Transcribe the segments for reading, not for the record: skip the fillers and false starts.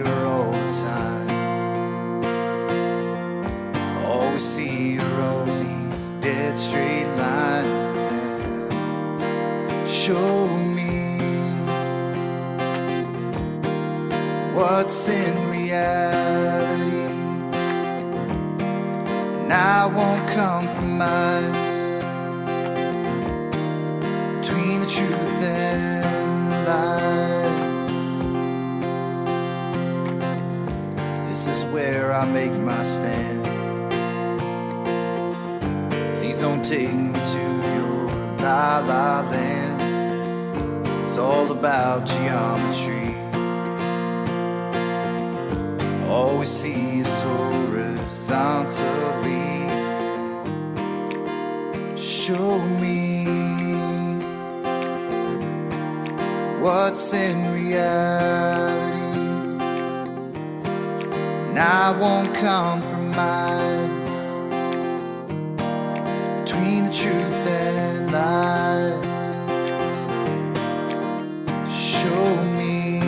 her all the time. All we see are all these dead straight lines. And show me what's in reality, and I won't compromise between the truth and lies. This is where I make my stand. Please don't take me to your la-la land. It's all about geometry. All we see is horizontally. Show me what's in reality, and I won't compromise between the truth and lies. Show me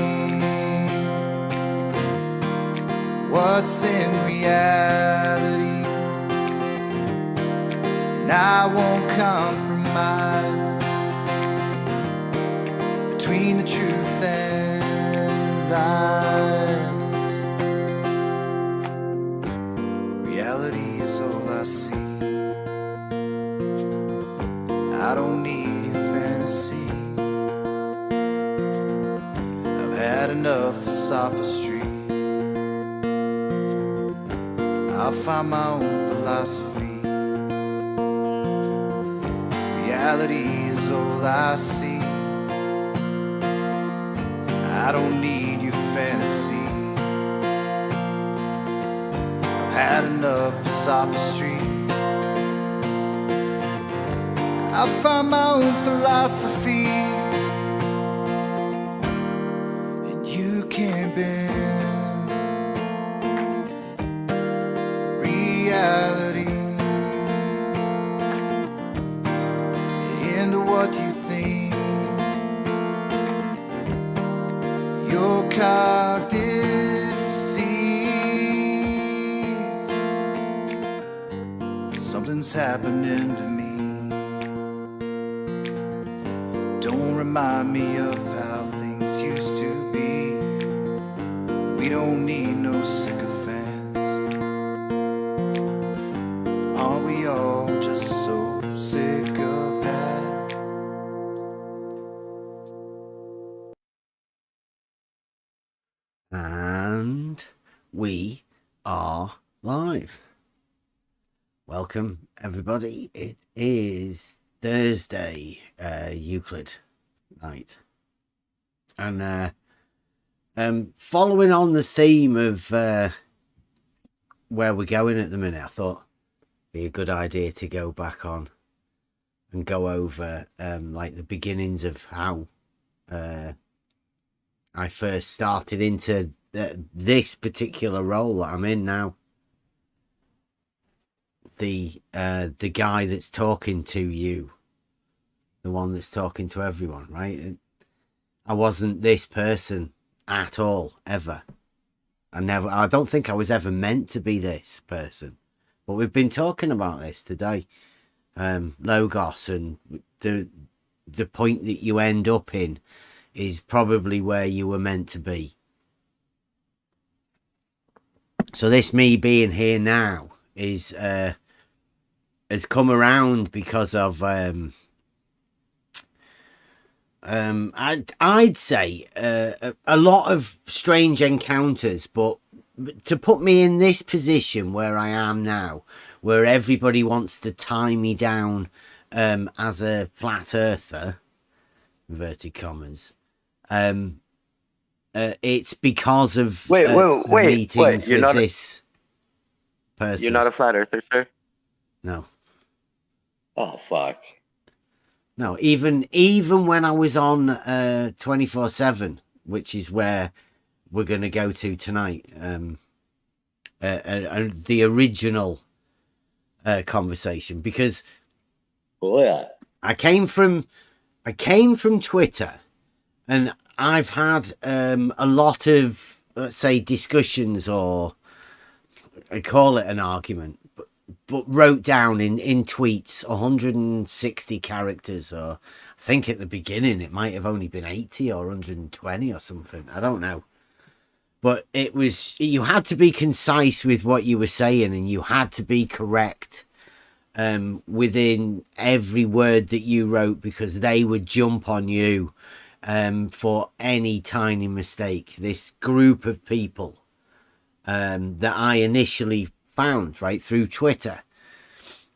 what's in reality, and I won't compromise between the truth and lies. Reality is all I see. I don't need your fantasy. I've had enough of sophistry. I'll find my own philosophy. Reality is all I see. I don't need your fantasy. I've had enough of sophistry. I'll find my own philosophy, and you can't bend reality into what you think your card deceives. Something's happening to me. Don't remind me of how things used to be. We don't need no sycophants. Aren't we all just so sick of that? And we are live. Welcome, everybody. It is Thursday, Euclid night. And following on the theme of where we're going at the minute, I thought it'd be a good idea to go back on and go over like the beginnings of how I first started into this particular role that I'm in now. The guy that's talking to you, the one that's talking to everyone, right? I wasn't this person at all, ever. I don't think I was ever meant to be this person. But we've been talking about this today. Logos, and the point that you end up in is probably where you were meant to be. So this me being here now is has come around because of I'd say a lot of strange encounters, but to put me in this position where I am now, where everybody wants to tie me down as a flat earther, inverted commas, it's because of meetings with this person. You're not a flat earther, sir? No. Oh, fuck. No, even when I was on 24/7, which is where we're going to go to tonight, the original conversation, because I came from Twitter, and I've had a lot of let's say, discussions, or I call it an argument, but wrote down in tweets 160 characters, or I think at the beginning it might have only been 80 or 120 or something. I don't know. But it was, you had to be concise with what you were saying, and you had to be correct within every word that you wrote, because they would jump on you for any tiny mistake. This group of people that I initially found right through Twitter,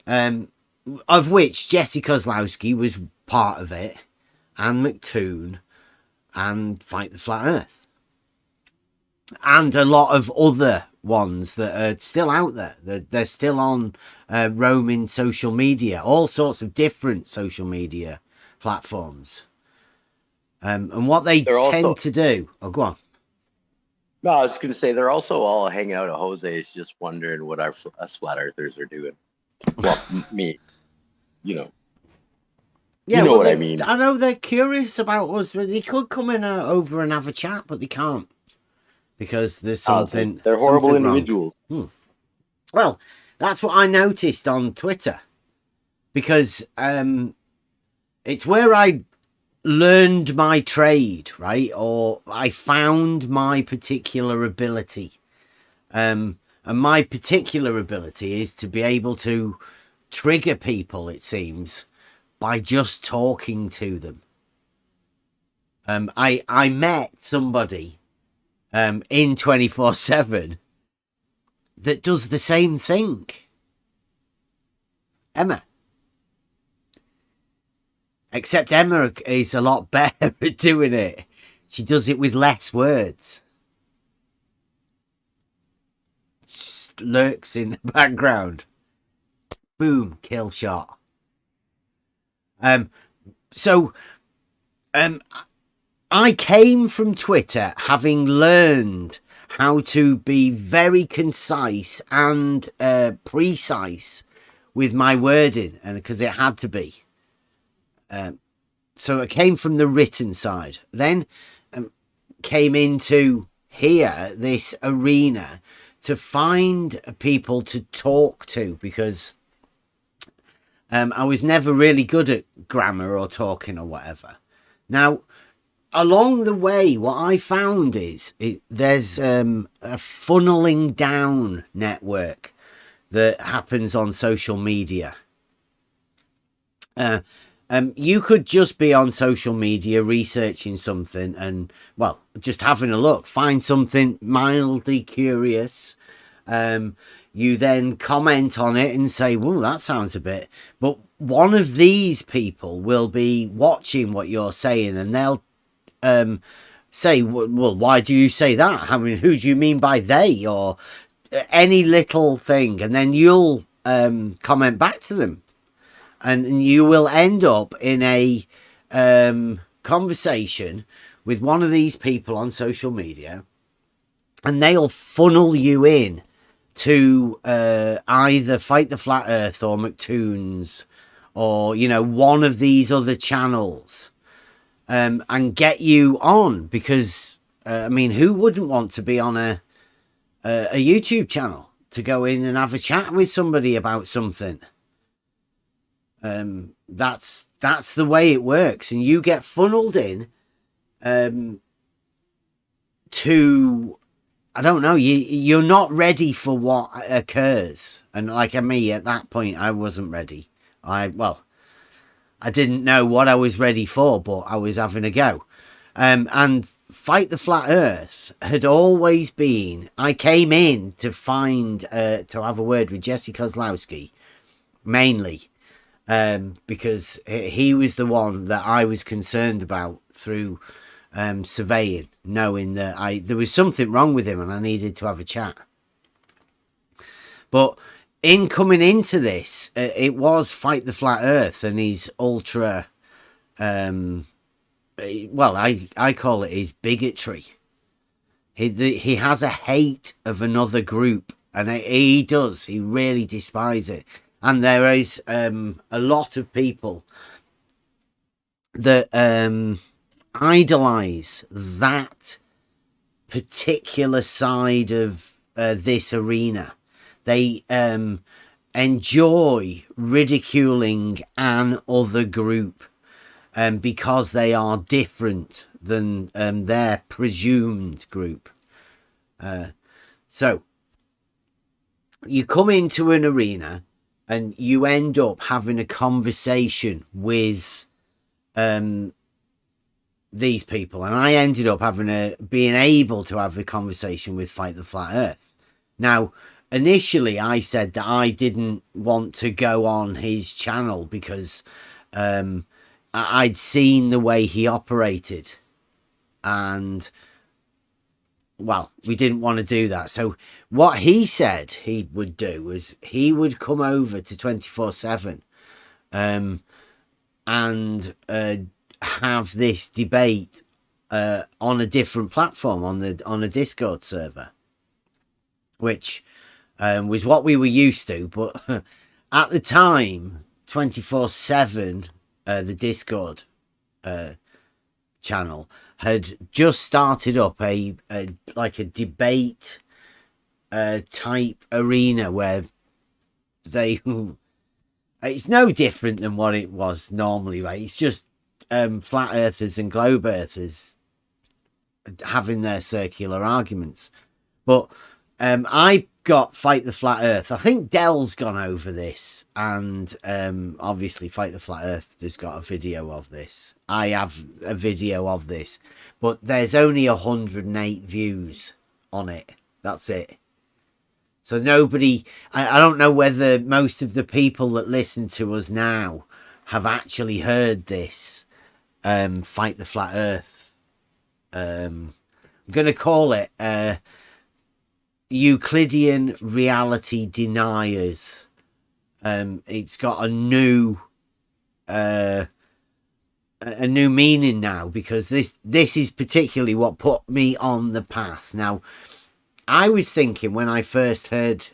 of which Jesse Kozlowski was part of it, and McToon, and Fight the Flat Earth, and a lot of other ones that are still out there. They're still on roaming social media, all sorts of different social media platforms. And what they tend to do... Oh, go on. No, I was going to say they're also all hanging out at Jose's, just wondering what us flat earthers are doing. Well, me, Yeah, you know what I mean. I know they're curious about us, but they could come in over and have a chat, but they can't, because there's something. They're horrible individuals. Well, that's what I noticed on Twitter, because it's where I learned my trade, right? Or I found my particular ability. And my particular ability is to be able to trigger people, it seems, by just talking to them. I met somebody in 24/7 that does the same thing. Emma. Except Emma is a lot better at doing it. She does it with less words. Just lurks in the background. Boom, kill shot. So I came from Twitter having learned how to be very concise and precise with my wording, and because it had to be. So I came from the written side, then came into here, this arena, to find people to talk to, because I was never really good at grammar or talking or whatever. Now, along the way, what I found is there's a funneling down network that happens on social media. You could just be on social media researching something and, well, just having a look, find something mildly curious. You then comment on it and say, well, that sounds a bit. But one of these people will be watching what you're saying, and they'll say, well, why do you say that? I mean, who do you mean by they? Or any little thing. And then you'll comment back to them. And you will end up in a conversation with one of these people on social media, and they'll funnel you in to either Fight the Flat Earth or McToon's, or, you know, one of these other channels, and get you on, because, I mean, who wouldn't want to be on a YouTube channel to go in and have a chat with somebody about something? That's the way it works, and you get funneled in to, I don't know, you're not ready for what occurs. And like me, at that point, I wasn't ready. I didn't know what I was ready for, but I was having a go. And Fight the Flat Earth had always been, I came in to find, to have a word with Jesse Kozlowski, mainly. Because he was the one that I was concerned about through surveying, knowing that there was something wrong with him and I needed to have a chat. But in coming into this, it was Fight the Flat Earth and his ultra, well, I call it his bigotry. He has a hate of another group, and he does. He really despises it. And there is a lot of people that idolize that particular side of this arena. They enjoy ridiculing an other group because they are different than their presumed group. So you come into an arena and you end up having a conversation with these people, and I ended up being able to have a conversation with Fight the Flat Earth. Now, initially I said that I didn't want to go on his channel because I'd seen the way he operated, and well, we didn't want to do that. So what he said he would do was he would come over to 24/7 and have this debate on a different platform, on a Discord server, which was what we were used to. But at the time, 24/7, the Discord channel had just started up a debate type arena where it's no different than what it was normally, right? It's just flat earthers and globe earthers having their circular arguments. But I got Fight the Flat Earth. I think Dell's gone over this, and obviously Fight the Flat Earth has got a video of this. I have a video of this, but there's only 108 views on it. That's it. So nobody, I don't know whether most of the people that listen to us now have actually heard this Fight the Flat Earth. I'm going to call it Euclidean reality deniers. It's got a new meaning now, because this is particularly what put me on the path. Now, I was thinking when I first heard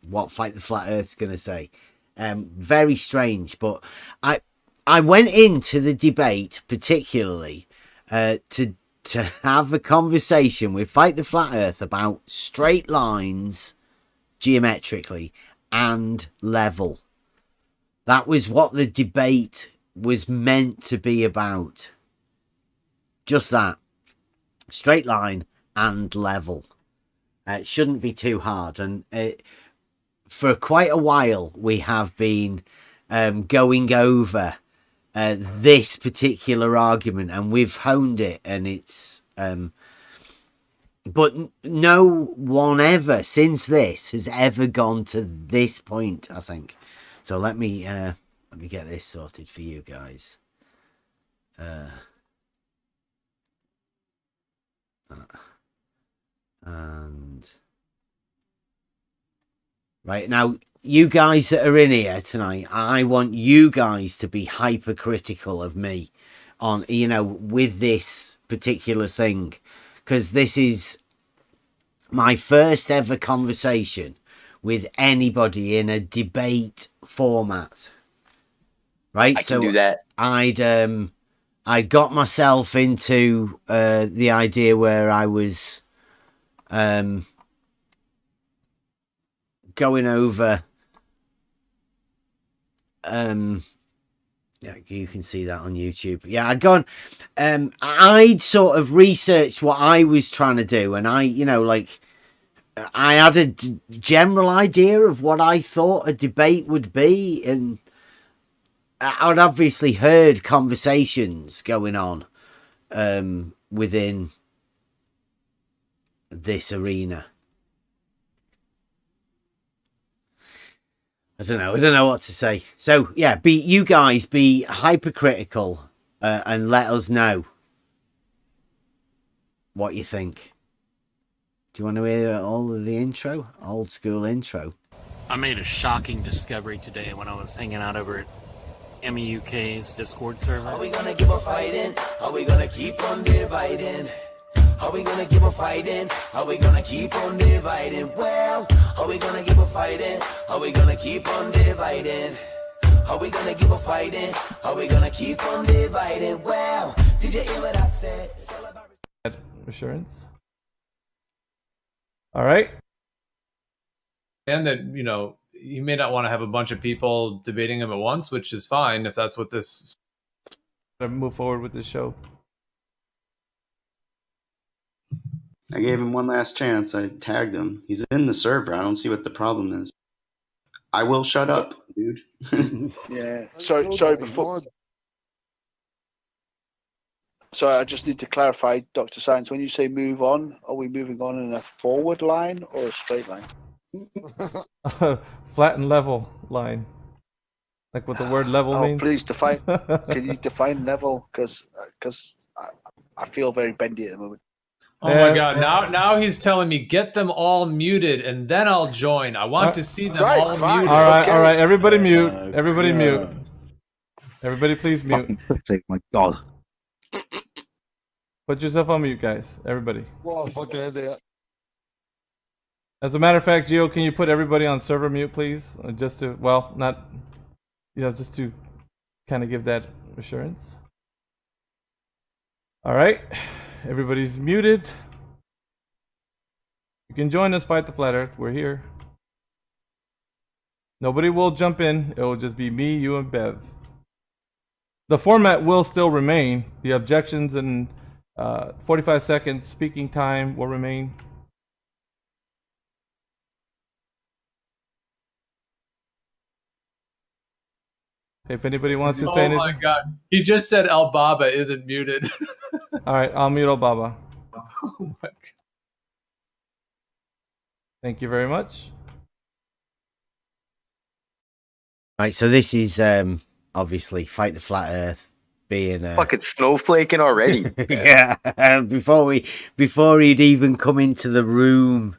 what Fight the Flat Earth's going to say, very strange, but I went into the debate particularly to have a conversation with Fight the Flat Earth about straight lines geometrically and level. That was what the debate was meant to be about. Just that. Straight line and level. It shouldn't be too hard. And for quite a while, we have been going over this particular argument, and we've honed it, and it's but no one ever since this has ever gone to this point, I think. So let me get this sorted for you guys. And right now, you guys that are in here tonight, I want you guys to be hypercritical of me on, with this particular thing, because this is my first ever conversation with anybody in a debate format. Right? I can do that. I got myself into the idea where I was going over yeah, you can see that on YouTube. Yeah, I'd sort of researched what I was trying to do, and I had a general idea of what I thought a debate would be, and I'd obviously heard conversations going on within this arena. I don't know what to say. So yeah, you guys be hypercritical and let us know what you think. Do you want to hear all of the intro? Old school intro. I made a shocking discovery today when I was hanging out over at MEUK's Discord server. Are we gonna give a fighting? Are we gonna keep on dividing? Are we gonna give a fighting? Are we gonna keep on dividing? Well, are we gonna give a fighting? Are we gonna keep on dividing? Are we gonna give a fighting? Are we gonna keep on dividing? Well, did you hear what I said? It's all about assurance. All right. And that, you know, you may not want to have a bunch of people debating him at once, which is fine if that's what this. Move forward with the show. I gave him one last chance. I tagged him. He's in the server. I don't see what the problem is. I will shut up, dude. Yeah. Sorry, before. So I just need to clarify, Dr. Science, when you say move on, are we moving on in a forward line or a straight line? Flat and level line. Like what the word level means? Please define. Can you define level? Because I feel very bendy at the moment. Oh my God! Now he's telling me get them all muted, and then I'll join. I want to see them all muted. All right. Everybody mute. Everybody mute. Everybody, please mute. My God. Put yourself on mute, guys. Everybody. Well, fucking idiot. As a matter of fact, Gio, can you put everybody on server mute, please? Just to, well, not, you know, just to kind of give that assurance. All right. Everybody's muted. You can join us, Fight the Flat Earth. We're here. Nobody will jump in. It will just be me, you, and Bev. The format will still remain. The objections and 45 seconds speaking time will remain. If anybody wants to say anything. Oh my God. He just said Al Baba isn't muted. All right, I'll mute Al Baba. Oh my God. Thank you very much. Right, so this is obviously Fight the Flat Earth being fucking snowflaking already. Yeah, before he'd even come into the room.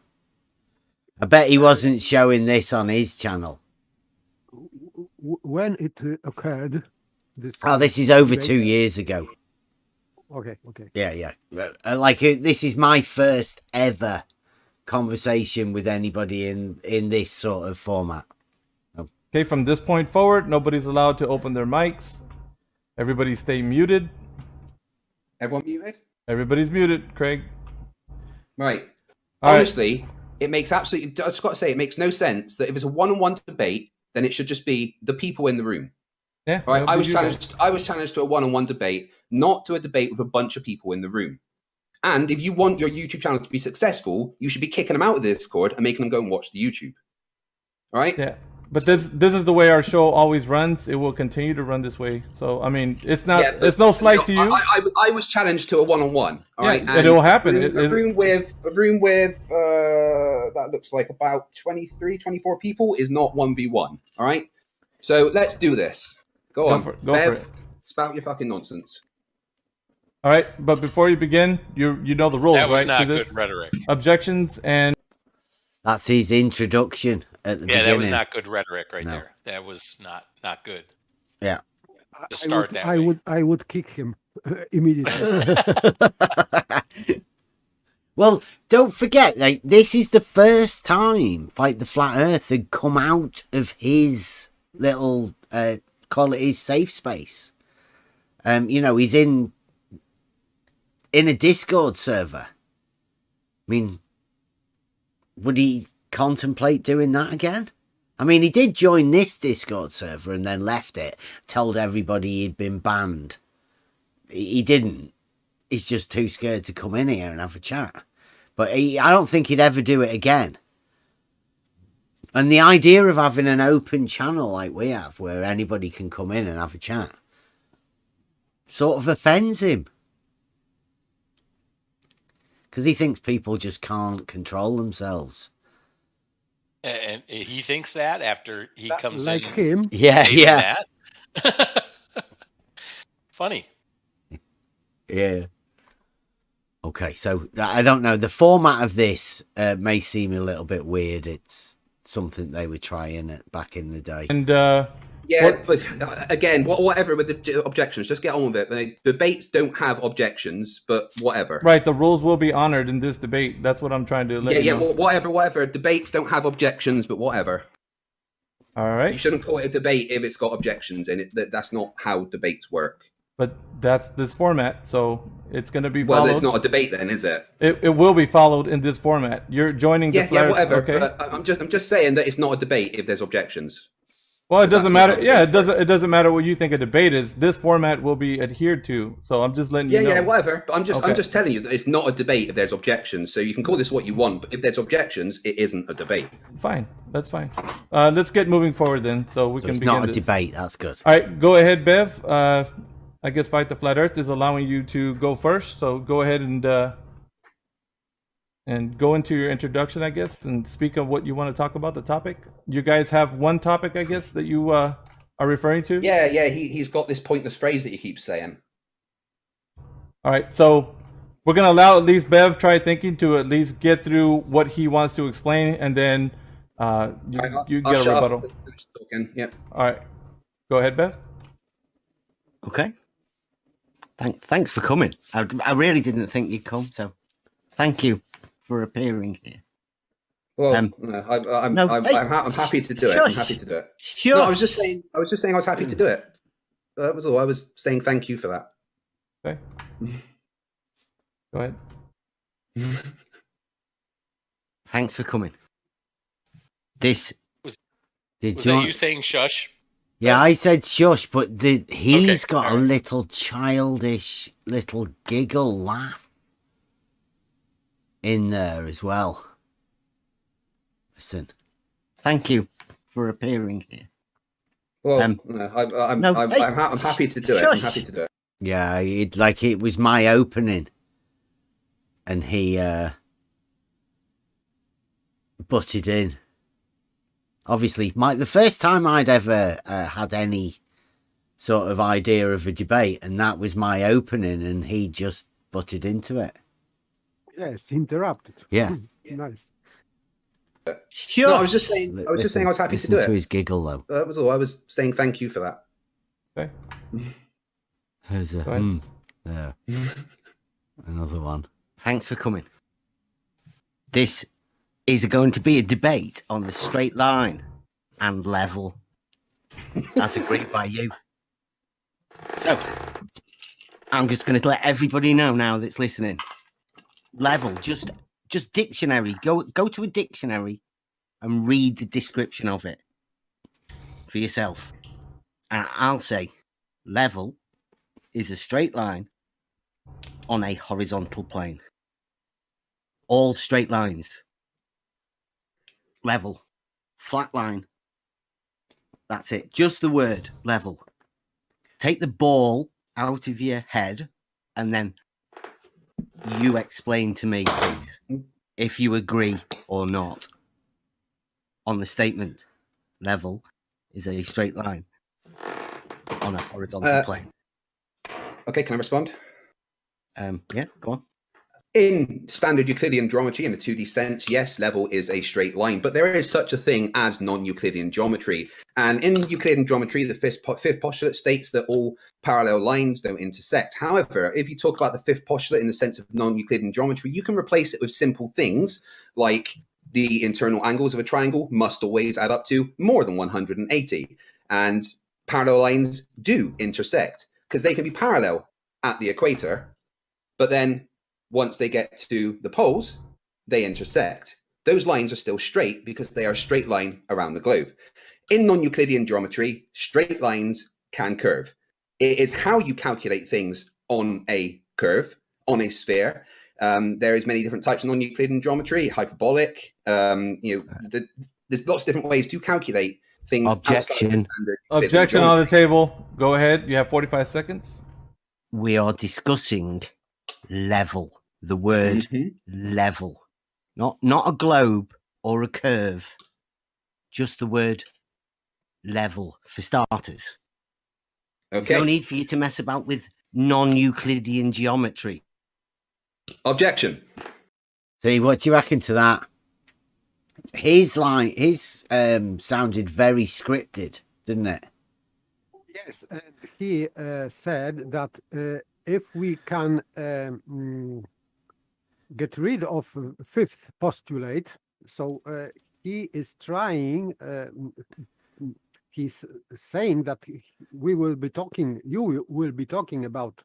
I bet he wasn't showing this on his channel. When it occurred, this is over 2 years ago. Okay. Yeah. Like this is my first ever conversation with anybody in this sort of format. Okay, from this point forward, nobody's allowed to open their mics. Everybody stay muted. Everyone muted? Everybody's muted, Craig. Right. All Honestly, right. It makes absolutely, I just got to say, it makes no sense that if it's a one-on-one debate, then it should just be the people in the room. Yeah. Right. I was challenged to a one-on-one debate, not to a debate with a bunch of people in the room. And if you want your YouTube channel to be successful, you should be kicking them out of the Discord and making them go and watch the YouTube. All right? Yeah. But this is the way our show always runs. It will continue to run this way. So I mean, it's not. Yeah, it's no slight to you. I was challenged to a one-on-one. All right, and it will happen. A room with that looks like about 23, 24 people is not 1v1. All right, so let's do this. Go on, Bev, spout your fucking nonsense. All right, but before you begin, you know the rules, right? That was not good rhetoric. Objections and. That's his introduction at the beginning. Yeah, that was not good rhetoric right there. That was not good. Yeah. To start I would kick him immediately. Well, don't forget, like this is the first time Fight the Flat Earth had come out of his little call it his safe space. You know, he's in a Discord server. I mean, would he contemplate doing that again? I mean, he did join this Discord server and then left it, told everybody he'd been banned. He didn't. He's just too scared to come in here and have a chat. But I don't think he'd ever do it again. And the idea of having an open channel like we have, where anybody can come in and have a chat, sort of offends him. Because he thinks people just can't control themselves. And he thinks that after he comes like in. Like him? Yeah. Funny. Yeah. Okay, so I don't know. The format of this may seem a little bit weird. It's something they were trying back in the day. And but again, whatever with the objections, just get on with it. Debates don't have objections, but whatever. Right, the rules will be honored in this debate. That's what I'm trying to let you know. Whatever. Debates don't have objections, but whatever. All right. You shouldn't call it a debate if it's got objections in it. That's not how debates work. but that's this format, so it's going to be Well, followed. it's not a debate then, is it? It will be followed in this format. You're joining the Yeah, whatever. Okay. But I'm just saying that it's not a debate if there's objections. Well, it doesn't matter. Yeah, it doesn't matter what you think a debate is. This format will be adhered to. So I'm just letting you know. Yeah, whatever. But I'm just telling you that it's not a debate if there's objections. So you can call this what you want, but if there's objections, it isn't a debate. Fine, that's fine. Let's get moving forward then, so we can it's begin not a this. debate. That's good. All right, go ahead, Bev. I guess Fight the Flat Earth is allowing you to go first, so go ahead and go into your introduction, I guess, and speak of what you want to talk about, the topic. You guys have one topic, I guess, that you are referring to? Yeah, he's got this pointless phrase that you keep saying. All right, so we're going to allow at least Bev try thinking to at least get through what he wants to explain, and then you get a rebuttal. Yep. All right, go ahead, Bev. Okay. Thanks for coming. I really didn't think you'd come, so thank you for appearing here. Well, I'm happy to do it. I'm happy to do it. Shush. No, I was just saying I was happy to do it. That was all. I was saying thank you for that. Okay. Go ahead. Thanks for coming. Was that you saying shush? Yeah, I said shush, but he's got a little childish little giggle laugh in there as well. Listen, thank you for appearing here. Well, I'm happy to do it. I'm happy to do it. Yeah, it was my opening, and he butted in. Obviously, the first time I'd ever had any sort of idea of a debate, and that was my opening, and he just butted into it. Yes, interrupted. Yeah. Nice. Sure. No, I was just saying I was happy to do it. Listen to his giggle, though. That was all. I was saying thank you for that. Okay. There's a there. Another one. Thanks for coming. This is going to be a debate on the straight line and level. That's agreed by you. So, I'm just going to let everybody know now that's listening. Level, just dictionary. Go to a dictionary and read the description of it for yourself. And I'll say, level is a straight line on a horizontal plane. All straight lines. Level. Flat line. That's it. Just the word level. Take the ball out of your head and then you explain to me, please, if you agree or not on the statement. Level is a straight line on a horizontal plane. Okay, can I respond? Yeah, go on. In standard Euclidean geometry, in the 2D sense, yes, level is a straight line, but there is such a thing as non-Euclidean geometry. And in Euclidean geometry, the fifth postulate states that all parallel lines don't intersect. However, if you talk about the fifth postulate in the sense of non-Euclidean geometry, you can replace it with simple things like the internal angles of a triangle must always add up to more than 180. And parallel lines do intersect because they can be parallel at the equator, but then once they get to the poles, they intersect. Those lines are still straight because they are a straight line around the globe. In non-Euclidean geometry, straight lines can curve. It is how you calculate things on a curve, on a sphere. There is many different types of non-Euclidean geometry, hyperbolic. There's lots of different ways to calculate things. Objection. Objection on the table. Go ahead. You have 45 seconds. We are discussing level. The word level. Not a globe or a curve. Just the word level for starters. Okay. There's no need for you to mess about with non-Euclidean geometry. Objection. See, what do you reckon to that? His sounded very scripted, didn't it? Yes, and he said that if we can get rid of fifth postulate, so he is trying he's saying that we will be talking, you will be talking about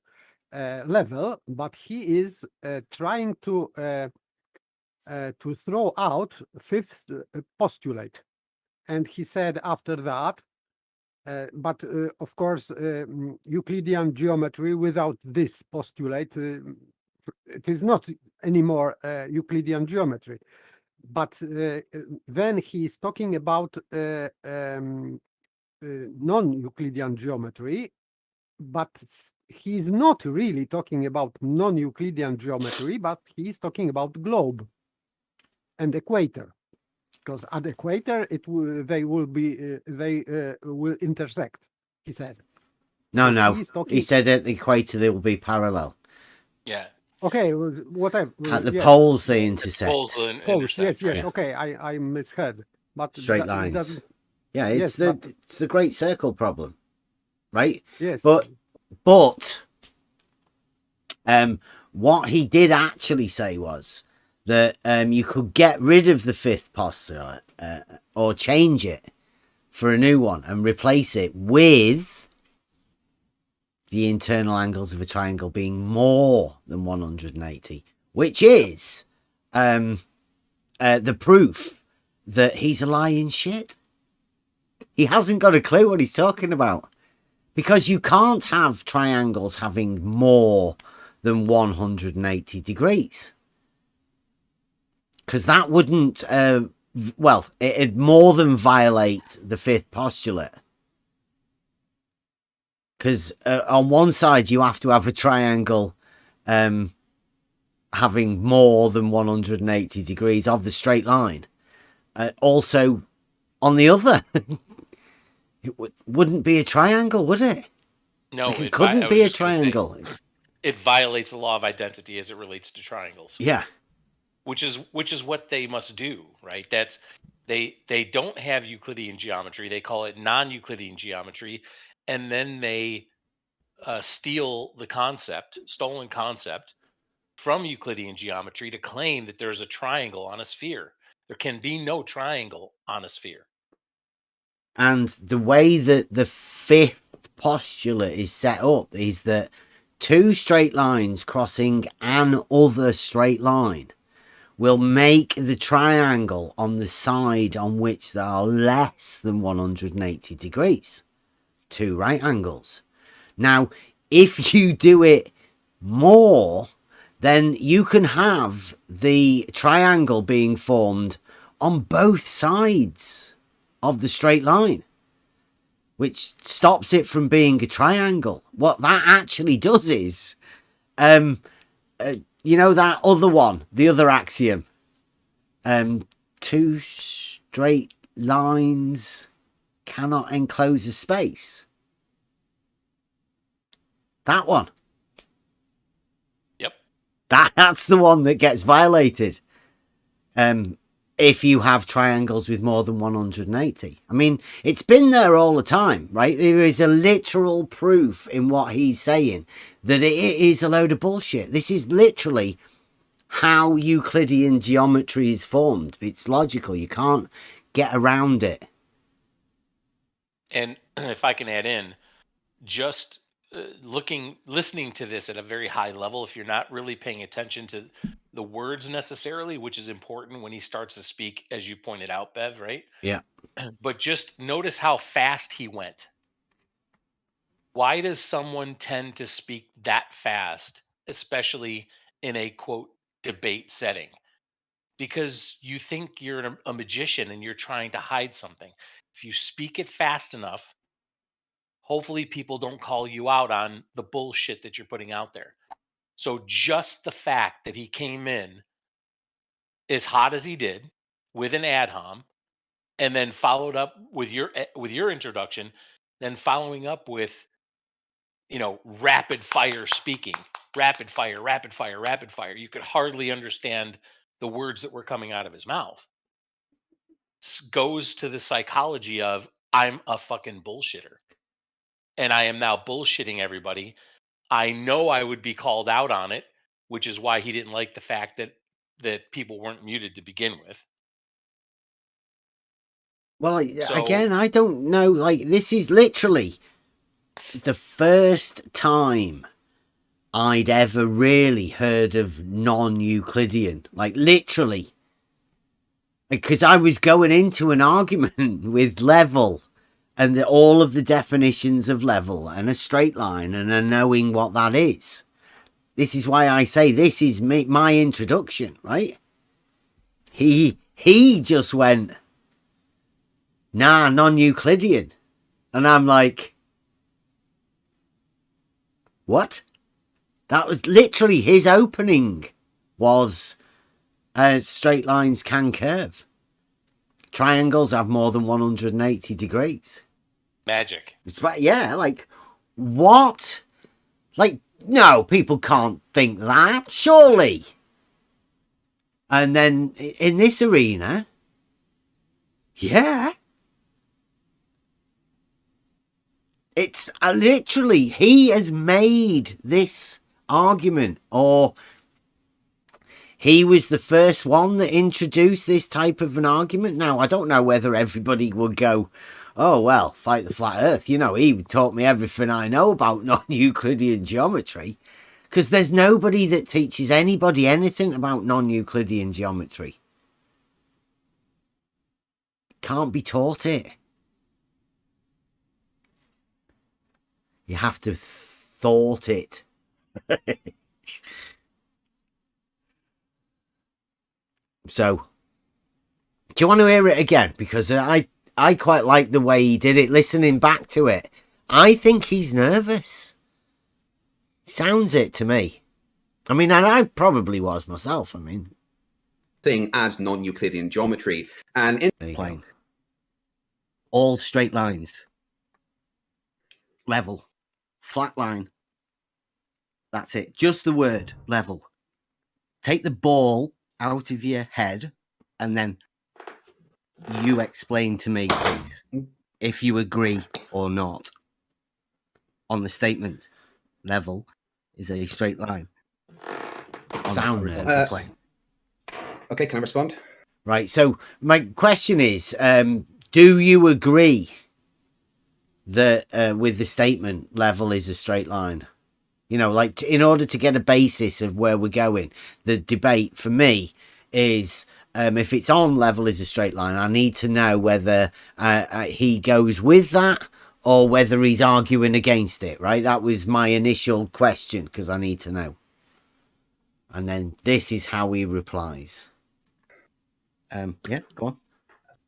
level, but he is trying to throw out fifth postulate. And he said after that, but of course, Euclidean geometry without this postulate, it is not anymore Euclidean geometry. But then he's talking about non-Euclidean geometry, but he's not really talking about non-Euclidean geometry, but he's talking about globe and equator. Because at the equator, they will intersect. He said. No. He said at the equator they will be parallel. Yeah. Okay, whatever. At the poles they intersect. Poles Yes. Right? Okay, I misheard. But straight lines. Yeah, it's the great circle problem, right? Yes. But what he did actually say was that you could get rid of the fifth postulate or change it for a new one and replace it with the internal angles of a triangle being more than 180, which is the proof that he's a lying shit. He hasn't got a clue what he's talking about, because you can't have triangles having more than 180 degrees. Because that wouldn't, it'd more than violate the fifth postulate. Because on one side, you have to have a triangle having more than 180 degrees of the straight line. Also, on the other, it wouldn't be a triangle, would it? No, it couldn't be a triangle. It violates the law of identity as it relates to triangles. Yeah. Which is what they must do, right? That's they don't have Euclidean geometry. They call it non-Euclidean geometry, and then they steal the stolen concept from Euclidean geometry to claim that there's a triangle on a sphere. There can be no triangle on a sphere. And the way that the fifth postulate is set up is that two straight lines crossing an other straight line will make the triangle on the side on which there are less than 180 degrees. Two right angles. Now, if you do it more, then you can have the triangle being formed on both sides of the straight line, which stops it from being a triangle. What that actually does is, that other one, the other axiom, two straight lines cannot enclose a space. That one. Yep. That's the one that gets violated. If you have triangles with more than 180. I mean, it's been there all the time, right? There is a literal proof in what he's saying that it is a load of bullshit. This is literally how Euclidean geometry is formed. It's logical. You can't get around it. And if I can add in, just listening to this at a very high level, if you're not really paying attention to the words necessarily, which is important when he starts to speak, as you pointed out, Bev, right? Yeah. But just notice how fast he went. Why does someone tend to speak that fast, especially in a quote debate setting? Because you think you're a magician and you're trying to hide something. If you speak it fast enough, hopefully people don't call you out on the bullshit that you're putting out there. So just the fact that he came in as hot as he did with an ad hom, and then followed up with your introduction, then following up with, rapid fire speaking, rapid fire. You could hardly understand the words that were coming out of his mouth. Goes to the psychology of, I'm a fucking bullshitter. And I am now bullshitting everybody. I know I would be called out on it, which is why he didn't like the fact that people weren't muted to begin with. Well, again, I don't know. Like, this is literally the first time I'd ever really heard of non-Euclidean. Like, literally. Because I was going into an argument with level and all of the definitions of level and a straight line and knowing what that is. This is why I say this is my introduction, right? He just went, nah, non-Euclidean. And I'm like, what? That was literally his opening was straight lines can curve. Triangles have more than 180 degrees. Magic. Yeah, like, what? Like, no, people can't think that, surely. And then in this arena, yeah. It's literally, he has made this argument, or he was the first one that introduced this type of an argument. Now, I don't know whether everybody would go, oh, well, fight the flat earth. You know, he taught me everything I know about non-Euclidean geometry. Because there's nobody that teaches anybody anything about non-Euclidean geometry. Can't be taught it. You have to thought it. So, do you want to hear it again? Because I quite like the way he did it, listening back to it. I think he's nervous. Sounds it to me. I mean, and I probably was myself. I mean, thing as non-Euclidean geometry, and in plane, all straight lines, level, flat line. That's it. Just the word level. Take the ball out of your head, and then you explain to me, please, if you agree or not on the statement. Level is a straight line. Sound plane. Okay, can I respond? Right. So my question is, do you agree that with the statement level is a straight line? You know, like in order to get a basis of where we're going, the debate for me is if it's on level is a straight line, I need to know whether he goes with that or whether he's arguing against it, right? That was my initial question, because I need to know. And then this is how he replies. Yeah, go on.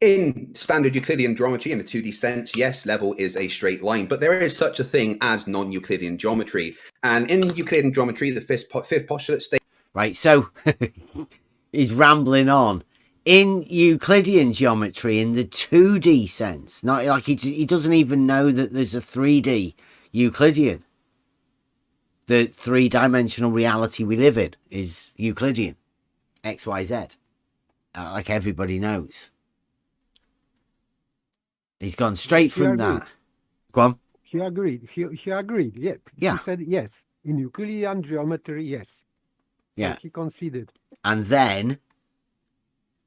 In standard Euclidean geometry, in a 2D sense, yes, level is a straight line, but there is such a thing as non-Euclidean geometry. And in Euclidean geometry, the fifth postulate states... Right, so he's rambling on. In Euclidean geometry, in the 2D sense, not like he doesn't even know that there's a 3D Euclidean. The three-dimensional reality we live in is Euclidean, X, Y, Z, like everybody knows. He's gone straight from that. Go on. He agreed. He agreed. Yeah. He said yes. In Euclidean geometry, yes. So yeah. He conceded. And then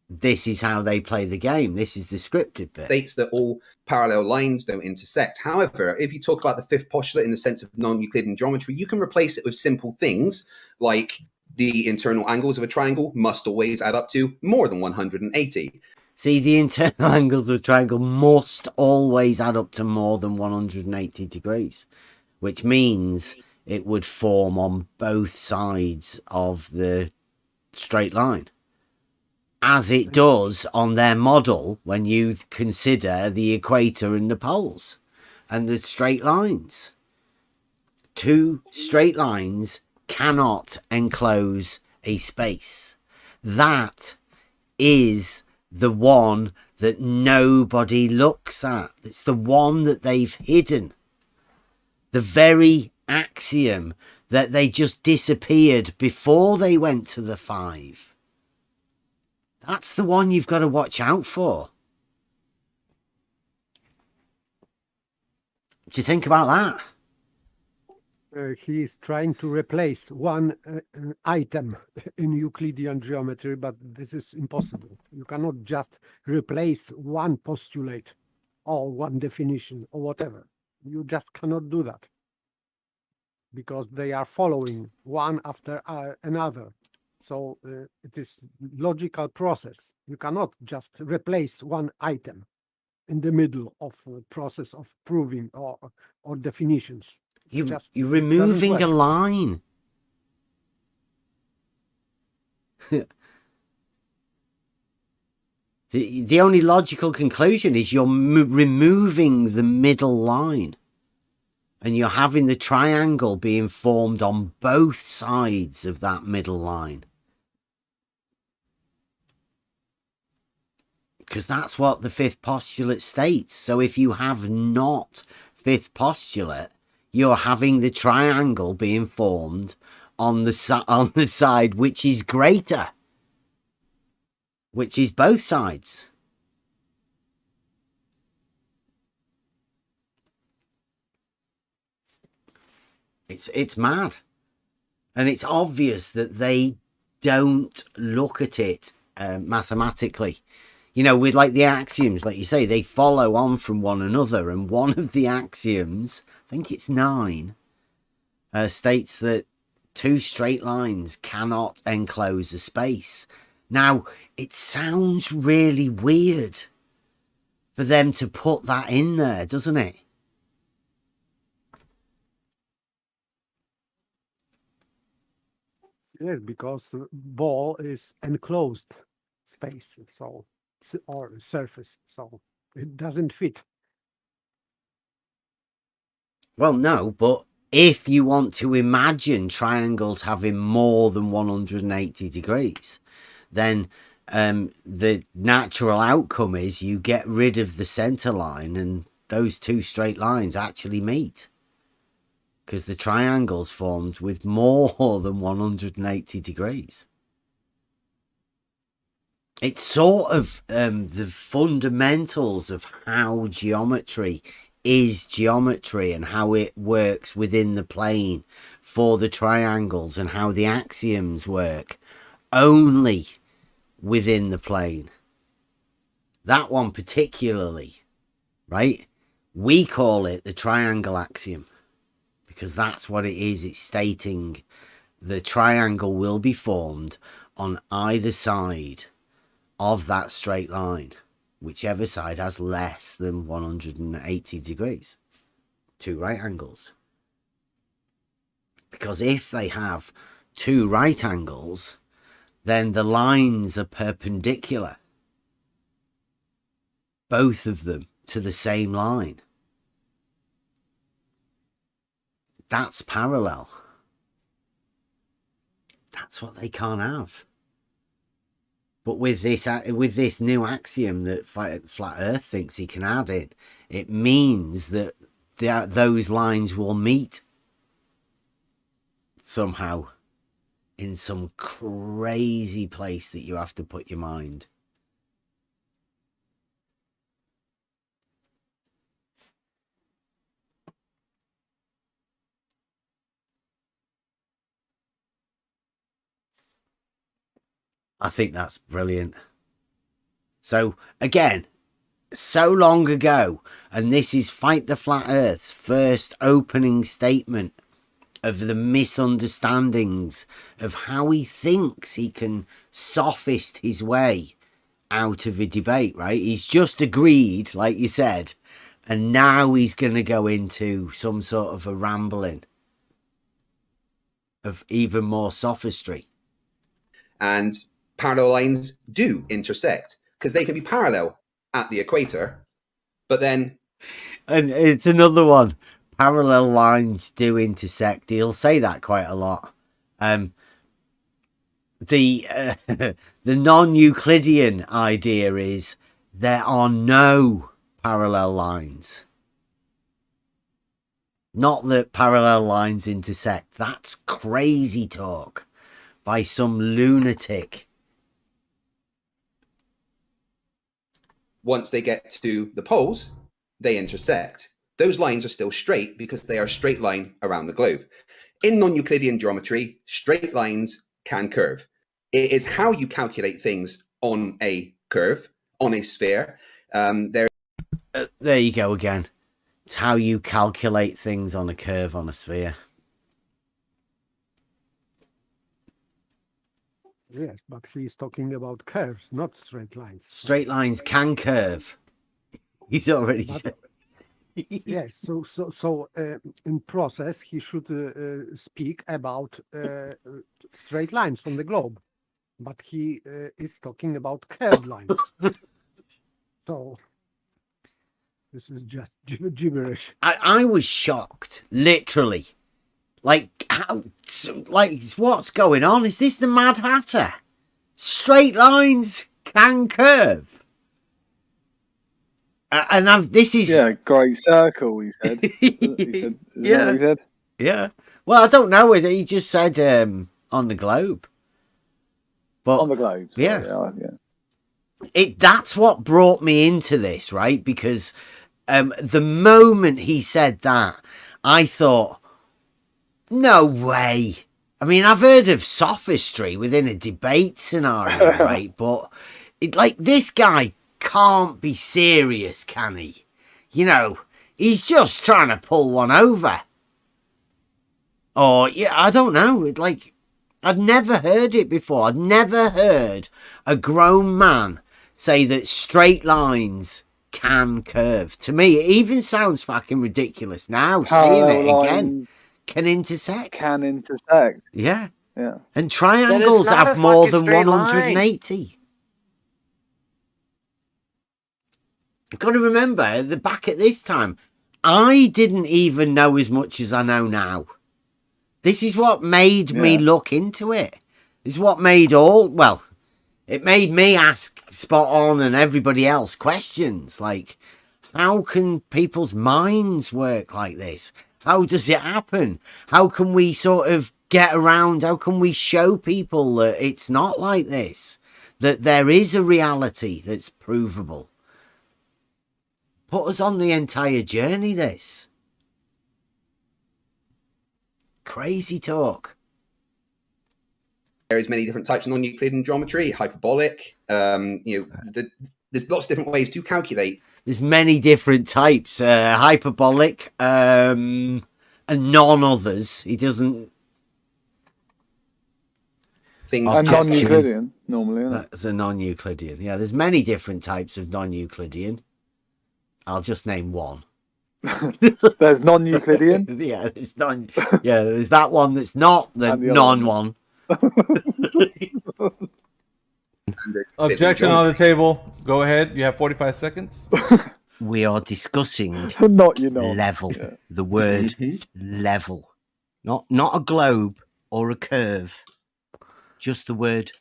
this is how they play the game. This is the scripted bit. States that all parallel lines don't intersect. However, if you talk about the fifth postulate in the sense of non-Euclidean geometry, you can replace it with simple things like the internal angles of a triangle must always add up to more than 180. See, the internal angles of a triangle must always add up to more than 180 degrees, which means it would form on both sides of the straight line, as it does on their model when you consider the equator and the poles and the straight lines. Two straight lines cannot enclose a space. That is the one that nobody looks at. It's the one that they've hidden. The very axiom that they just disappeared before they went to the 5. That's the one you've got to watch out for. What do you think about that? He is trying to replace one item in Euclidean geometry, but this is impossible. You cannot just replace one postulate or one definition or whatever. You just cannot do that because they are following one after another. So it is logical process. You cannot just replace one item in the middle of a process of proving or definitions. You're removing a line. The only logical conclusion is you're removing the middle line. And you're having the triangle being formed on both sides of that middle line. Because that's what the fifth postulate states. So if you have not fifth postulate, you're having the triangle being formed on the side which is greater, which is both sides. It's mad, and it's obvious that they don't look at it mathematically. You know, with like the axioms, like you say, they follow on from one another, and one of the axioms, I think it's 9, states that two straight lines cannot enclose a space. Now, it sounds really weird for them to put that in there, doesn't it? Yes, because ball is enclosed space, so or surface, so it doesn't fit. Well, no, but if you want to imagine triangles having more than 180 degrees, then the natural outcome is you get rid of the center line and those two straight lines actually meet. Because the triangle's formed with more than 180 degrees. It's sort of the fundamentals of how geometry is geometry and how it works within the plane for the triangles and how the axioms work only within the plane. That one particularly, right? We call it the Triangle Axiom. Because that's what it is. It's stating the triangle will be formed on either side of that straight line, whichever side has less than 180 degrees. Two right angles. Because if they have two right angles, then the lines are perpendicular. Both of them to the same line. That's parallel. That's what they can't have. But with this new axiom that Flat Earth thinks he can add in, it means that those lines will meet somehow in some crazy place that you have to put your mind. I think that's brilliant. So, again, so long ago, and this is Fight the Flat Earth's first opening statement of the misunderstandings of how he thinks he can sophist his way out of a debate, right? He's just agreed, like you said, and now he's going to go into some sort of a rambling of even more sophistry. And parallel lines do intersect because they can be parallel at the equator, but then... And it's another one. Parallel lines do intersect. He'll say that quite a lot. The non-Euclidean idea is there are no parallel lines. Not that parallel lines intersect. That's crazy talk by some lunatic. Once they get to the poles, they intersect. those lines are still straight because they are a straight line around the globe. In non-Euclidean geometry, straight lines can curve. It is how you calculate things on a curve, on a sphere. There you go again. It's how you calculate things on a curve on a sphere. Yes, but he's talking about curves, not straight lines. Straight lines can curve. He's already said. Yes, so in process, he should speak about straight lines on the globe, but he is talking about curved lines. So this is just gibberish. I was shocked, literally. Like, how? Like, what's going on? Is this the Mad Hatter? Straight lines can curve. And this is great circle. He said. He said. Yeah. Well, I don't know whether he just said on the globe, but on the globe. Sorry, yeah. That's what brought me into this, right? Because the moment he said that, I thought, no way. I mean, I've heard of sophistry within a debate scenario, right? But this guy can't be serious, can he? You know, he's just trying to pull one over. Or, yeah, I don't know. I'd never heard it before. I'd never heard a grown man say that straight lines can curve. To me, it even sounds fucking ridiculous now, saying it again. Can intersect. Can intersect. Yeah. Yeah. And triangles have more than 180. Line. I've got to remember, back at this time, I didn't even know as much as I know now. This is what made me look into it. This is what made it made me ask Spot On and everybody else questions. Like, how can people's minds work like this? How does it happen? How can we sort of get around? How can we show people that it's not like this? That there is a reality that's provable? Put us on the entire journey, this. Crazy talk. There is many different types of non-Euclidean geometry, hyperbolic. There's lots of different ways to calculate. There's many different types. Hyperbolic and none others. He doesn't. Things and non-Euclidean normally. That's a non-Euclidean. Yeah, there's many different types of non-Euclidean. I'll just name one. There's non-Euclidean. Yeah, there's none. Yeah, there's that one that's not the non-one. Objection on the table. Go ahead. You have 45 seconds. We are discussing level. Yeah. The word level. Not a globe or a curve. Just the word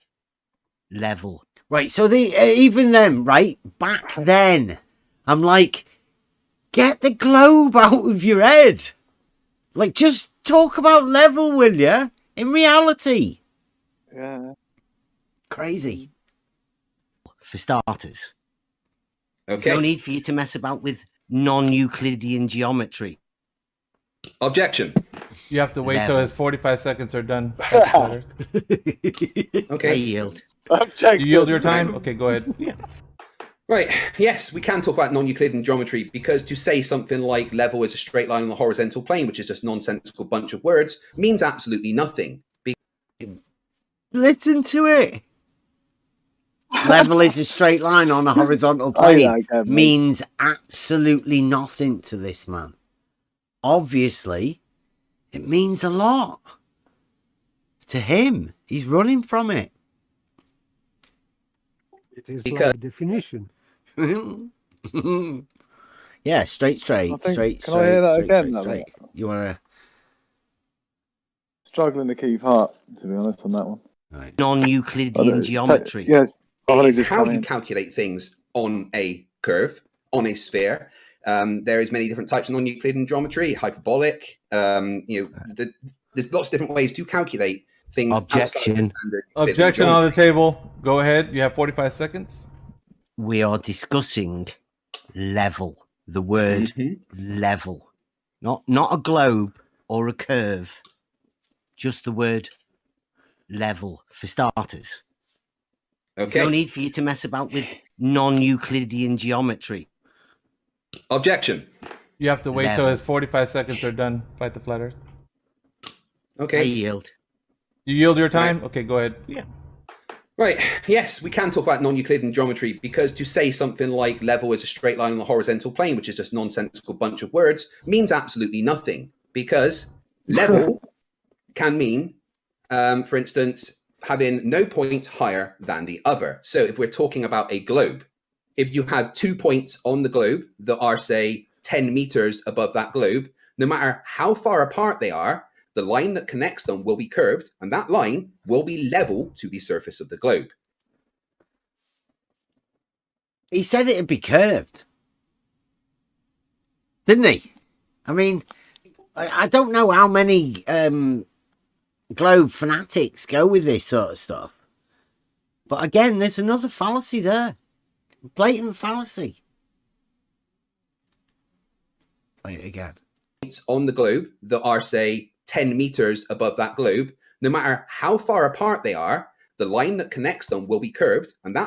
level. Right, so even then, right, back then, I'm like, get the globe out of your head. Like, just talk about level, will you? In reality. Yeah. Crazy. For starters. Okay. There's no need for you to mess about with non-Euclidean geometry. Objection. You have to wait till his 45 seconds are done. Okay. I yield. You yield your time? Okay, go ahead. Yeah. Right. Yes, we can talk about non-Euclidean geometry because to say something like level is a straight line on the horizontal plane, which is just a nonsensical bunch of words, means absolutely nothing. Listen to it. Level is a straight line on a horizontal plane means absolutely nothing to this man. Obviously, it means a lot to him. He's running from it. It is like a definition. Yeah, straight. Can I hear that again? You want to? Struggling to keep heart, to be honest, on that one. Right. Non-Euclidean geometry. Yes. It is how you calculate things on a curve, on a sphere. There is many different types of non-Euclidean geometry, hyperbolic. There's lots of different ways to calculate things. Objection. Objection on the table. Go ahead. You have 45 seconds. We are discussing level. the word level. Not a globe or a curve, just the word level for starters. Okay. There's no need for you to mess about with non-Euclidean geometry. Objection. You have to wait till his 45 seconds are done. Fight the flat Earth. Okay. I yield. You yield your time? Right. Okay, go ahead. Yeah. Right. Yes, we can talk about non-Euclidean geometry, because to say something like level is a straight line on the horizontal plane, which is just a nonsensical bunch of words, means absolutely nothing. Because level can mean, for instance, having no point higher than the other. So if we're talking about a globe, if you have 2 points on the globe that are, say, 10 meters above that globe, no matter how far apart they are, the line that connects them will be curved, and that line will be level to the surface of the globe. He said it'd be curved, didn't he? I mean, I don't know how many globe fanatics go with this sort of stuff. But again, there's another fallacy there. Blatant fallacy. Play it again. On the globe that are, say, 10 meters above that globe, no matter how far apart they are, the line that connects them will be curved, and that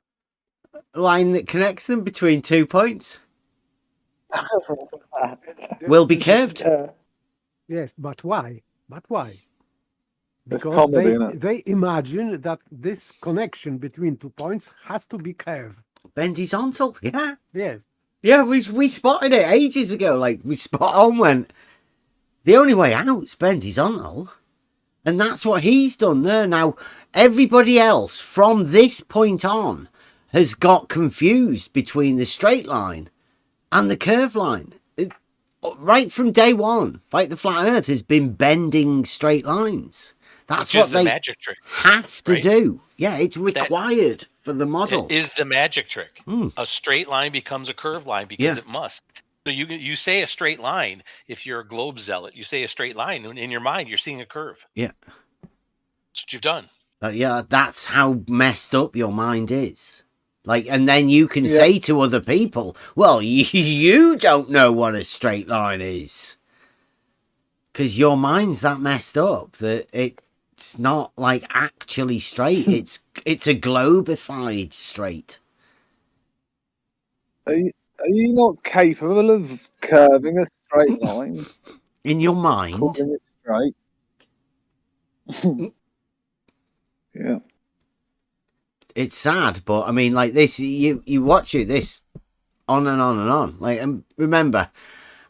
line that connects them between 2 points will be curved. Yes, but why? But why? It's Because comedy, innit? they imagine that this connection between 2 points has to be curved. Bendizontal, yeah. Yes. Yeah, we spotted it ages ago. Like, we spot on went, the only way out's bendizontal. And that's what he's done there. Now, everybody else from this point on has got confused between the straight line and the curve line. Right from day one, Fight the Flat Earth has been bending straight lines. That's what they magic trick, have to do. Yeah, it's required for the model. It is the magic trick. A straight line becomes a curved line because it must. So you say a straight line if you're a globe zealot. You say a straight line, and in your mind you're seeing a curve. Yeah. That's what you've done. Yeah, that's how messed up your mind is. Like, and then you can say to other people, well, you don't know what a straight line is. Because your mind's that messed up that it's not like actually straight. it's a globified straight. Are you not capable of curving a straight line? In your mind? Calling it straight? Yeah. It's sad, but I mean, like this, you watch it, this on and on and on. Like, and remember,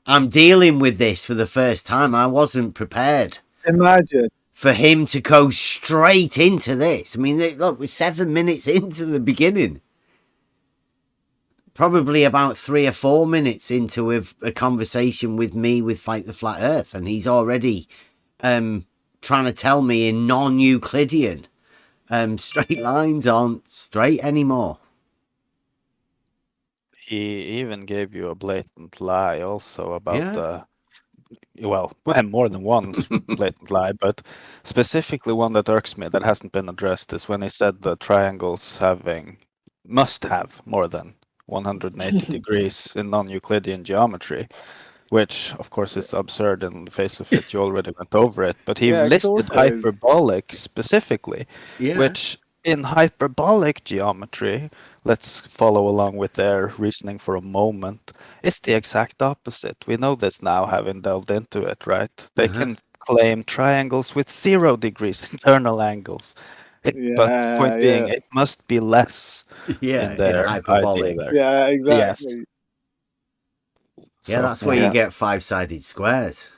I'm dealing with this for the first time. I wasn't prepared. Imagine. For him to go straight into this. I mean, look, we're 7 minutes into the beginning. Probably about 3 or 4 minutes into a conversation with me with Fight the Flat Earth. And he's already trying to tell me in non-Euclidean straight lines aren't straight anymore. He even gave you a blatant lie also about the... Well, and more than one blatant lie, but specifically one that irks me that hasn't been addressed is when he said the triangles must have more than 180 degrees in non-Euclidean geometry, which of course is absurd in the face of it. You already went over it, but he listed hyperbolic specifically, which in hyperbolic geometry, let's follow along with their reasoning for a moment, it's the exact opposite. We know this now, having delved into it, right? They can claim triangles with 0 degrees internal angles. But point being, it must be less in their hyperbolic. idea there. Yeah, exactly. Yes. Yeah, that's where you get 5-sided squares.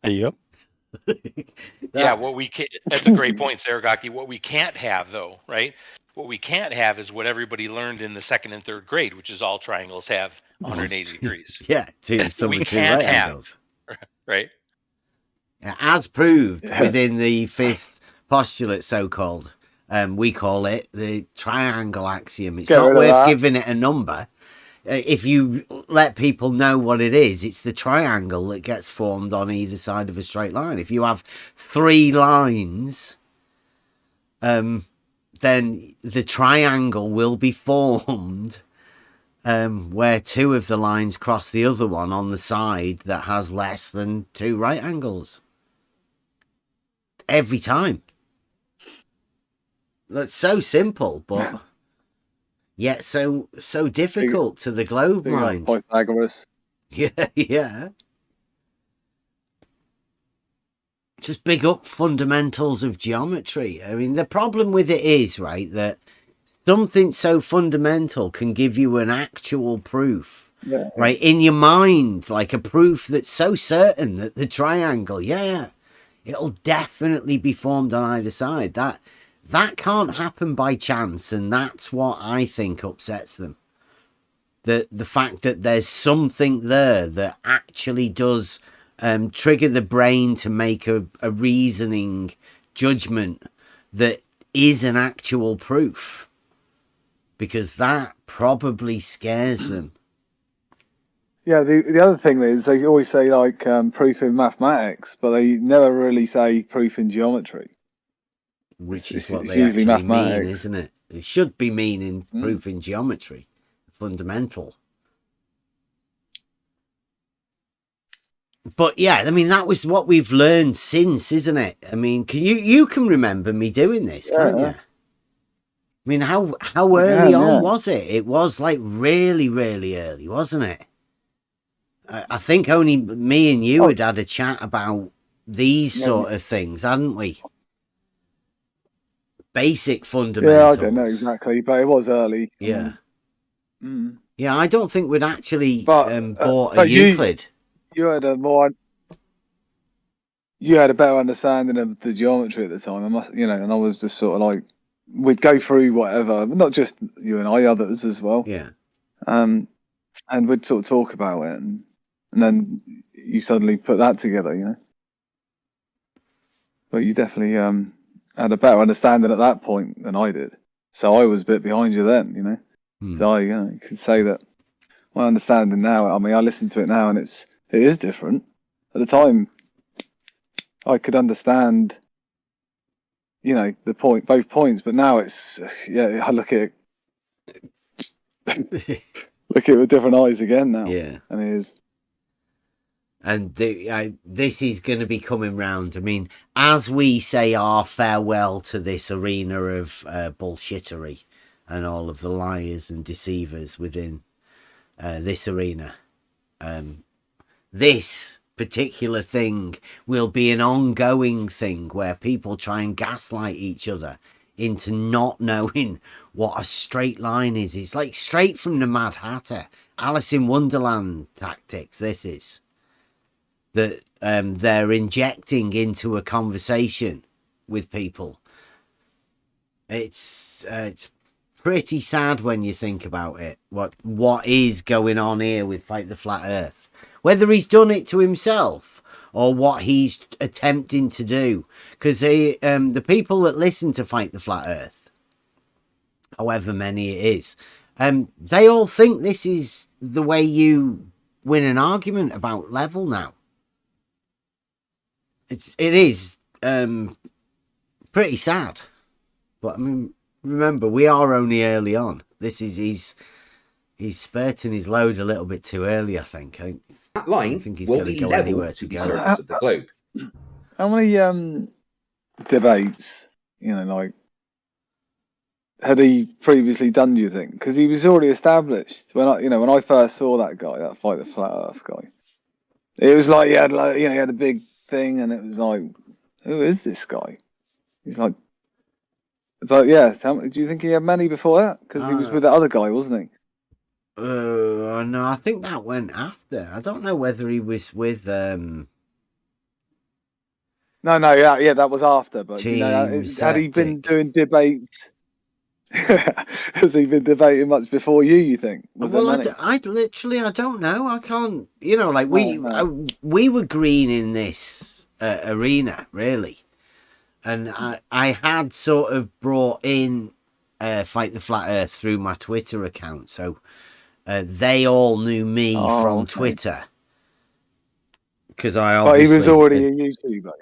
Yep. Yeah, that's a great point, Saragaki. What we can't have, though, right? What we can't have is what everybody learned in the 2nd and 3rd grade, which is all triangles have 180 degrees. Yeah, two right angles. Right? Yeah, as proved within the 5th postulate, so-called, we call it the Triangle Axiom. It's not worth giving it a number. If you let people know what it is, it's the triangle that gets formed on either side of a straight line. If you have 3 lines, then the triangle will be formed where two of the lines cross the other one on the side that has less than two right angles. Every time. That's so simple, but yet so difficult to the globe mind. Pythagoras. Yeah. Just big up fundamentals of geometry. I mean, the problem with it is, right, that something so fundamental can give you an actual proof, right, in your mind, like a proof that's so certain that the triangle, it'll definitely be formed on either side. That can't happen by chance, and that's what I think upsets them. The fact that there's something there that actually does trigger the brain to make a reasoning judgment that is an actual proof. Because that probably scares them. Yeah, the other thing is they always say like proof in mathematics, but they never really say proof in geometry. Which is what they actually mean, isn't it? It should be meaning proof in geometry, fundamental. But yeah, I mean, that was what we've learned since, isn't it? I mean, you can remember me doing this, can't you? I mean, how early on was it? It was like really, really early, wasn't it? I think only me and you had a chat about these sort of things, hadn't we? Basic fundamentals. Yeah, I don't know exactly, but it was early. Yeah. Yeah, I don't think we'd actually bought a Euclid. You had a better understanding of the geometry at the time. And I was just sort of like, we'd go through whatever, not just you and I, others as well. Yeah. And we'd sort of talk about it, and then you suddenly put that together, But you definitely had a better understanding at that point than I did. So I was a bit behind you then, So I, you could say that my understanding now. I mean, I listen to it now, and it is different. At the time, I could understand, both points, but now it's I look at it, look at it with different eyes again now. Yeah, and it is. And this is going to be coming round. I mean, as we say our farewell to this arena of bullshittery and all of the liars and deceivers within this arena, this particular thing will be an ongoing thing where people try and gaslight each other into not knowing what a straight line is. It's like straight from the Mad Hatter, Alice in Wonderland tactics. This is that they're injecting into a conversation with people. It's pretty sad when you think about it. What is going on here with Fight the Flat Earth? Whether he's done it to himself or what he's attempting to do, because the people that listen to Fight the Flat Earth, however many it is, they all think this is the way you win an argument about level now. It is pretty sad, but I mean, remember, we are only early on. This is he's spurting his load a little bit too early. I think that line think he's will going to be go level anywhere to the go. surface of the globe. How many debates, like, had he previously done? Do you think? Because he was already established when I first saw that guy, that Fight the Flat Earth guy. It was like he had he had a big thing, and it was like, who is this guy? He's like, but yeah, do you think he had many before that? Because he was with that other guy, wasn't he? No, I think that went after. I don't know whether he was with No, yeah, that was after. But had he been doing debates? Has he been debating much before you think? I literally, I don't know. I can't, like we were green in this arena, really. And I had sort of brought in Fight the Flat Earth through my Twitter account. So they all knew me from Twitter. Because I obviously... But he was already a YouTuber,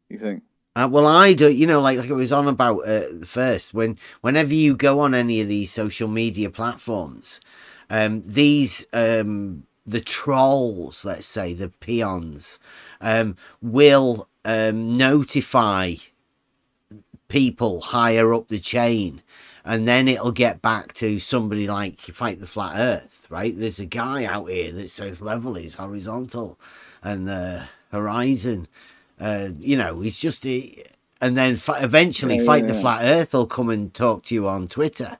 you think? Well, I do. You know, like it was on about first. Whenever you go on any of these social media platforms, the trolls, let's say the peons, will notify people higher up the chain, and then it'll get back to somebody like Fight the Flat Earth, right? There's a guy out here that says level is horizontal and the horizon, you know, he's just and then eventually Fight the Flat Earth will come and talk to you on Twitter,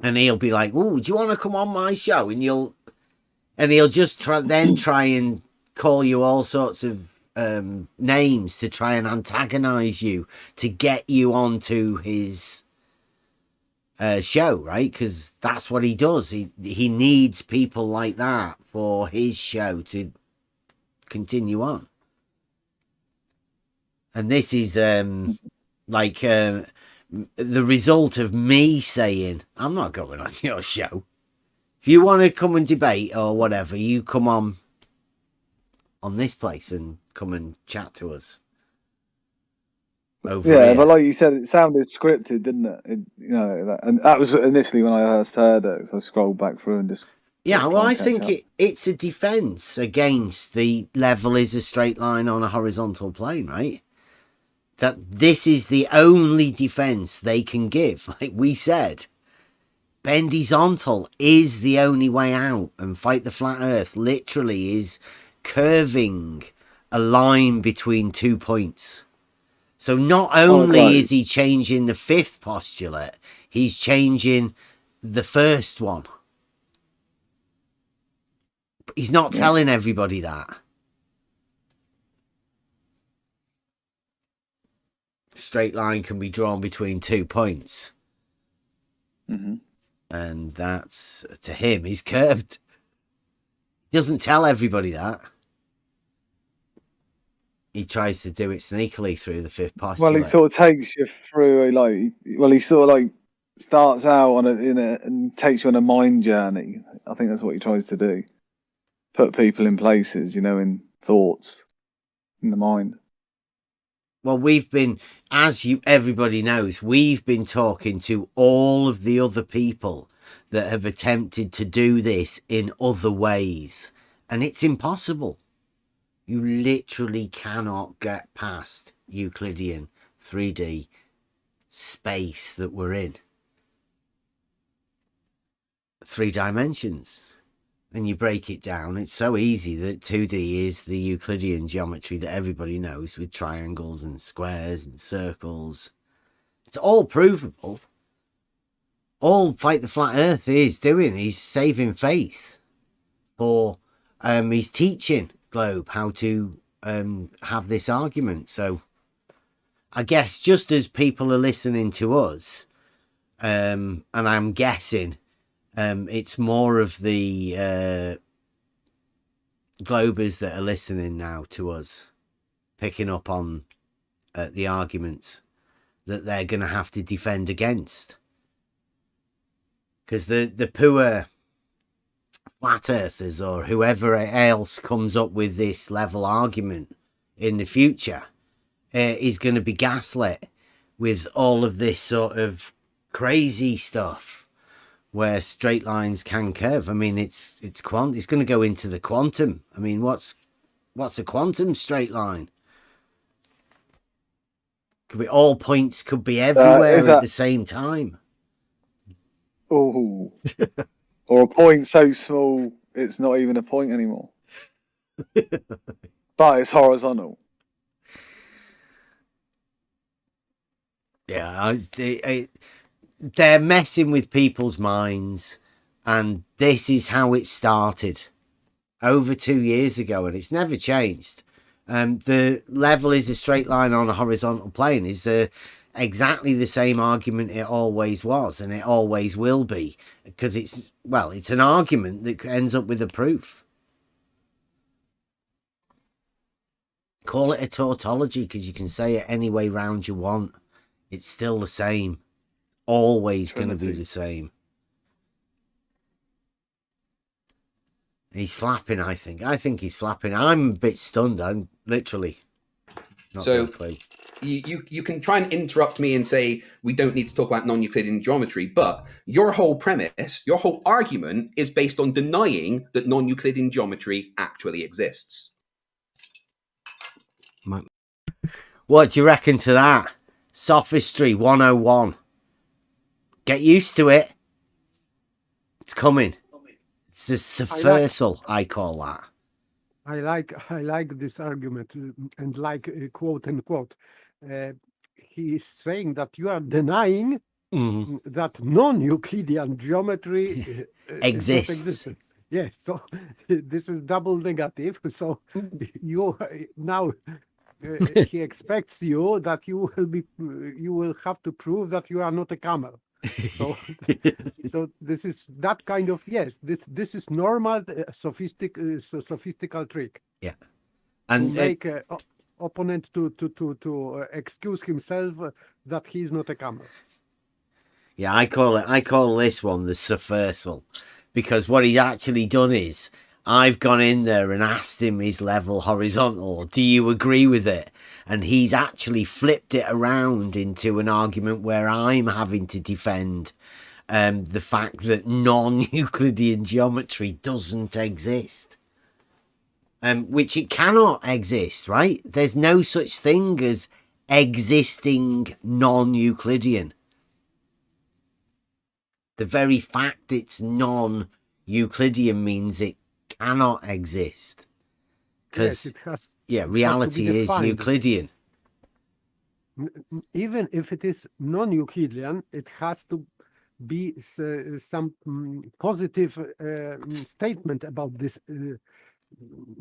and he'll be like, "Oh, do you want to come on my show?" And he'll just try and call you all sorts of names to try and antagonize you to get you onto his show, right? Because that's what he does. He needs people like that for his show to continue on. And this is like the result of me saying, I'm not going on your show. If you want to come and debate or whatever, you come on this place and come and chat to us. Over here. But like you said, it sounded scripted, didn't it? You know, and that was initially when I first heard it. So I scrolled back through and just. Yeah, well, I think it's a defense against the level is a straight line on a horizontal plane, right? That this is the only defense they can give. Like we said, bendizontal is the only way out, and Fight the Flat Earth literally is curving a line between 2 points. So not only is he changing the fifth postulate, he's changing the first one. But he's not telling everybody that. Straight line can be drawn between 2 points. Mm-hmm. And that's, to him, he's curved. He doesn't tell everybody that. He tries to do it sneakily through the fifth postulate. Well, he sort of takes you through he sort of like starts out on and takes you on a mind journey. I think that's what he tries to do. Put people in places, you know, in thoughts, in the mind. Well, we've been, everybody knows, we've been talking to all of the other people that have attempted to do this in other ways, and it's impossible. You literally cannot get past Euclidean 3D space that we're in. 3 dimensions. And you break it down, it's so easy that 2D is the Euclidean geometry that everybody knows, with triangles and squares and circles. It's all provable. All Fight the Flat Earth is doing, he's saving face for he's teaching Globe how to have this argument. So I guess just as people are listening to us, and I'm guessing it's more of the Globers that are listening now to us, picking up on the arguments that they're going to have to defend against. Because the poor flat earthers or whoever else comes up with this level argument in the future is going to be gaslit with all of this sort of crazy stuff where straight lines can curve. I mean, it's going to go into the quantum. I mean, what's a quantum straight line? Could be all points, could be everywhere at the same time. Oh, or a point so small it's not even a point anymore. But it's horizontal. Yeah, they're messing with people's minds, and this is how it started over 2 years ago, and it's never changed. The level is a straight line on a horizontal plane is exactly the same argument it always was, and it always will be, because it's an argument that ends up with a proof. Call it a tautology, because you can say it any way round you want. It's still the same. Always going to be the same. He's flapping, I think. I think he's flapping. I'm a bit stunned. I'm literally So you can try and interrupt me and say we don't need to talk about non-Euclidean geometry, but your whole premise, your whole argument is based on denying that non-Euclidean geometry actually exists. What do you reckon to that? Sophistry 101. Get used to it. It's coming. It's a subversal, I call that. I like this argument and like quote unquote. He is saying that you are denying that non-Euclidean geometry exists. Yes, so this is double negative. So you now he expects you that you will have to prove that you are not a camel. So this is that kind of this is normal sophistical trick. Yeah, and to make opponent to excuse himself that he's not a camel. Yeah, I call this one the subversal, because what he's actually done is I've gone in there and asked him his level horizontal. Do you agree with it? And he's actually flipped it around into an argument where I'm having to defend the fact that non-Euclidean geometry doesn't exist. Which it cannot exist, right? There's no such thing as existing non-Euclidean. The very fact it's non-Euclidean means it cannot exist. Because, reality is Euclidean. Even if it is non-Euclidean, it has to be some positive statement about this.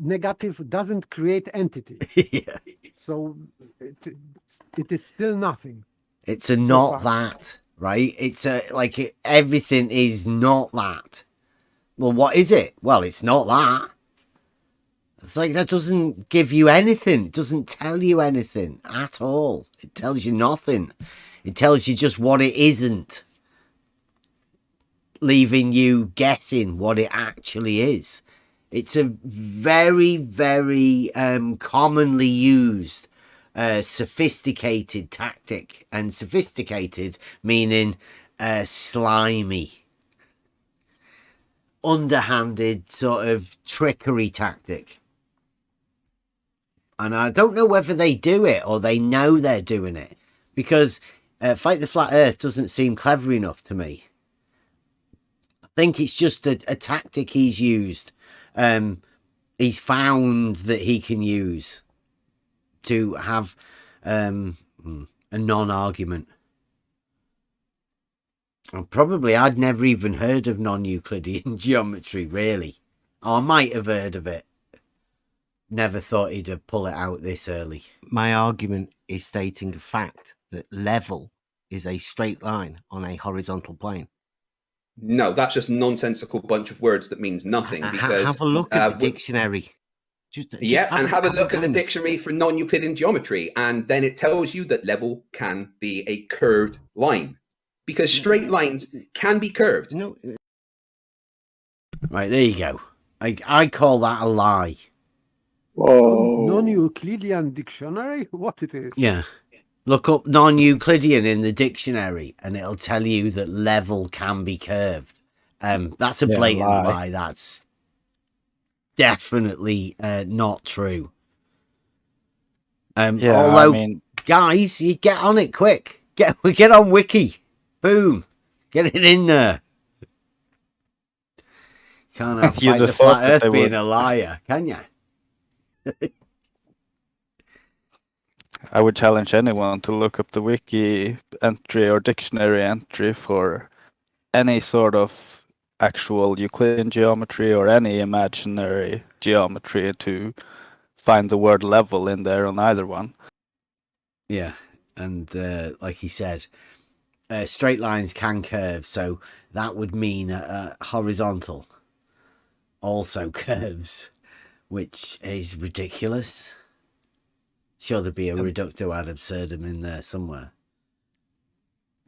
Negative doesn't create entity. Yeah. So it is still nothing. It's a not that, right? It's everything is not that. Well, what is it? Well, it's not that. It's like that doesn't give you anything. It doesn't tell you anything at all. It tells you nothing. It tells you just what it isn't, leaving you guessing what it actually is. It's a very, very commonly used sophisticated tactic, and sophisticated meaning slimy, underhanded sort of trickery tactic. And I don't know whether they do it or they know they're doing it, because Fight the Flat Earth doesn't seem clever enough to me. I think it's just a tactic he's used. He's found that he can use to have a non-argument. And probably I'd never even heard of non-Euclidean geometry, really. Or I might have heard of it. Never thought he'd pull it out this early. My argument is stating a fact that level is a straight line on a horizontal plane. No, that's just a nonsensical bunch of words that means nothing. Because have a look at the dictionary. Have a look at the dictionary for non-Euclidean geometry, and then it tells you that level can be a curved line, because straight lines can be curved. No. Right, there you go. I call that a lie. Whoa. Non-Euclidean dictionary? What it is? Yeah. Look up non-Euclidean in the dictionary and it'll tell you that level can be curved. That's a blatant lie. That's definitely not true. Guys, you get on it quick. Get on Wiki. Boom. Get it in there. Can't have Fight the Flat Earth being a liar, can you? I would challenge anyone to look up the wiki entry or dictionary entry for any sort of actual Euclidean geometry or any imaginary geometry to find the word level in there on either one. Yeah, and like he said, straight lines can curve, so that would mean horizontal also curves, which is ridiculous. Sure, there'd be a reductio ad absurdum in there somewhere.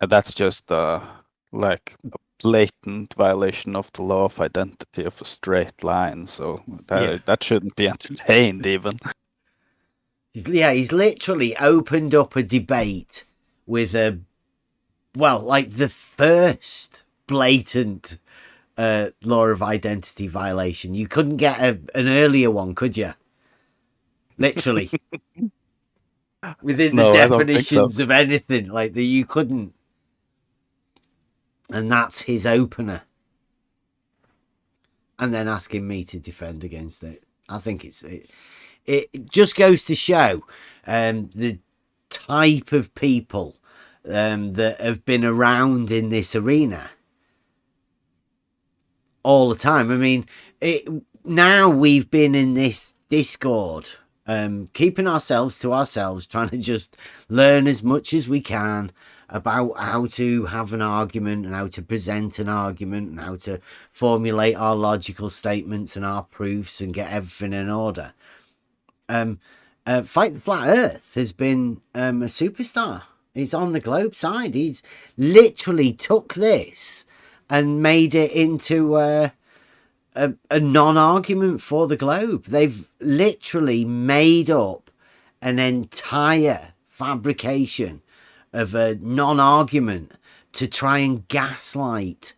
And that's just like a blatant violation of the law of identity of a straight line. So that shouldn't be entertained even. He's literally opened up a debate with like the first blatant law of identity violation. You couldn't get an earlier one, could you? Literally. Within the definitions of anything, like that, you couldn't. And that's his opener. And then asking me to defend against it. I think it just goes to show the type of people that have been around in this arena all the time. I mean, now we've been in this Discord, keeping ourselves to ourselves, trying to just learn as much as we can about how to have an argument and how to present an argument and how to formulate our logical statements and our proofs and get everything in order. Fight the Flat Earth has been a superstar. He's on the globe side. He's literally took this and made it into a non-argument for the globe. They've literally made up an entire fabrication of a non-argument to try and gaslight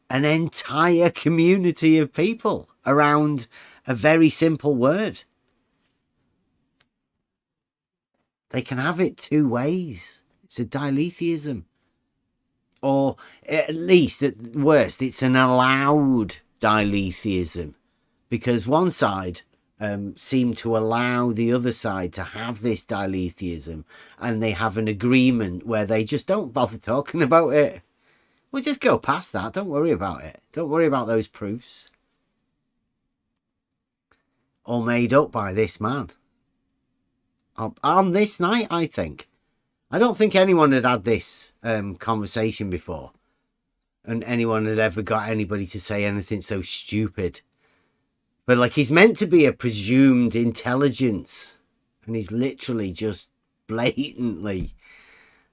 an entire community of people around a very simple word. They can have it two ways. It's a diletheism. Or at least, at worst, it's an allowed diletheism. Because one side seem to allow the other side to have this diletheism, and they have an agreement where they just don't bother talking about it. We'll just go past that. Don't worry about it. Don't worry about those proofs. All made up by this man. On this night, I think. I don't think anyone had this conversation before. And anyone had ever got anybody to say anything so stupid. But like, he's meant to be a presumed intelligence. And he's literally just blatantly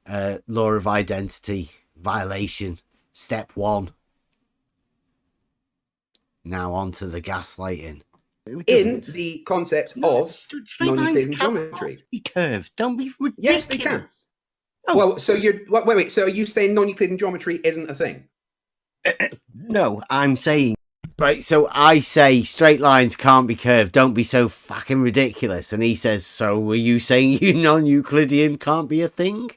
law of identity violation. Step 1. Now on to the gaslighting. In the concept of non-Euclidean geometry. Be curved. Don't be ridiculous. Yes, they can. Oh. Well, so wait. So are you saying non-Euclidean geometry isn't a thing? No, I'm saying. Right, so I say straight lines can't be curved. Don't be so fucking ridiculous. And he says, so were you saying you non-Euclidean can't be a thing?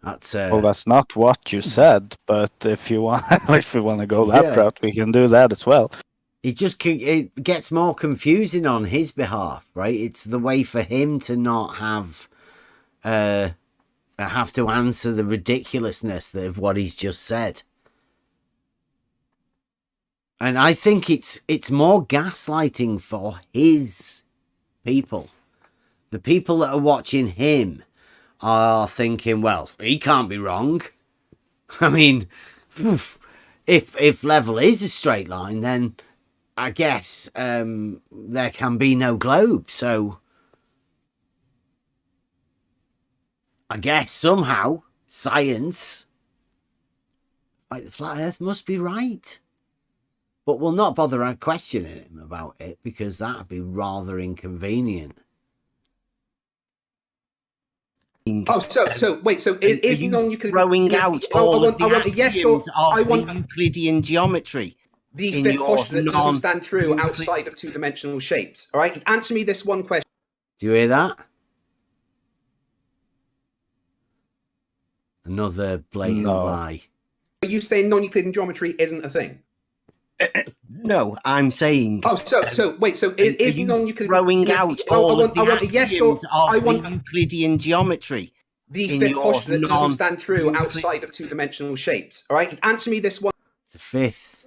That's well, that's not what you said, but if you want, to go that route, we can do that as well. It gets more confusing on his behalf, right? It's the way for him to not have to answer the ridiculousness of what he's just said. And I think it's more gaslighting for his people. The people that are watching him are thinking, well, he can't be wrong. I mean, if level is a straight line, then I guess there can be no globe. So I guess somehow science, like the flat earth, must be right. But we'll not bother questioning him about it because that'd be rather inconvenient. Oh, so wait. So is non-Euclidean throwing out all of the axioms of the Euclidean geometry? The fifth postulate doesn't stand true outside of two-dimensional shapes. All right, answer me this one question. Do you hear that? Another blatant lie. Are you saying non-Euclidean geometry isn't a thing? No, I'm saying. Oh, so wait. So is non-Euclidean throwing out all of the axioms of Euclidean geometry? The fifth postulate doesn't stand true outside of two-dimensional shapes. All right, answer me this one. The fifth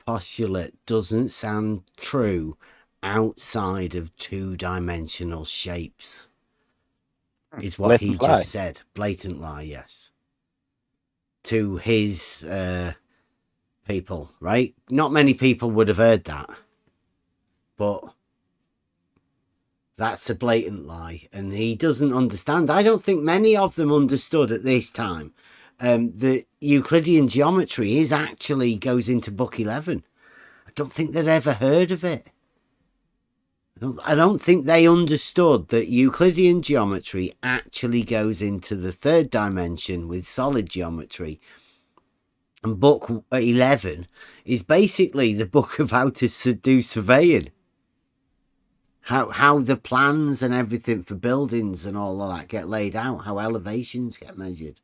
postulate doesn't sound true outside of two-dimensional shapes. Is what blatant he just said. Blatant lie, yes. To his people, right? Not many people would have heard that. But that's a blatant lie. And he doesn't understand. I don't think many of them understood at this time. The Euclidean geometry goes into book 11. I don't think they'd ever heard of it. I don't think they understood that Euclidean geometry actually goes into the third dimension with solid geometry. And book 11 is basically the book of how to do surveying. How the plans and everything for buildings and all of that get laid out, how elevations get measured,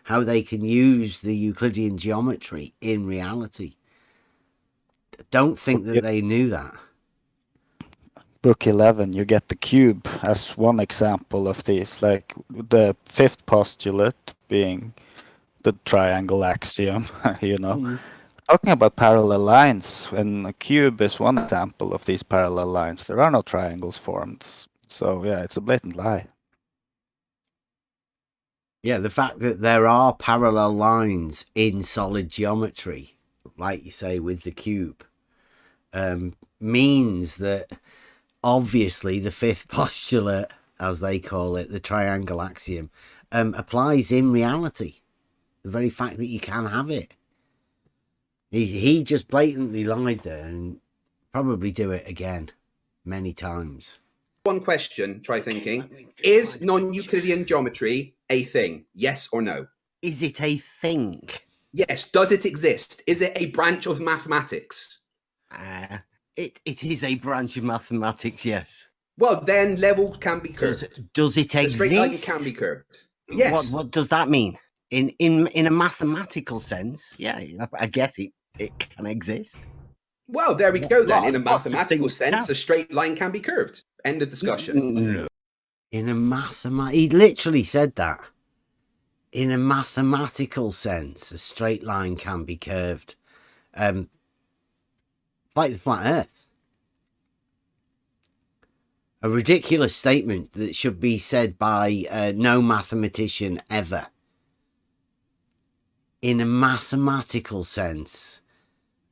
how they can use the Euclidean geometry in reality. I don't think that they knew that. Book 11, you get the cube as one example of these, like the fifth postulate being the triangle axiom, you know. Talking about parallel lines, and a cube is one example of these parallel lines. There are no triangles formed. So, yeah, it's a blatant lie. Yeah, the fact that there are parallel lines in solid geometry, like you say with the cube, means that obviously the fifth postulate, as they call it, the triangle axiom, applies in reality. The very fact that you can have it. He just blatantly lied there and probably do it again many times. One question, try thinking. Is non-Euclidean geometry a thing? Yes or no? Is it a thing? Yes. Does it exist? Is it a branch of mathematics? It is a branch of mathematics, yes. Well, then level can be curved. Does it exist? A straight line can be curved. Yes. What does that mean? In a mathematical sense, yeah, I guess it can exist. Well, there we go then. In a mathematical sense, a straight line can be curved. End of discussion. No. In a he literally said that. In a mathematical sense, a straight line can be curved. Like the flat Earth. A ridiculous statement that should be said by no mathematician ever. In a mathematical sense,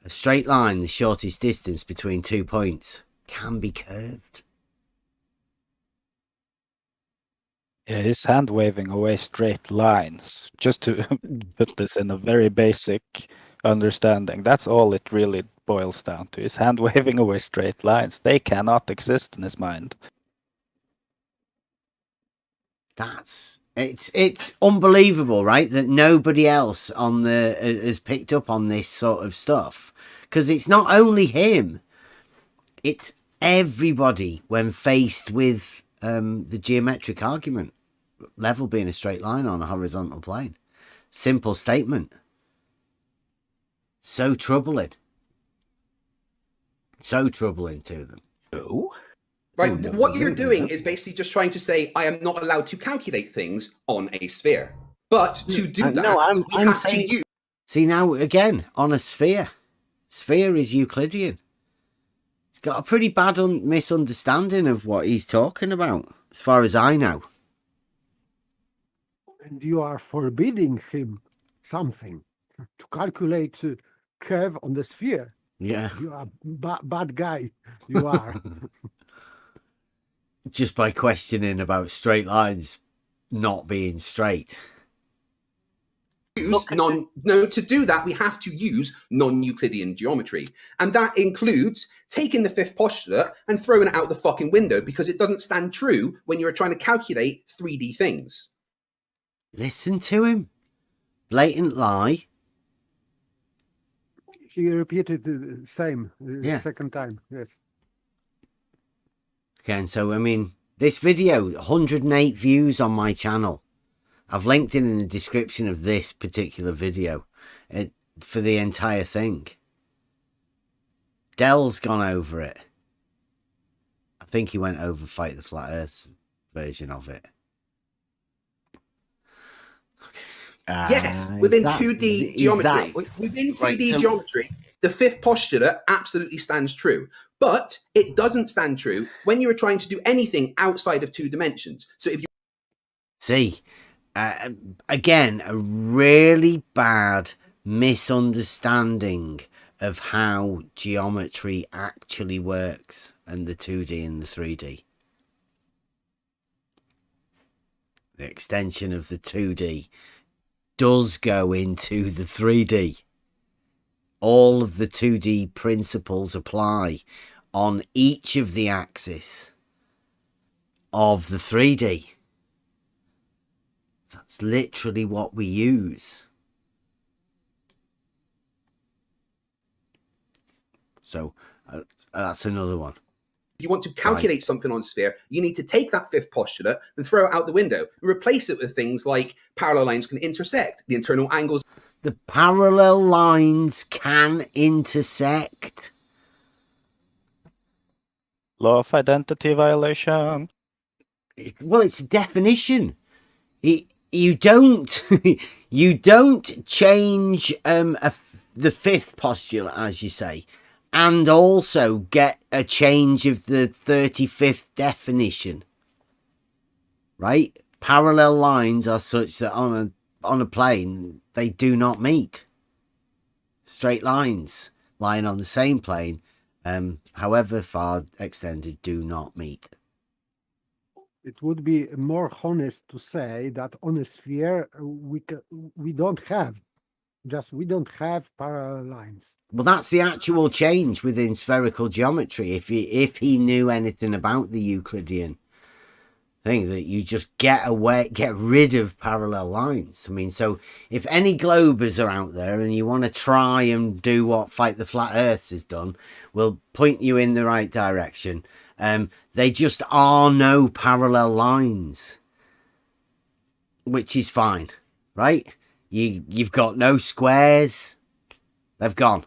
a straight line, the shortest distance between 2 points, can be curved. Yeah, he's hand waving away straight lines. Just to put this in a very basic understanding, that's all it really boils down to, is hand waving away straight lines. They cannot exist in his mind. It's unbelievable, right? That nobody else has picked up on this sort of stuff, because it's not only him, it's everybody when faced with the geometric argument, level being a straight line on a horizontal plane. Simple statement. So troubling to them. Oh. Right, what you're doing is basically just trying to say, I am not allowed to calculate things on a sphere. But to do that, we have to use... See, now, again, on a sphere. Sphere is Euclidean. He's got a pretty bad misunderstanding of what he's talking about, as far as I know. And you are forbidding him something, to calculate curve on the sphere. Yeah. You are bad guy. You are. Just by questioning about straight lines not being straight. To do that, we have to use non-Euclidean geometry. And that includes taking the fifth postulate and throwing it out the fucking window, because it doesn't stand true when you're trying to calculate 3D things. Listen to him. Blatant lie. He repeated the same second time, yes. Okay, and so, I mean, this video, 108 views on my channel. I've linked it in the description of this particular video for the entire thing. Dell's gone over it. I think he went over Fight the Flat Earth's version of it. Yes, within 2D geometry. Within 2D geometry, the fifth postulate absolutely stands true. But it doesn't stand true when you're trying to do anything outside of 2 dimensions. So if you see, again, a really bad misunderstanding of how geometry actually works, and the 2D and the 3D. The extension of the 2D does go into the 3D. All of the 2D principles apply on each of the axes of the 3D. That's literally what we use. So that's another one. If you want to calculate something on sphere, you need to take that fifth postulate and throw it out the window and replace it with things like parallel lines can intersect, the internal angles. The parallel lines can intersect. Law of identity violation. Well, it's a definition. You don't you don't change the fifth postulate, as you say, and also get a change of the 35th definition. Right? Parallel lines are such that on a plane they do not meet. Straight lines lying on the same plane, however far extended, do not meet. It would be more honest to say that on a sphere we don't have parallel lines. Well, that's the actual change within spherical geometry. If he knew anything about the Euclidean thing, that you just get rid of parallel lines. I mean, so if any globers are out there and you want to try and do what Fight the Flat Earths has done, we'll point you in the right direction. They just are no parallel lines, which is fine, right? You've got no squares. They've gone.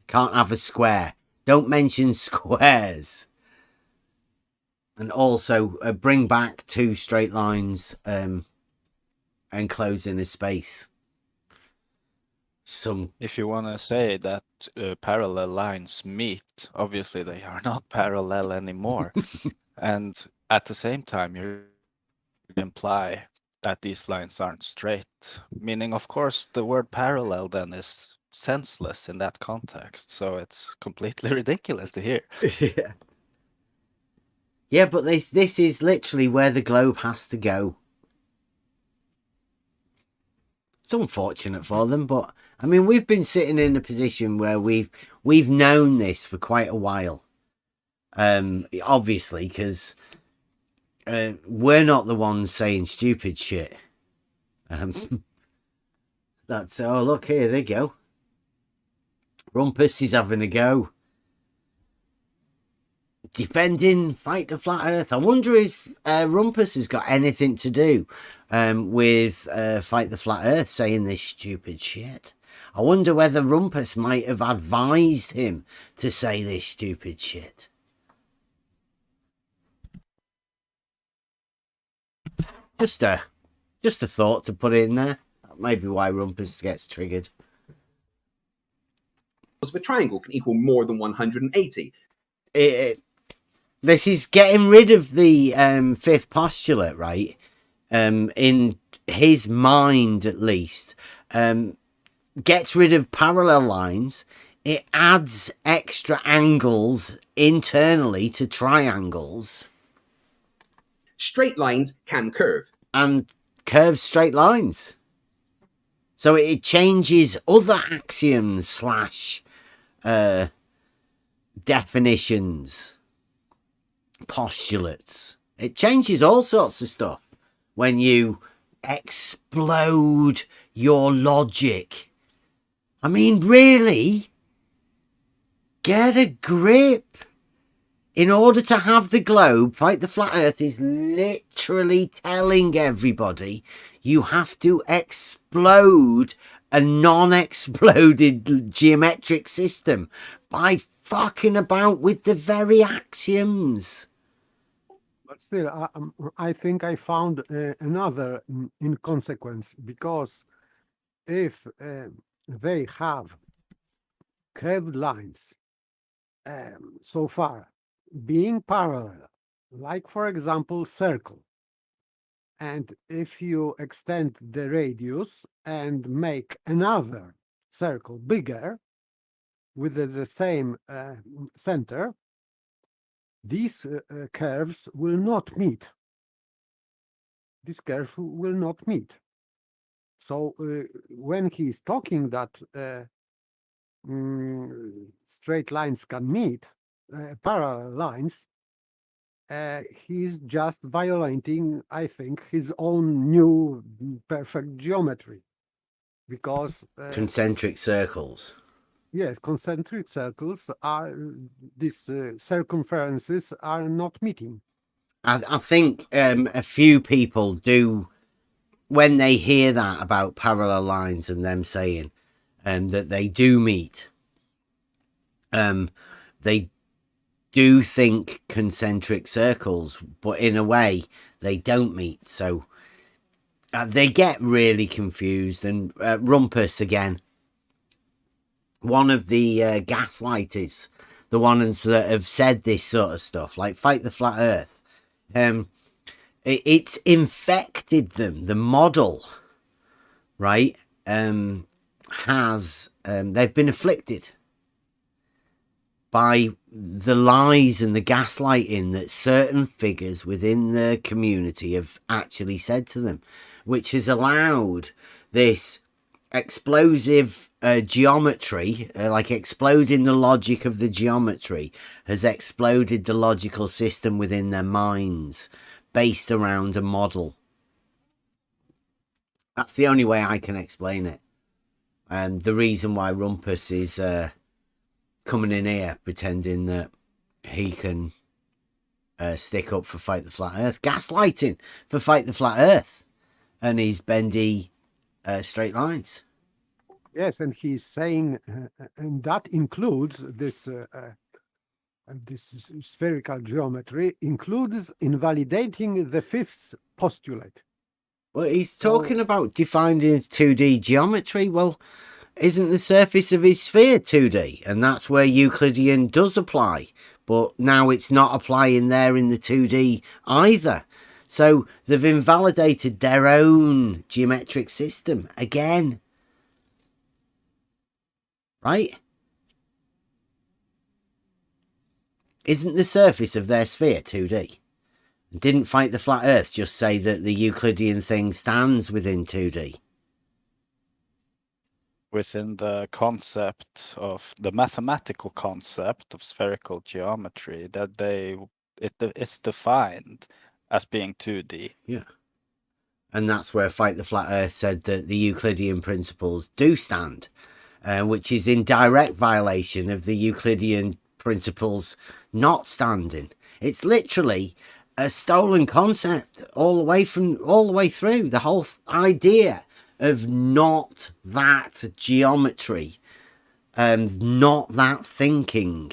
Can't have a square. Don't mention squares. And also bring back two straight lines enclosing a space. If you want to say that parallel lines meet, obviously they are not parallel anymore. And at the same time, you imply that these lines aren't straight, meaning, of course, the word parallel then is senseless in that context. So it's completely ridiculous to hear. Yeah. Yeah, but this is literally where the globe has to go. It's unfortunate for them, but I mean, we've been sitting in a position where we've known this for quite a while. Obviously, because we're not the ones saying stupid shit. That's look here, they go. Rumpus is having a go. Defending Fight the Flat Earth. I wonder if Rumpus has got anything to do with Fight the Flat Earth saying this stupid shit. I wonder whether Rumpus might have advised him to say this stupid shit. Just a thought to put in there. Maybe why Rumpus gets triggered. Of a triangle can equal more than 180. This is getting rid of the fifth postulate, right? In his mind, at least. Gets rid of parallel lines. It adds extra angles internally to triangles. Straight lines can curve. And curves straight lines. So it changes other axioms / definitions. Postulates. It changes all sorts of stuff when you explode your logic. I mean, really? Get a grip. In order to have the globe, Fight the Flat Earth is literally telling everybody you have to explode a non-exploded geometric system by fucking about with the very axioms. But still, I think I found another inconsequence, because if they have curved lines so far being parallel, like for example circle, and if you extend the radius and make another circle bigger with the same center, these curves will not meet. This curve will not meet. So when he's talking that straight lines can meet, parallel lines, he's just violating, I think, his own new perfect geometry, because concentric circles. yes, concentric circles are these circumferences are not meeting. I think a few people do, when they hear that about parallel lines and them saying that they do meet, they do think concentric circles, but in a way they don't meet. So they get really confused. And Rumpus, again, one of the gaslighters, the ones that have said this sort of stuff, like Fight the Flat Earth, it's infected them. The model, right, has they've been afflicted by the lies and the gaslighting that certain figures within the community have actually said to them, which has allowed this explosive geometry, like exploding the logic of the geometry, has exploded the logical system within their minds based around a model. That's the only way I can explain it. And the reason why Rumpus is coming in here pretending that he can stick up for Fight the Flat Earth, gaslighting for Fight the Flat Earth and his bendy straight lines. Yes, and he's saying, and that includes this spherical geometry, includes invalidating the fifth postulate. Well, he's talking about defined in 2D geometry. Well, isn't the surface of his sphere 2D? And that's where Euclidean does apply. But now it's not applying there in the 2D either. So they've invalidated their own geometric system again. Right? Isn't the surface of their sphere 2D? Didn't Fight the Flat Earth just say that the Euclidean thing stands within 2D? Within the concept of the mathematical concept of spherical geometry, that it's defined as being 2D. Yeah. And that's where Fight the Flat Earth said that the Euclidean principles do stand, which is in direct violation of the Euclidean principles not standing. It's literally a stolen concept all the way through. The whole idea of not that geometry, not that thinking,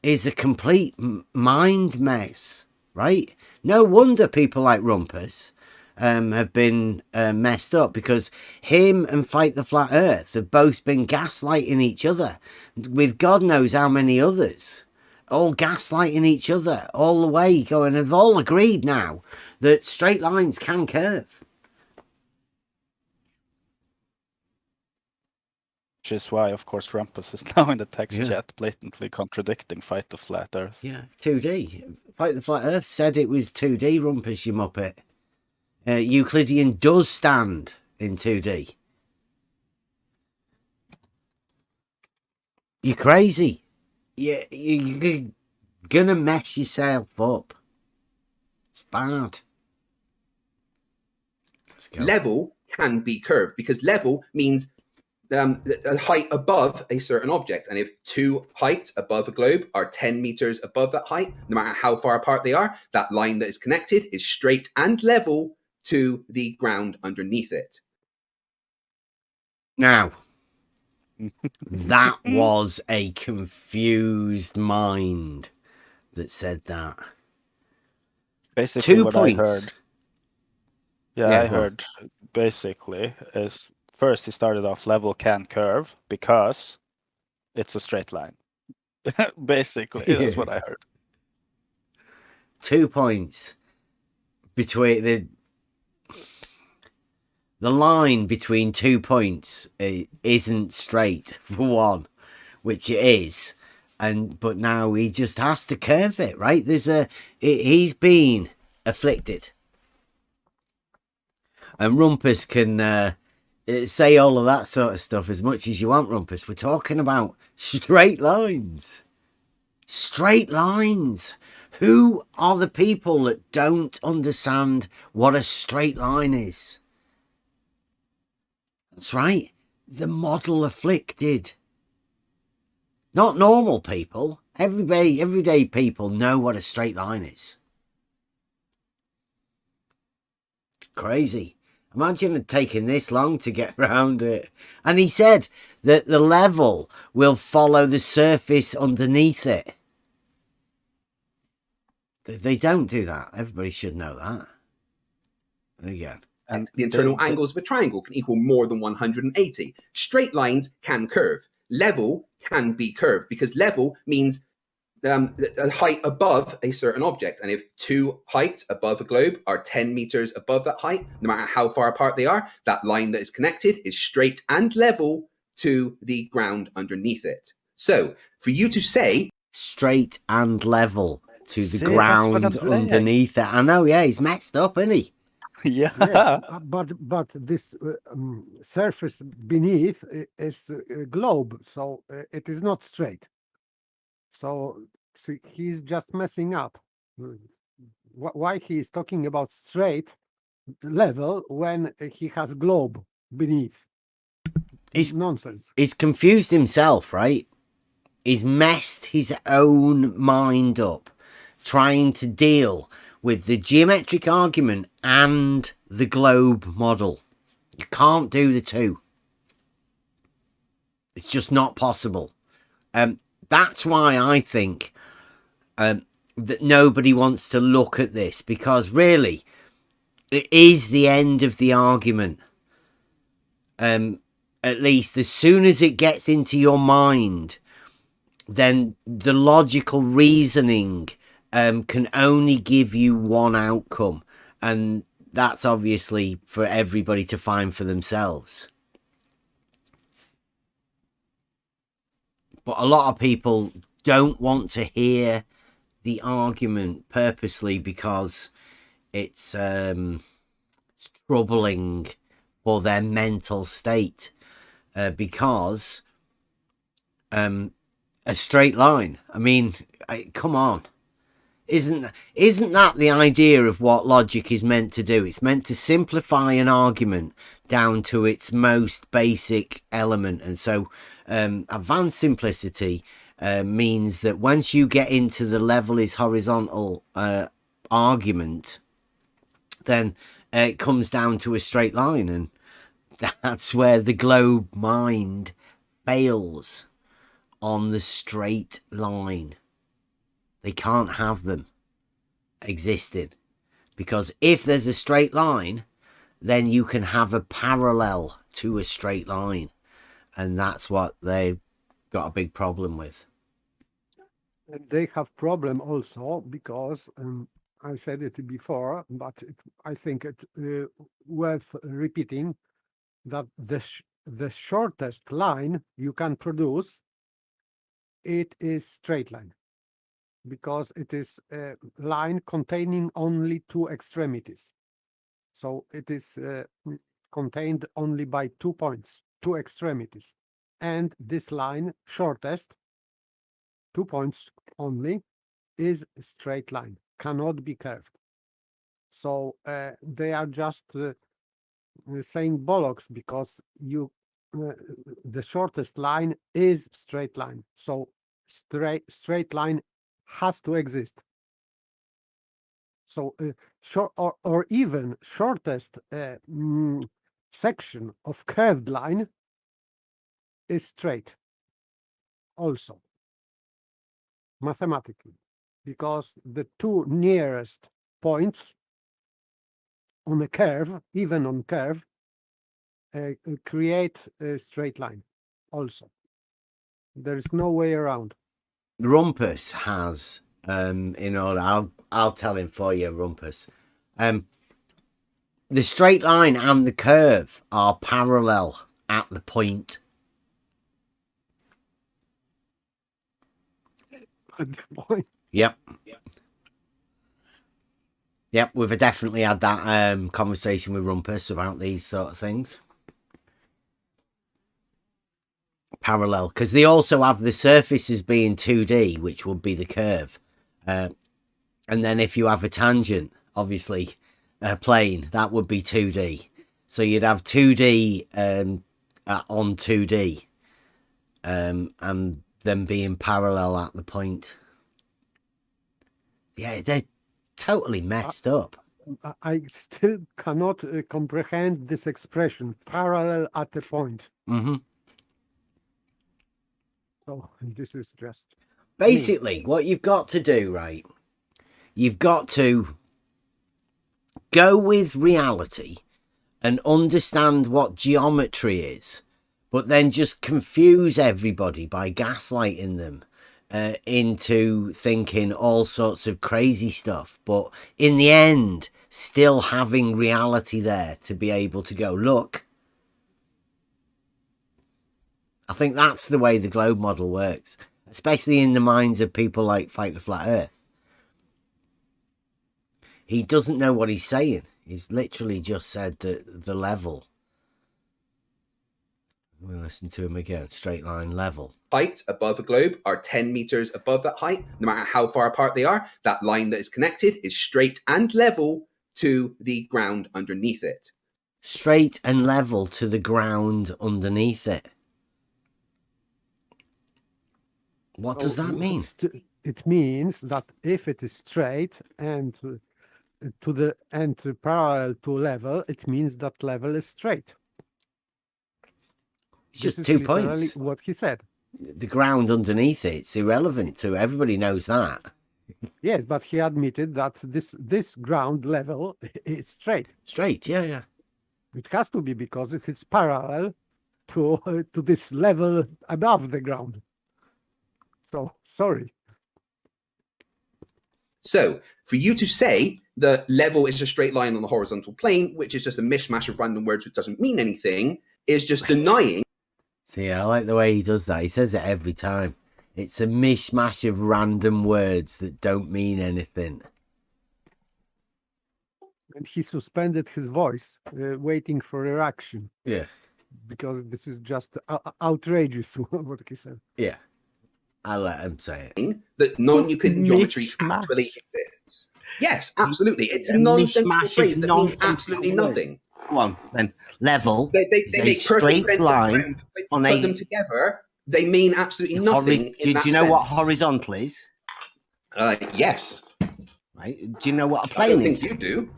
is a complete mind mess, right? No wonder people like Rumpus have been messed up, because him and Fight the Flat Earth have both been gaslighting each other with God knows how many others, all gaslighting each other all the way, going, have all agreed now that straight lines can curve. Which is why, of course, Rumpus is now in the text chat blatantly contradicting Fight the Flat Earth. Yeah, 2D. Fight the Flat Earth said it was 2D, Rumpus, you muppet. Euclidean does stand in 2D. You're crazy. You're gonna mess yourself up. It's bad. Let's go. Level can be curved, because level means the height above a certain object. And if two heights above a globe are 10 meters above that height, no matter how far apart they are, that line that is connected is straight and level to the ground underneath it. Now, that was a confused mind that said that. Basically, 2 what points. I heard. Yeah, I heard basically is first he started off level can curve because it's a straight line. Basically, that's what I heard. 2 points between the line between 2 points isn't straight, for one, which it is, but now he just has to curve it, right? He's been afflicted, and Rumpus can say all of that sort of stuff as much as you want, Rumpus. We're talking about straight lines. Straight lines. Who are the people that don't understand what a straight line is? That's right. The model afflicted. Not normal people. Everyday people know what a straight line is. Crazy. Imagine it taking this long to get around it. And he said that the level will follow the surface underneath it. They don't do that. Everybody should know that. Again. And the internal angles of a triangle can equal more than 180. Straight lines can curve. Level can be curved because level means a height above a certain object. And if two heights above a globe are 10 meters above that height, no matter how far apart they are, that line that is connected is straight and level to the ground underneath it. So for you to say straight and level to the ground underneath it. I know, yeah, he's messed up, isn't he? Yeah, but this surface beneath is a globe, so it is not straight. So he's just messing up. Why he is talking about straight level when he has globe beneath? He's nonsense. He's confused himself, right? He's messed his own mind up trying to deal with the geometric argument and the globe model. You can't do the two. It's just not possible. That's why I think that nobody wants to look at this, because really it is the end of the argument. At least as soon as it gets into your mind, then the logical reasoning can only give you one outcome, and that's obviously for everybody to find for themselves. But a lot of people don't want to hear the argument purposely because it's troubling for their mental state, because a straight line, I mean, come on. Isn't that the idea of what logic is meant to do? It's meant to simplify an argument down to its most basic element. And so advanced simplicity means that once you get into the level is horizontal argument, then it comes down to a straight line. And that's where the globe mind fails, on the straight line. They can't have them existing, because if there's a straight line, then you can have a parallel to a straight line, and that's what they've got a big problem with. And they have problem also because I said it before, but I think it worth repeating that the shortest line you can produce, it is straight line, because it is a line containing only two extremities. So it is contained only by 2 points, two extremities. And this line, shortest, 2 points only, is a straight line, cannot be curved. So they are just saying bollocks, because the shortest line is straight line. So straight line has to exist. So short or even shortest section of curved line is straight also, mathematically, because the two nearest points on a curve, even on curve, create a straight line also. There is no way around. Rumpus has in order, I'll tell him for you, Rumpus. The straight line and the curve are parallel at the point. At the point. Yep. Yep, we've definitely had that conversation with Rumpus about these sort of things. parallel, because they also have the surface as being 2D, which would be the curve. And then if you have a tangent, obviously, plane, that would be 2D. So you'd have 2D on 2D, and them being parallel at the point. Yeah, they're totally messed up. I still cannot comprehend this expression, parallel at a point. Mm-hmm. So this is just... Basically, what you've got to do, right? You've got to go with reality and understand what geometry is, but then just confuse everybody by gaslighting them into thinking all sorts of crazy stuff. But in the end, still having reality there to be able to go, look. I think that's the way the globe model works, especially in the minds of people like Fight the Flat Earth. He doesn't know what he's saying. He's literally just said that the level. We'll listen to him again. Straight line level. Height above a globe are 10 meters above that height. No matter how far apart they are, that line that is connected is straight and level to the ground underneath it. Straight and level to the ground underneath it. What does that mean? It means that if it is straight and parallel to level, it means that level is straight. It's just 2 points. What he said. The ground underneath it's irrelevant to everybody knows that. Yes, but he admitted that this ground level is straight. Straight, yeah. It has to be because it is parallel to this level above the ground. So sorry. So for you to say the level is a straight line on the horizontal plane, which is just a mishmash of random words which doesn't mean anything, is just denying. See, I like the way he does that. He says it every time. It's a mishmash of random words that don't mean anything. And he suspended his voice, waiting for a reaction. Yeah. Because this is just outrageous, what he said. Yeah. I'll let him say it. That non-Euclidean geometry actually exists. Yes, absolutely. It's a nonsensical phrase that means absolutely nothing. Go on, then. Level. They make straight line on put them together. They mean absolutely nothing. Do you know what horizontal is? Yes. Right. Do you know what a plane is? I don't think you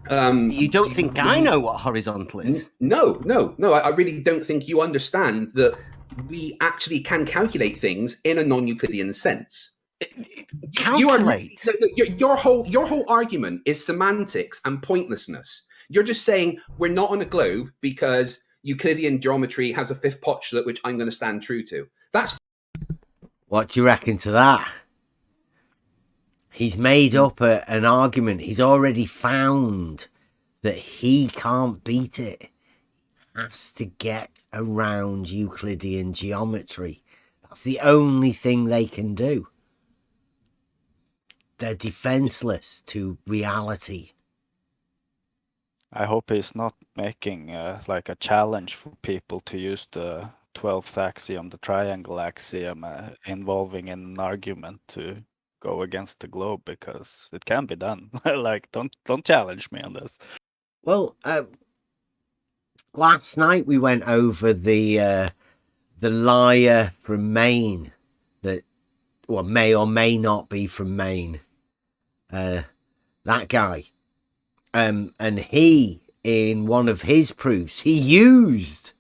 do. You don't think I know what horizontal is? No. I really don't think you understand that we actually can calculate things in a non-Euclidean sense. Calculate? Your whole argument is semantics and pointlessness. You're just saying we're not on a globe because Euclidean geometry has a fifth postulate, which I'm going to stand true to. That's... What do you reckon to that? He's made up an argument. He's already found that he can't beat it. Has to get around Euclidean geometry. That's the only thing they can do. They're defenseless to reality. I hope he's not making like a challenge for people to use the 12th axiom, the Triangle Axiom, involving an argument to go against the globe, because it can be done. Like, don't challenge me on this. Well, last night we went over the liar from Maine that may or may not be from Maine. That guy. And he, in one of his proofs, he used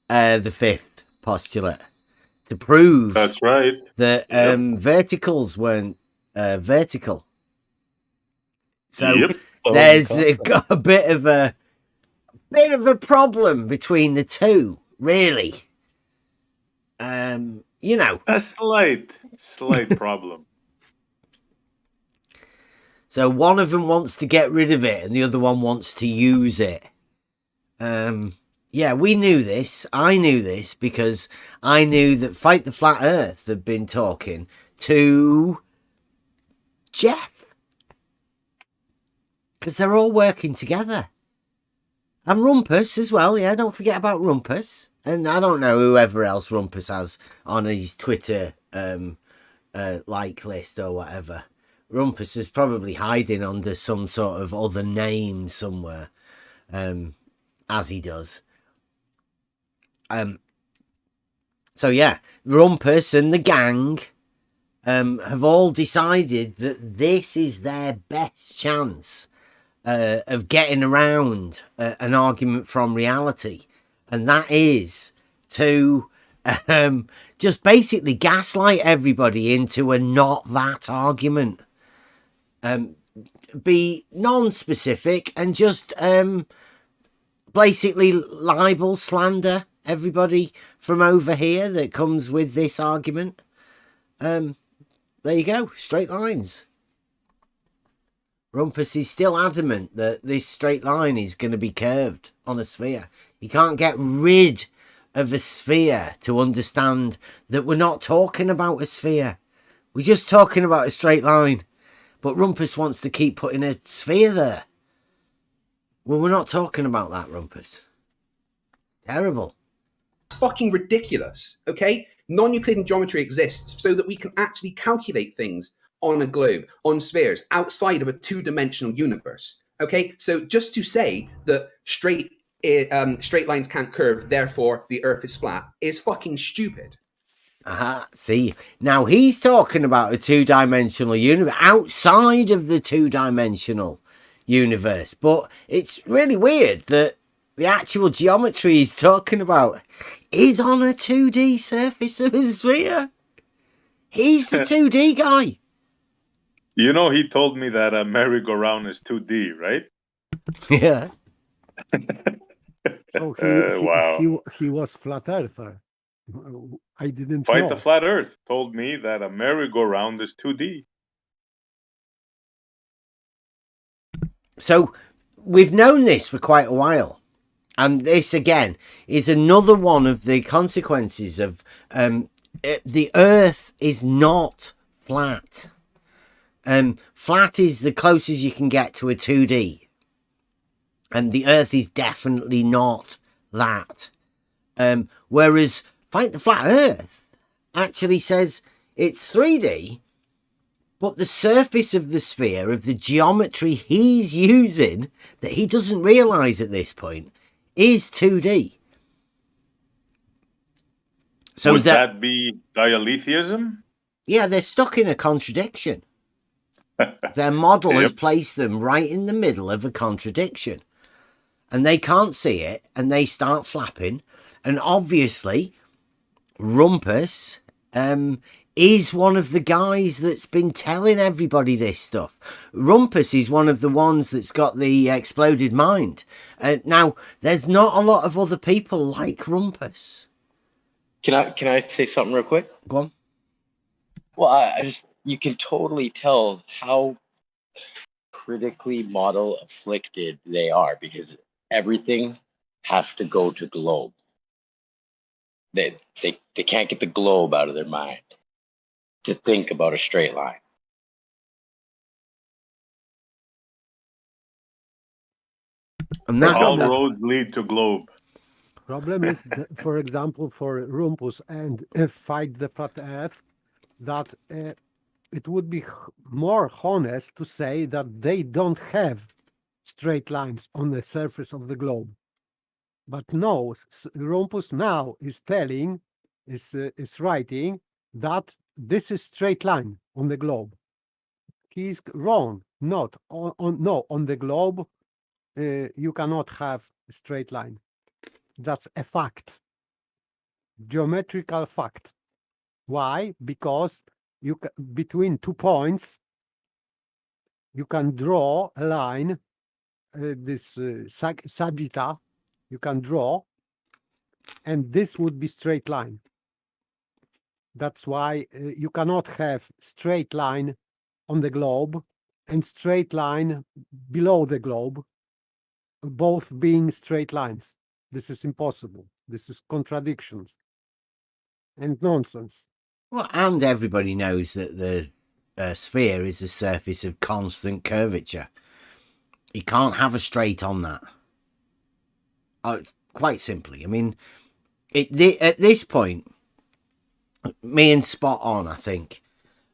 the fifth postulate to prove that's right that verticals weren't vertical. So there's got a bit of a problem between the two, really. A slight problem. So one of them wants to get rid of it and the other one wants to use it. Yeah, we knew this. I knew this because I knew that Fight the Flat Earth had been talking to Jeff. Because they're all working together. And Rumpus as well, yeah, don't forget about Rumpus. And I don't know whoever else Rumpus has on his Twitter like list or whatever. Rumpus is probably hiding under some sort of other name somewhere, as he does. So yeah, Rumpus and the gang have all decided that this is their best chance of getting around an argument from reality, and that is to just basically gaslight everybody into a not that argument. Be non-specific and just basically libel, slander everybody from over here that comes with this argument. There you go, straight lines. Rumpus is still adamant that this straight line is going to be curved on a sphere. You can't get rid of a sphere to understand that we're not talking about a sphere. We're just talking about a straight line. But Rumpus wants to keep putting a sphere there. Well, we're not talking about that, Rumpus. Terrible. Fucking ridiculous, okay? Non-Euclidean geometry exists so that we can actually calculate things on a globe, on spheres, outside of a two-dimensional universe, okay? So just to say that straight lines can't curve, therefore the Earth is flat, is fucking stupid. See, now he's talking about a two-dimensional universe outside of the two-dimensional universe, but it's really weird that the actual geometry he's talking about is on a 2D surface of a sphere. He's the 2D guy. You know, he told me that a merry-go-round is 2D, right? Yeah. So wow. he was flat earther. I didn't Fight know. the Flat Earth told me that a merry-go-round is 2D. So we've known this for quite a while. And this, again, is another one of the consequences of the Earth is not flat. Flat is the closest you can get to a 2D. And the Earth is definitely not that. Whereas Fight the Flat Earth actually says it's 3D, but the surface of the sphere, of the geometry he's using, that he doesn't realise at this point, is 2D. So would that be dialetheism? Yeah, they're stuck in a contradiction. Their model has placed them right in the middle of a contradiction. And they can't see it, and they start flapping. And obviously, Rumpus is one of the guys that's been telling everybody this stuff. Rumpus is one of the ones that's got the exploded mind. Now, there's not a lot of other people like Rumpus. Can I say something real quick? Go on. Well, you can totally tell how critically model afflicted they are, because everything has to go to globe. They can't get the globe out of their mind to think about a straight line. And that all roads lead to globe. Problem is, that, for example, for Rumpus and Fight the Flat Earth, that it would be more honest to say that they don't have straight lines on the surface of the globe. But no, Rumpus now is telling, is writing that this is straight line on the globe. He is wrong. Not on the globe. You cannot have a straight line. That's a fact. Geometrical fact. Why? Because between 2 points, you can draw a line. This sagitta, you can draw, and this would be straight line. That's why you cannot have straight line on the globe and straight line below the globe, both being straight lines. This is impossible. This is contradictions and nonsense. Well, and everybody knows that the sphere is a surface of constant curvature. You can't have a straight on that. quite simply. I mean, at this point, me and spot on, I think.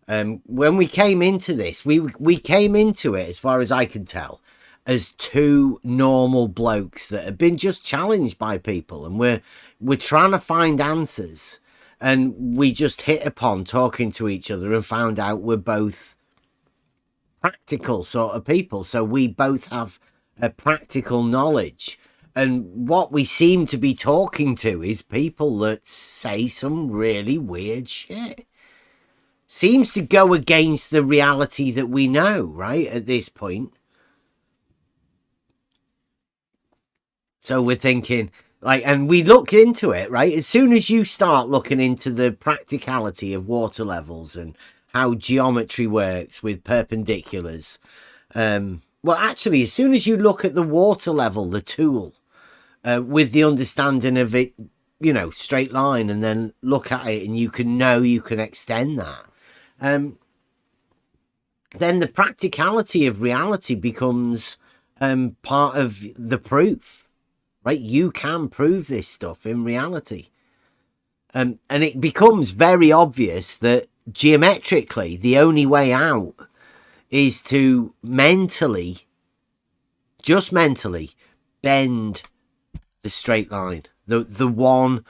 When we came into this, we came into it, as far as I can tell, as two normal blokes that have been just challenged by people, and we're trying to find answers, and we just hit upon talking to each other and found out we're both practical sort of people, so we both have a practical knowledge. And what we seem to be talking to is people that say some really weird shit. Seems to go against the reality that we know, right, at this point. So we're thinking, like, and we look into it, right? As soon as you start looking into the practicality of water levels and how geometry works with perpendiculars, well, actually, as soon as you look at the water level, the tool, with the understanding of it, you know, straight line, and then look at it and you can extend that. Then the practicality of reality becomes part of the proof, right? You can prove this stuff in reality. And it becomes very obvious that geometrically, the only way out is to just mentally bend the straight line, the one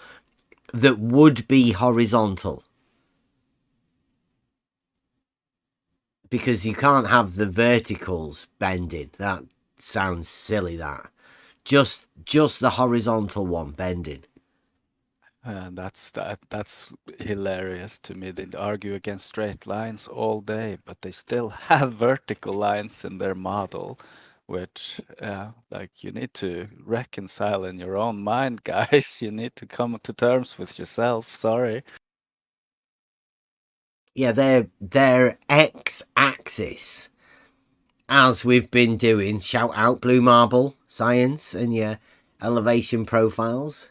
that would be horizontal. Because you can't have the verticals bending. That sounds silly, that. Just the horizontal one bending. That's hilarious to me. They argue against straight lines all day, but they still have vertical lines in their model, which like you need to reconcile in your own mind, guys. You need to come to terms with yourself. Sorry. Yeah, their x-axis, as we've been doing. Shout out Blue Marble Science and your elevation profiles.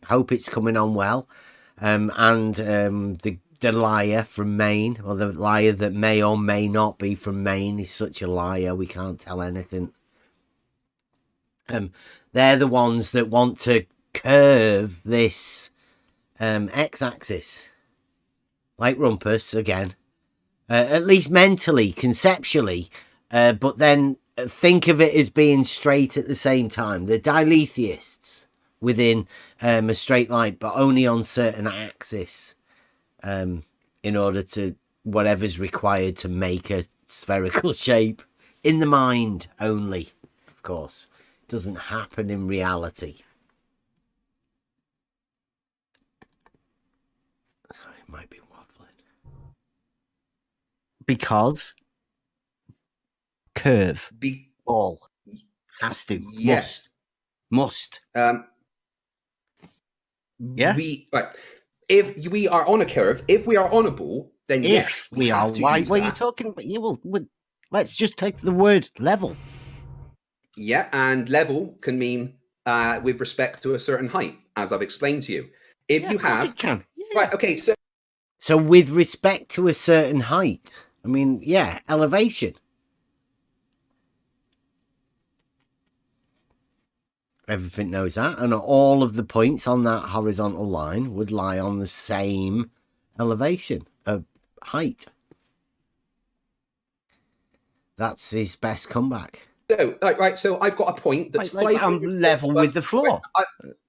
Hope it's coming on well. And the liar from Maine, or the liar that may or may not be from Maine, is such a liar. We can't tell anything. They're the ones that want to curve this x-axis. Like Rumpus, again. At least mentally, conceptually. But then think of it as being straight at the same time. The diletheists within a straight line, but only on certain axes. In order to, whatever's required to make a spherical shape. In the mind only, of course. It doesn't happen in reality. Sorry, it might be because curve ball has to yes must right. If we are on a curve, if we are on a ball, then yes we are. Why are you talking about? Let's just take the word level. Yeah, and level can mean with respect to a certain height, as I've explained to you. If you have it can. Right, okay, so with respect to a certain height, I mean, yeah, elevation. Everything knows that, and all of the points on that horizontal line would lie on the same elevation of height. That's his best comeback. So, right, so I've got a point that's I'm level with the floor.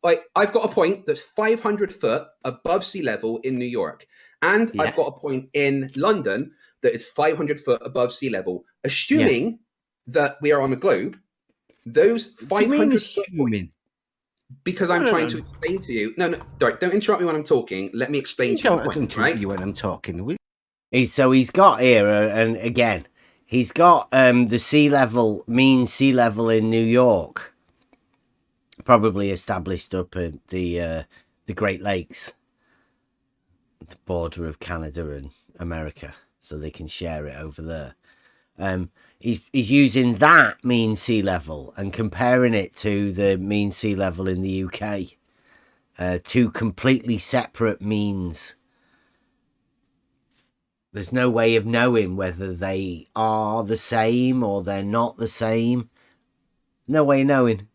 I've got a point that's 500 foot above sea level in New York, and I've got a point in London that is 500 foot above sea level. Assuming that we are on a globe, those 500 foot points, because I'm trying to explain to you. No, don't interrupt me when I'm talking. Let me explain to you. Don't interrupt you when I'm talking. So he's got here, and again, he's got the sea level, mean sea level in New York, probably established up at the Great Lakes, the border of Canada and America, so they can share it over there. He's using that mean sea level and comparing it to the mean sea level in the UK. Two completely separate means. There's no way of knowing whether they are the same or they're not the same. No way of knowing.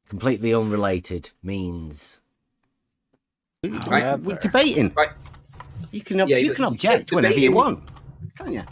completely unrelated means. We're debating. Right. You can object whenever you want, can't you?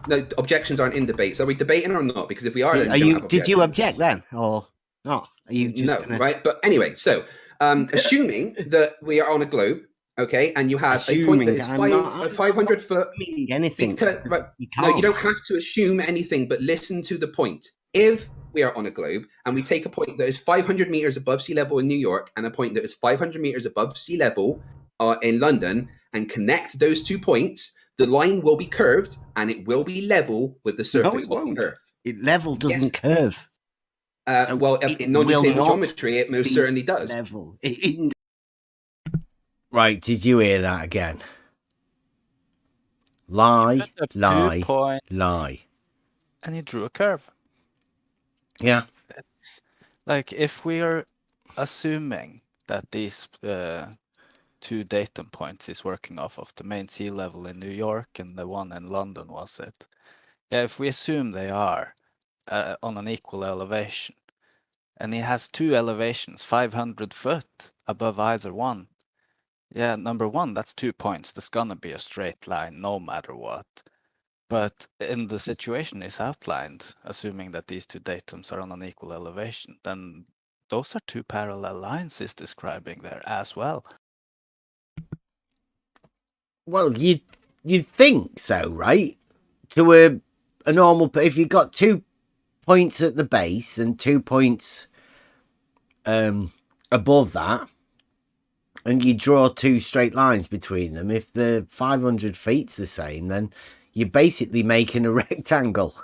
No, objections aren't in debate. So are we debating or not? Because if we are, then Did you object then, or not? Are you just right? But anyway, so assuming that we are on a globe, okay, and you have a point that is 500 foot. Anything? No, you don't have to assume anything, but listen to the point. If we are on a globe and we take a point that is 500 meters above sea level in New York and a point that is 500 meters above sea level in London, and connect those 2 points, the line will be curved and it will be level with the surface of the Earth. Level doesn't curve. Well, in non-Euclidean geometry, it most certainly does. Level. Right, did you hear that again? Lie. And he drew a curve. Yeah. It's like if we are assuming that these 2 datum points is working off of the main sea level in New York and the one in London, was it? Yeah, if we assume they are on an equal elevation, and he has 2 elevations, 500 foot above either one. Yeah, number one, that's 2 points. There's gonna be a straight line no matter what. But in the situation is outlined, assuming that these 2 datums are on an equal elevation, then those are 2 parallel lines he's describing there as well. Well, you'd think so, right? To a normal, if you've got 2 points at the base and 2 points above that, and you draw 2 straight lines between them, if the 500 feet's the same, then you're basically making a rectangle.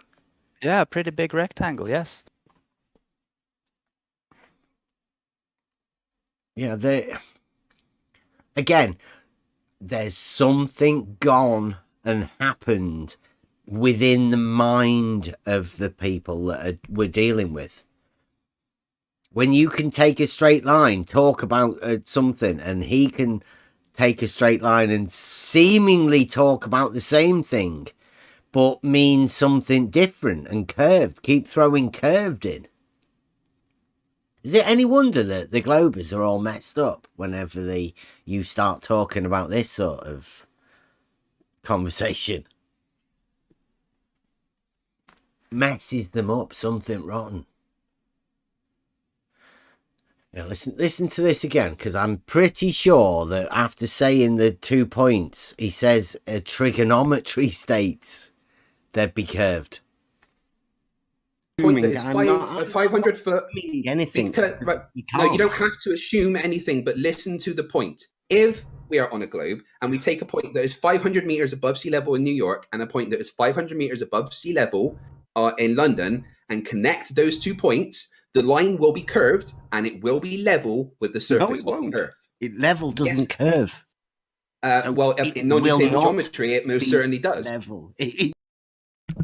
Yeah, a pretty big rectangle, yes. Yeah, again, there's something gone and happened within the mind of the people that we're dealing with. When you can take a straight line, talk about something, and he can take a straight line and seemingly talk about the same thing, but mean something different and curved, keep throwing curved in. Is it any wonder that the Globers are all messed up whenever you start talking about this sort of conversation? Messes them up, something rotten. Now listen to this again, because I'm pretty sure that after saying the 2 points, he says trigonometry states they'd be curved. Point that is 500 foot. Anything? No, you don't have to assume anything, but listen to the point. If we are on a globe and we take a point that is 500 meters above sea level in New York and a point that is 500 meters above sea level in London, and connect those 2 points, the line will be curved and it will be level with the surface of the Earth. Level doesn't curve. Well, in non-Euclidean geometry, it most certainly does. Level.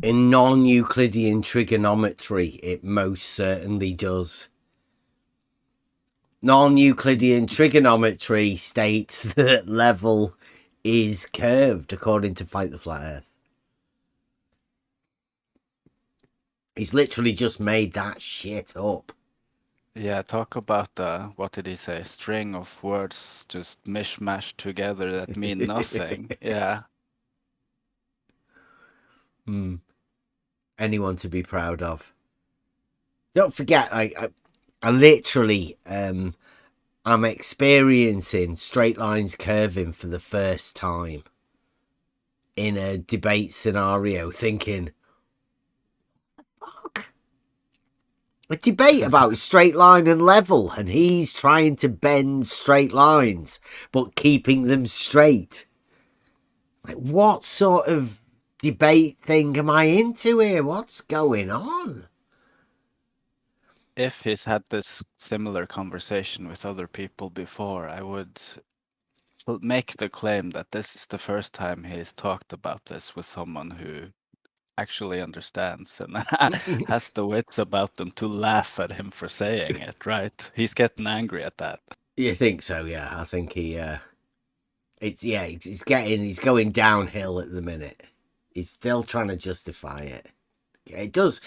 In non-Euclidean trigonometry, it most certainly does. Non-Euclidean trigonometry states that level is curved, according to Fight the Flat Earth. He's literally just made that shit up. Yeah, talk about what did he say? String of words just mishmashed together that mean nothing. Yeah. Anyone to be proud of. Don't forget, I literally I'm experiencing straight lines curving for the first time in a debate scenario, thinking, fuck, a debate about straight line and level, and he's trying to bend straight lines but keeping them straight. Like, what sort of debate thing am I into here? What's going on? If he's had this similar conversation with other people before, I would make the claim that this is the first time he's talked about this with someone who actually understands and has the wits about them to laugh at him for saying it, right? He's getting angry at that. You think so? Yeah, I think he he's going downhill at the minute. He's still trying to justify it. It does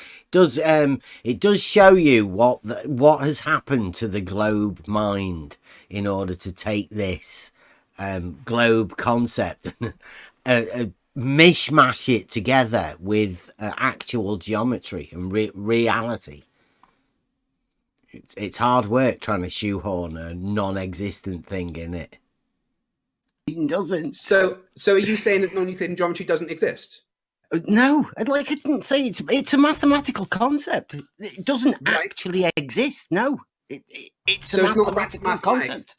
show you what has happened to the globe mind in order to take this globe concept and mishmash it together with actual geometry and reality. It's hard work trying to shoehorn a non-existent thing in it. It doesn't. So are you saying that non-Euclidean geometry doesn't exist? No, like I didn't say it's a mathematical concept. It doesn't actually exist. No, it's a mathematical concept.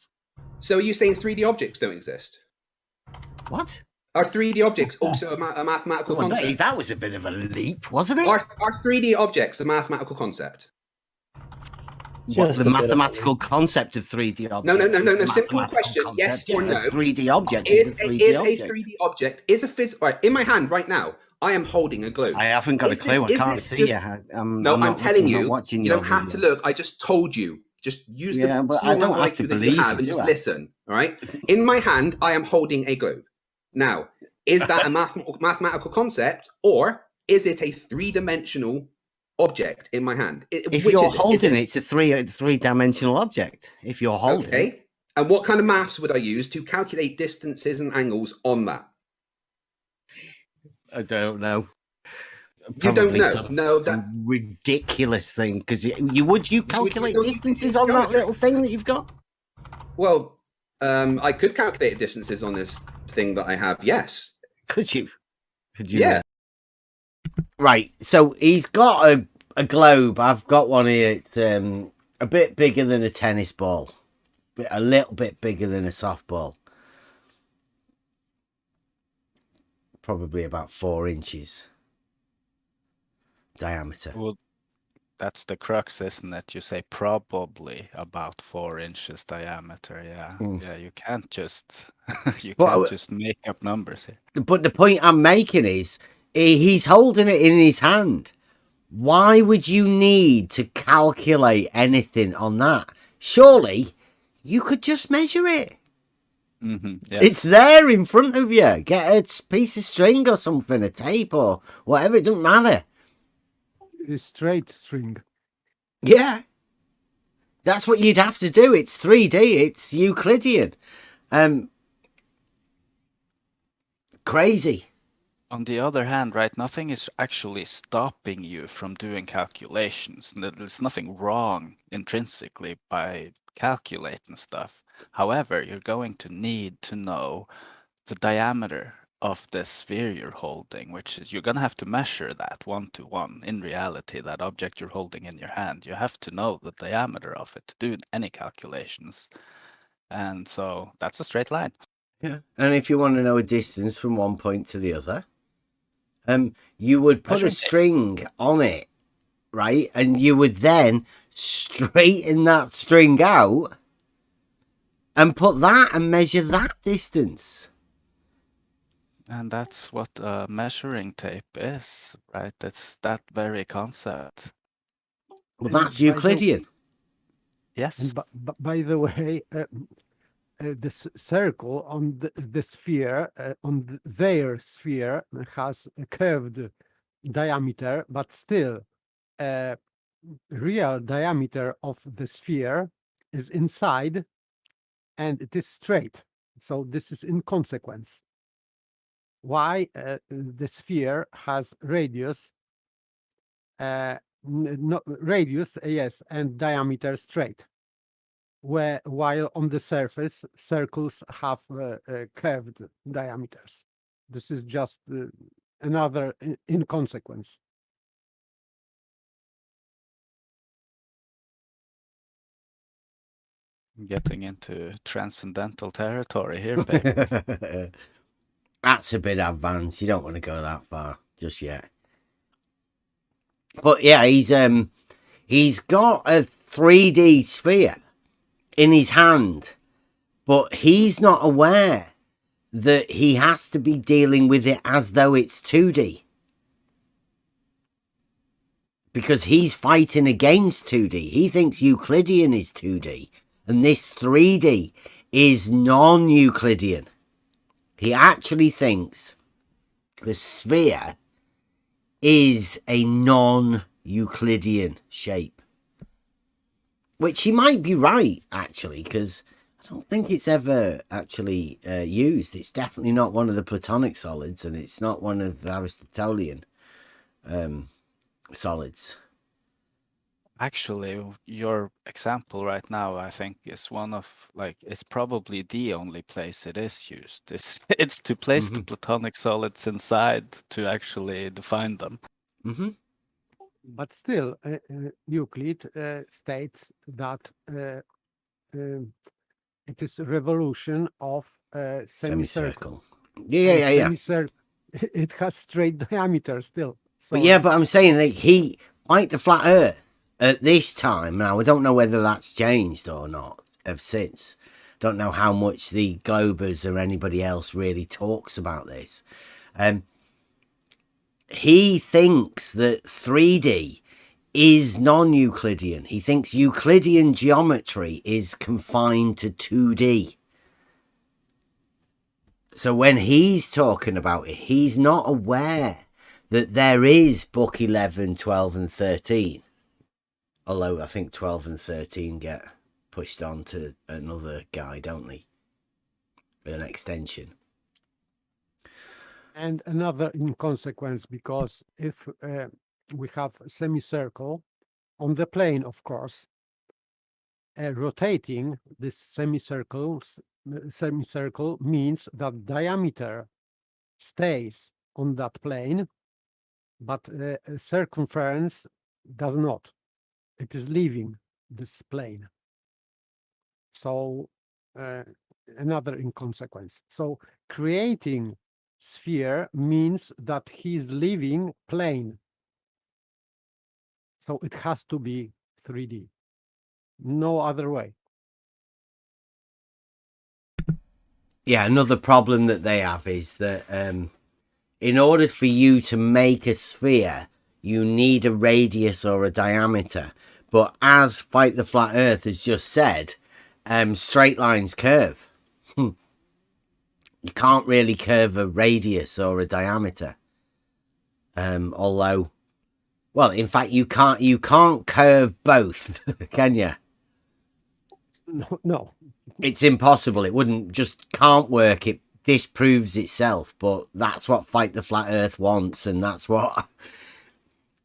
So are you saying 3D objects don't exist? What? Are 3D objects also a mathematical concept? Dave, that was a bit of a leap, wasn't it? Are 3D objects a mathematical concept? What, the mathematical concept of 3D objects? No. Simple question: yes or no? 3D object is a 3D object. Right, in my hand right now, I am holding a globe. I haven't got a clue. I can't see you. I'm telling you. You don't have to look. I just told you. Just use the but I don't have to believe you, and just listen. All right. In my hand, I am holding a globe. Now, is that a mathematical concept, or is it a three-dimensional object in my hand? If you're holding it, it's a three-dimensional object. If you're holding it. Okay. And what kind of maths would I use to calculate distances and angles on that? I don't know. You don't know? No, that ridiculous thing. Because you calculate distances on that little thing that you've got? Well, I could calculate distances on this thing that I have. Yes. Could you? Yeah. Right. So he's got a globe. I've got one here. It's a bit bigger than a tennis ball. A little bit bigger than a softball. Probably about 4 inches diameter. Well, that's the crux, isn't it? You say probably about 4 inches diameter. Yeah, yeah. You can't just just make up numbers here. But the point I'm making is he's holding it in his hand. Why would you need to calculate anything on that? Surely you could just measure it. Yes. It's there in front of you. Get a piece of string or something, a tape or whatever. It doesn't matter. A straight string. Yeah. That's what you'd have to do. It's 3D. It's Euclidean. Crazy. On the other hand, right, nothing is actually stopping you from doing calculations. There's nothing wrong intrinsically by calculating stuff. However, you're going to need to know the diameter of the sphere you're holding, which is you're going to have to measure that 1-to-1. In reality, that object you're holding in your hand, you have to know the diameter of it to do any calculations. And so that's a straight line. Yeah. And if you want to know a distance from one point to the other, you would put a string on it, right? And you would then straighten that string out and put that and measure that distance. And that's what measuring tape is, right? That's that very concept. Well, that's Euclidean. Yes. And by the way, this circle on the sphere, their sphere, has a curved diameter, but still, real diameter of the sphere is inside, and it is straight. So this is in consequence. Why the sphere has radius, radius, yes, and diameter straight. While on the surface, circles have curved diameters. This is just another inconsequence. Getting into transcendental territory here, babe. That's a bit advanced. You don't want to go that far just yet. But yeah, he's got a 3D sphere in his hand, but he's not aware that he has to be dealing with it as though it's 2D. Because he's fighting against 2D. He thinks Euclidean is 2D, and this 3D is non-Euclidean. He actually thinks the sphere is a non-Euclidean shape. Which he might be right, actually, because I don't think it's ever actually used. It's definitely not one of the Platonic solids, and it's not one of the Aristotelian solids. Actually, your example right now, I think, is one of, like, it's probably the only place it is used. It's to place the Platonic solids inside to actually define them. But still, Euclid states that it is a revolution of a semicircle. Yeah. It has straight diameter still. So, But I'm saying, like, he, like the flat Earth, at this time, now I don't know whether that's changed or not of since. Don't know how much the Globers or anybody else really talks about this. He thinks that 3D is non-Euclidean. He thinks Euclidean geometry is confined to 2D. So when he's talking about it, he's not aware that there is book 11, 12 and 13. Although I think 12 and 13 get pushed on to another guy, don't they? An extension. and another inconsequence, because if we have a semicircle on the plane, of course, rotating this semicircle means that diameter stays on that plane, but circumference does not. It is leaving this plane. So another inconsequence. So creating sphere means that he's leaving plane. So it has to be 3D. No other way. Yeah, another problem that they have is that in order for you to make a sphere, you need a radius or a diameter. But as Fight the Flat Earth has just said, straight lines curve. You can't really curve a radius or a diameter. Although, well, in fact, you can't curve both, can you? No. It's impossible. It can't work. It disproves itself. But that's what Fight the Flat Earth wants, and that's what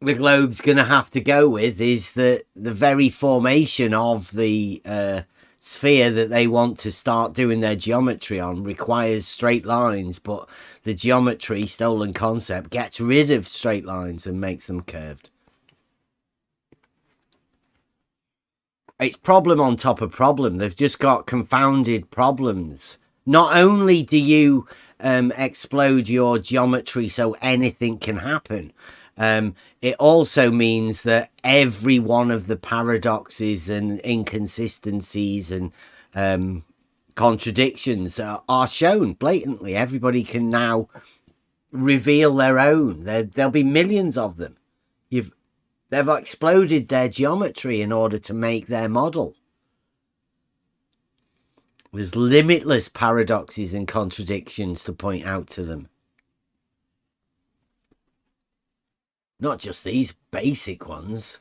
the globe's going to have to go with, is that the very formation of the sphere that they want to start doing their geometry on requires straight lines, but the geometry, stolen concept, gets rid of straight lines and makes them curved. It's problem on top of problem. They've just got confounded problems. Not only do you explode your geometry so anything can happen, it also means that every one of the paradoxes and inconsistencies and contradictions are shown blatantly. Everybody can now reveal their own. There'll be millions of them. They've exploded their geometry in order to make their model. There's limitless paradoxes and contradictions to point out to them. Not just these basic ones.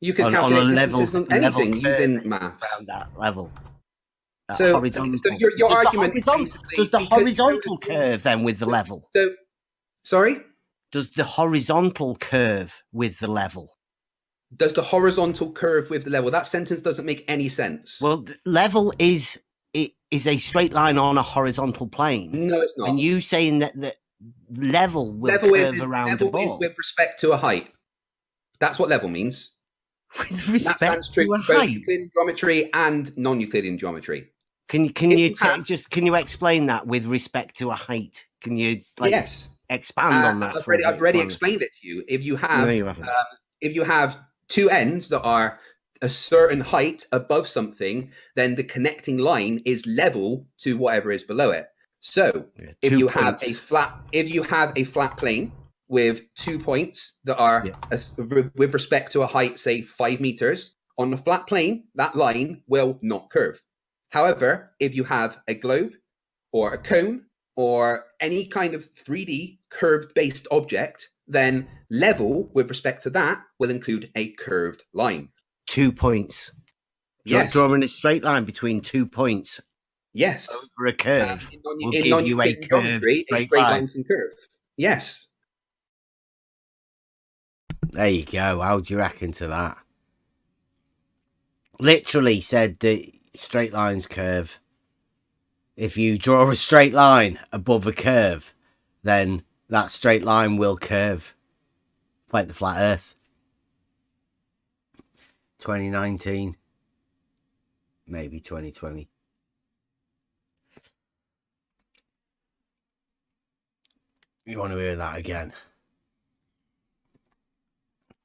You can calculate distances on anything using maths. Around that level. So your argument does the horizontal curve then with the level? Sorry? Does the horizontal curve with the level? Does the horizontal curve with the level? That sentence doesn't make any sense. Well, level is a straight line on a horizontal plane. No, it's not. And you saying that the level will curve around the ball. Level is with respect to a height. That's what level means. With respect to a height? Euclidean geometry and non-Euclidean geometry. Can you explain that with respect to a height? Can you expand on that? I've already explained it to you. If you have two ends that are a certain height above something, then the connecting line is level to whatever is below it. So if you have a flat plane with 2 points that are with respect to a height, say 5 meters, on the flat plane, that line will not curve. However, if you have a globe or a cone or any kind of 3D curved-based object, then level with respect to that will include a curved line. 2 points. Yes. Drawing a straight line between 2 points. Yes. Over a curve will in give you a non-Euclidean geometry, a straight line can curve. Yes. There you go. How do you reckon to that? Literally said that straight lines curve. If you draw a straight line above a curve, then that straight line will curve. Like the flat earth. 2019. Maybe 2020. You want to hear that again?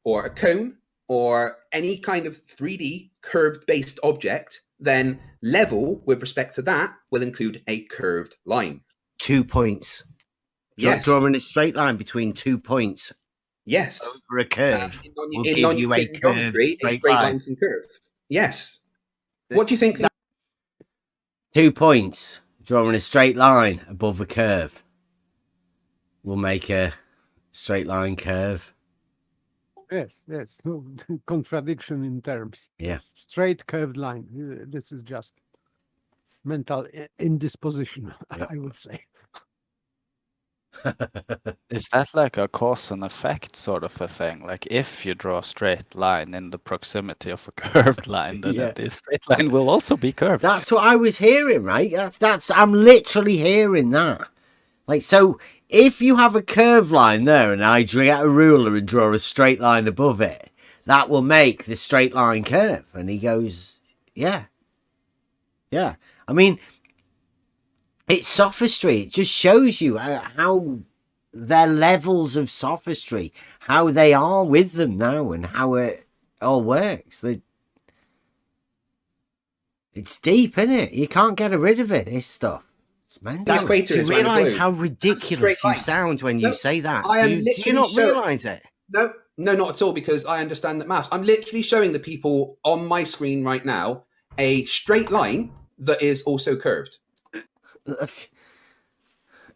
Or a cone, or any kind of 3D curved-based object, then level with respect to that will include a curved line. 2 points. Yes. Drawing a straight line between 2 points. Yes. Over a curve will in give you a non-Euclidean geometry, a straight line can curve. Yes. What do you think? 2 points. Drawing a straight line above a curve will make a straight line curve. Yes. No contradiction in terms. Yeah. Straight curved line. This is just mental indisposition, Yep. I would say. Is that like a cause and effect sort of a thing? Like if you draw a straight line in the proximity of a curved line, then Yeah. the straight line will also be curved. That's what I was hearing, right? I'm literally hearing that. Like, so if you have a curved line there and I get a ruler and draw a straight line above it, that will make the straight line curve. And he goes, yeah. Yeah. I mean, it's sophistry. It just shows you how their levels of sophistry, how they are with them now and how it all works. It's deep, isn't it? You can't get rid of it, this stuff. It's mental. Do you realise how ridiculous you sound when you say that? Do you not realise it? No, not at all, because I understand that maths. I'm literally showing the people on my screen right now a straight line that is also curved.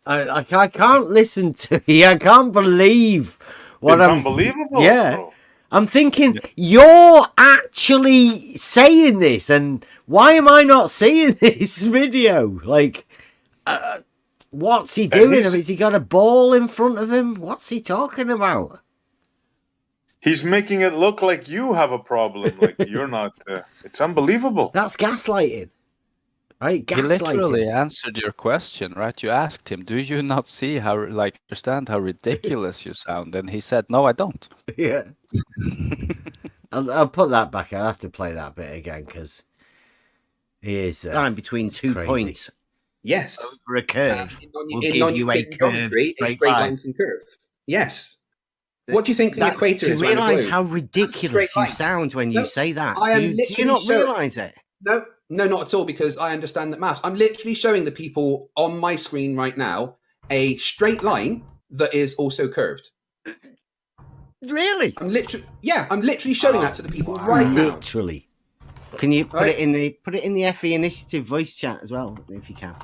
I can't listen to you. I can't believe what It's I'm... unbelievable, Yeah. bro. I'm thinking, you're actually saying this, and why am I not seeing this video? Like, what's he doing? Has he got a ball in front of him? What's he talking about? He's making it look like you have a problem. Like you're not. It's unbelievable. That's gaslighting. Right? He literally Gaslighting. answered your question, right? You asked him, "Do you not see how, like, understand how ridiculous you sound?" And he said, "No, I don't." Yeah. I'll put that back. I'll have to play that bit again because he is line between 2 crazy. points. Yes. Over a curve will in give you a non-Euclidean geometry, a straight line can curve. Yes. What do you think the equator Do is? you around a realise globe? how That's a ridiculous straight you line. sound when you say that? I am Do you literally not showing- realise it? No, not at all, because I understand that maths. I'm literally showing the people on my screen right now a straight line that is also curved. Really? I'm literally showing that to the people right now. Literally. Can you put Right. it in the FE Initiative voice chat as well, if you can?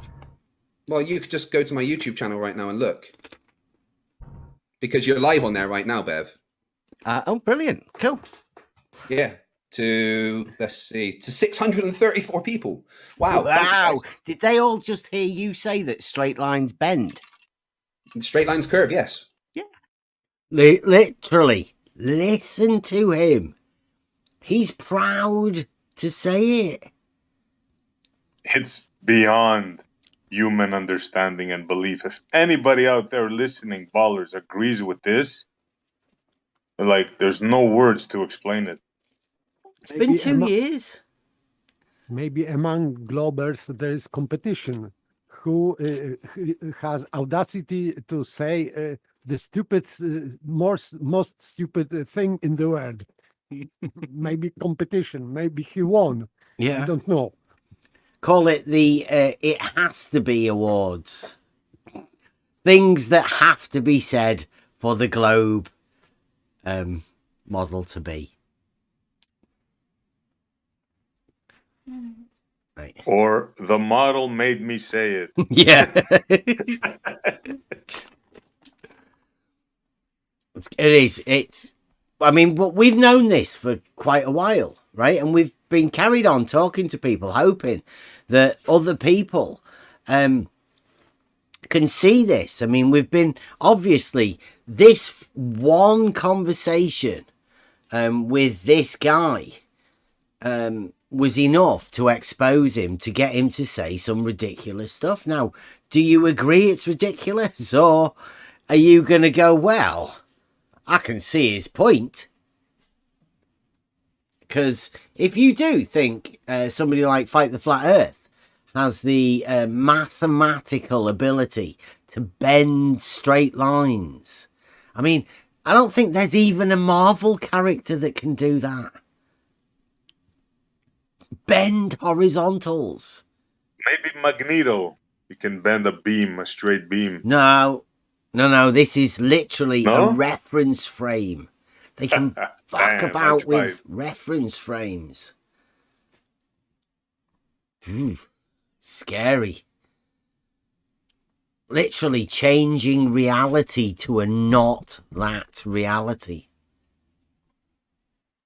Well, you could just go to my YouTube channel right now and look, because you're live on there right now, Bev. Oh, brilliant! Cool. Yeah. Let's see, to 634 people. Wow. Wow! Did they all just hear you say that straight lines bend? Straight lines curve, yes. Literally. Listen to him. He's proud to say it. It's beyond human understanding and belief. If anybody out there listening, ballers, agrees with this, like, there's no words to explain it. It's been 2 years. Maybe among globers there is competition. Who has audacity to say the stupid, most stupid thing in the world? Maybe competition. Maybe he won. Yeah. I don't know. Call it the It Has to Be Awards. Things that have to be said for the globe model to be. Right. Or the model made me say it. Yeah. It is. It's. I mean, but we've known this for quite a while, right? And we've been carried on talking to people, hoping that other people can see this. I mean, we've been obviously this one conversation with this guy was enough to expose him, to get him to say some ridiculous stuff. Now, do you agree it's ridiculous, or are you going to go, well, I can see his point? Because if you do think somebody like Fight the Flat Earth has the mathematical ability to bend straight lines, I mean, I don't think there's even a Marvel character that can do that. Bend horizontals. Maybe Magneto. You can bend a beam, a straight beam. No. This is literally a reference frame. They can fuck about with reference frames. Scary. Literally changing reality to a not that reality.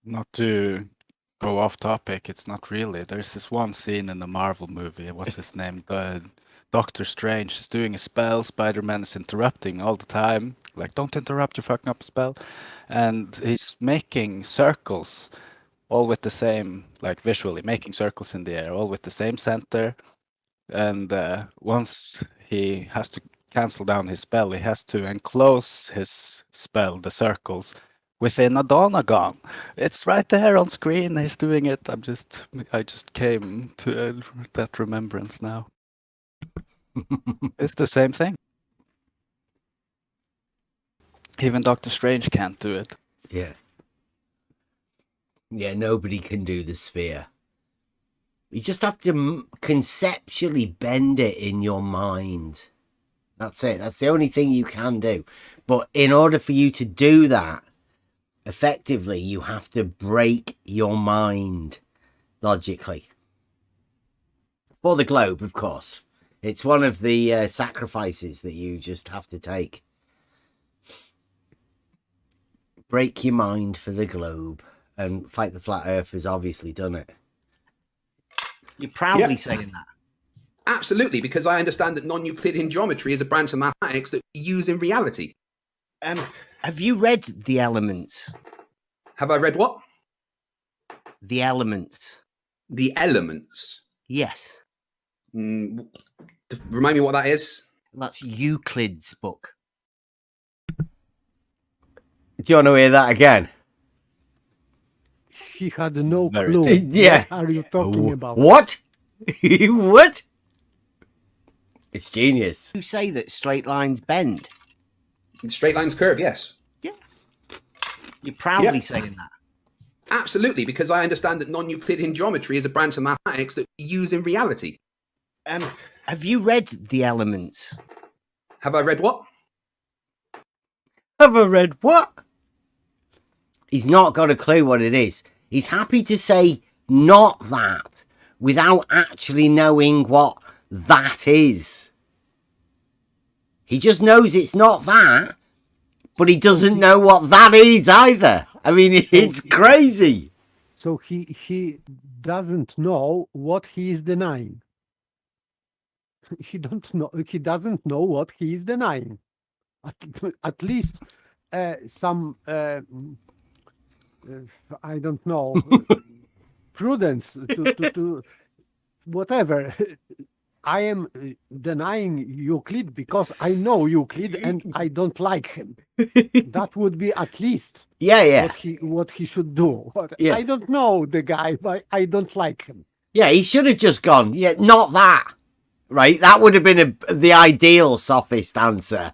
Not to go off topic, it's not really. There's this one scene in the Marvel movie. What's his name? The Doctor Strange is doing a spell. Spider-Man is interrupting all the time. Like, don't interrupt, you're fucking up a spell. And he's making circles, all with the same, like visually, making circles in the air, all with the same center. And once he has to cancel down his spell, he has to enclose his spell, the circles, within a donagon. It's right there on screen. He's doing it. I just came to that remembrance now. It's the same thing. Even Doctor Strange can't do it. Yeah. Yeah, nobody can do the sphere. You just have to conceptually bend it in your mind. That's it. That's the only thing you can do. But in order for you to do that effectively, you have to break your mind logically. For the globe, of course. It's one of the sacrifices that you just have to take. Break your mind for the globe. And Fight the Flat Earth has obviously done it. You're proudly saying that. Absolutely, because I understand that non-Euclidean geometry is a branch of mathematics that we use in reality. Have you read The Elements? Have I read what? The Elements. The Elements? Yes. Remind me what that is? That's Euclid's book. Do you want to hear that again? He had no clue. Yeah. What are you talking about? What? What? It's genius. You say that straight lines bend. Straight lines curve, yes. Yeah. You're proudly saying that. Absolutely, because I understand that non-Euclidean geometry is a branch of mathematics that we use in reality. Have you read The Elements? Have I read what? Have I read what? He's not got a clue what it is. He's happy to say not that without actually knowing what that is. He just knows it's not that, but he doesn't know what that is either. I mean, it's crazy. So he doesn't know what he is denying. He doesn't know what he is denying. At least some I don't know, prudence to whatever. I am denying Euclid because I know Euclid and I don't like him. That would be at least what he should do. Yeah. I don't know the guy, but I don't like him. Yeah, he should have just gone, yeah, not that. Right? That would have been the ideal sophist answer.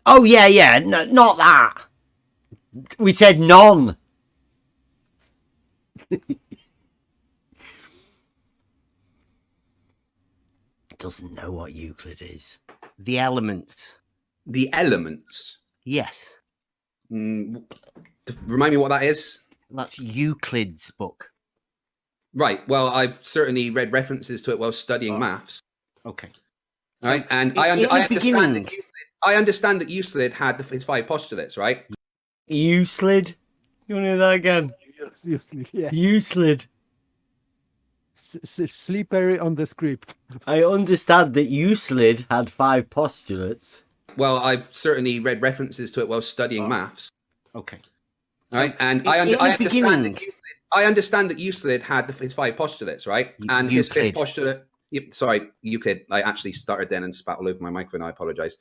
Oh, yeah, no, not that. We said none. Doesn't know what Euclid is. The Elements. The Elements? Yes. Remind me what that is? That's Euclid's book. Right. Well, I've certainly read references to it while studying maths. Okay. Right, and I understand that Euclid had his 5 postulates, right? Euclid. You want to hear that again? Euclid, yeah. Euclid. Slippery on the script. I understand that Euclid had 5 postulates. Well, I've certainly read references to it while studying maths. Okay. Right, and I understand that Euclid had his 5 postulates, right? And his 5th postulate. Sorry, Euclid. I actually started then and spat all over my microphone. I apologize.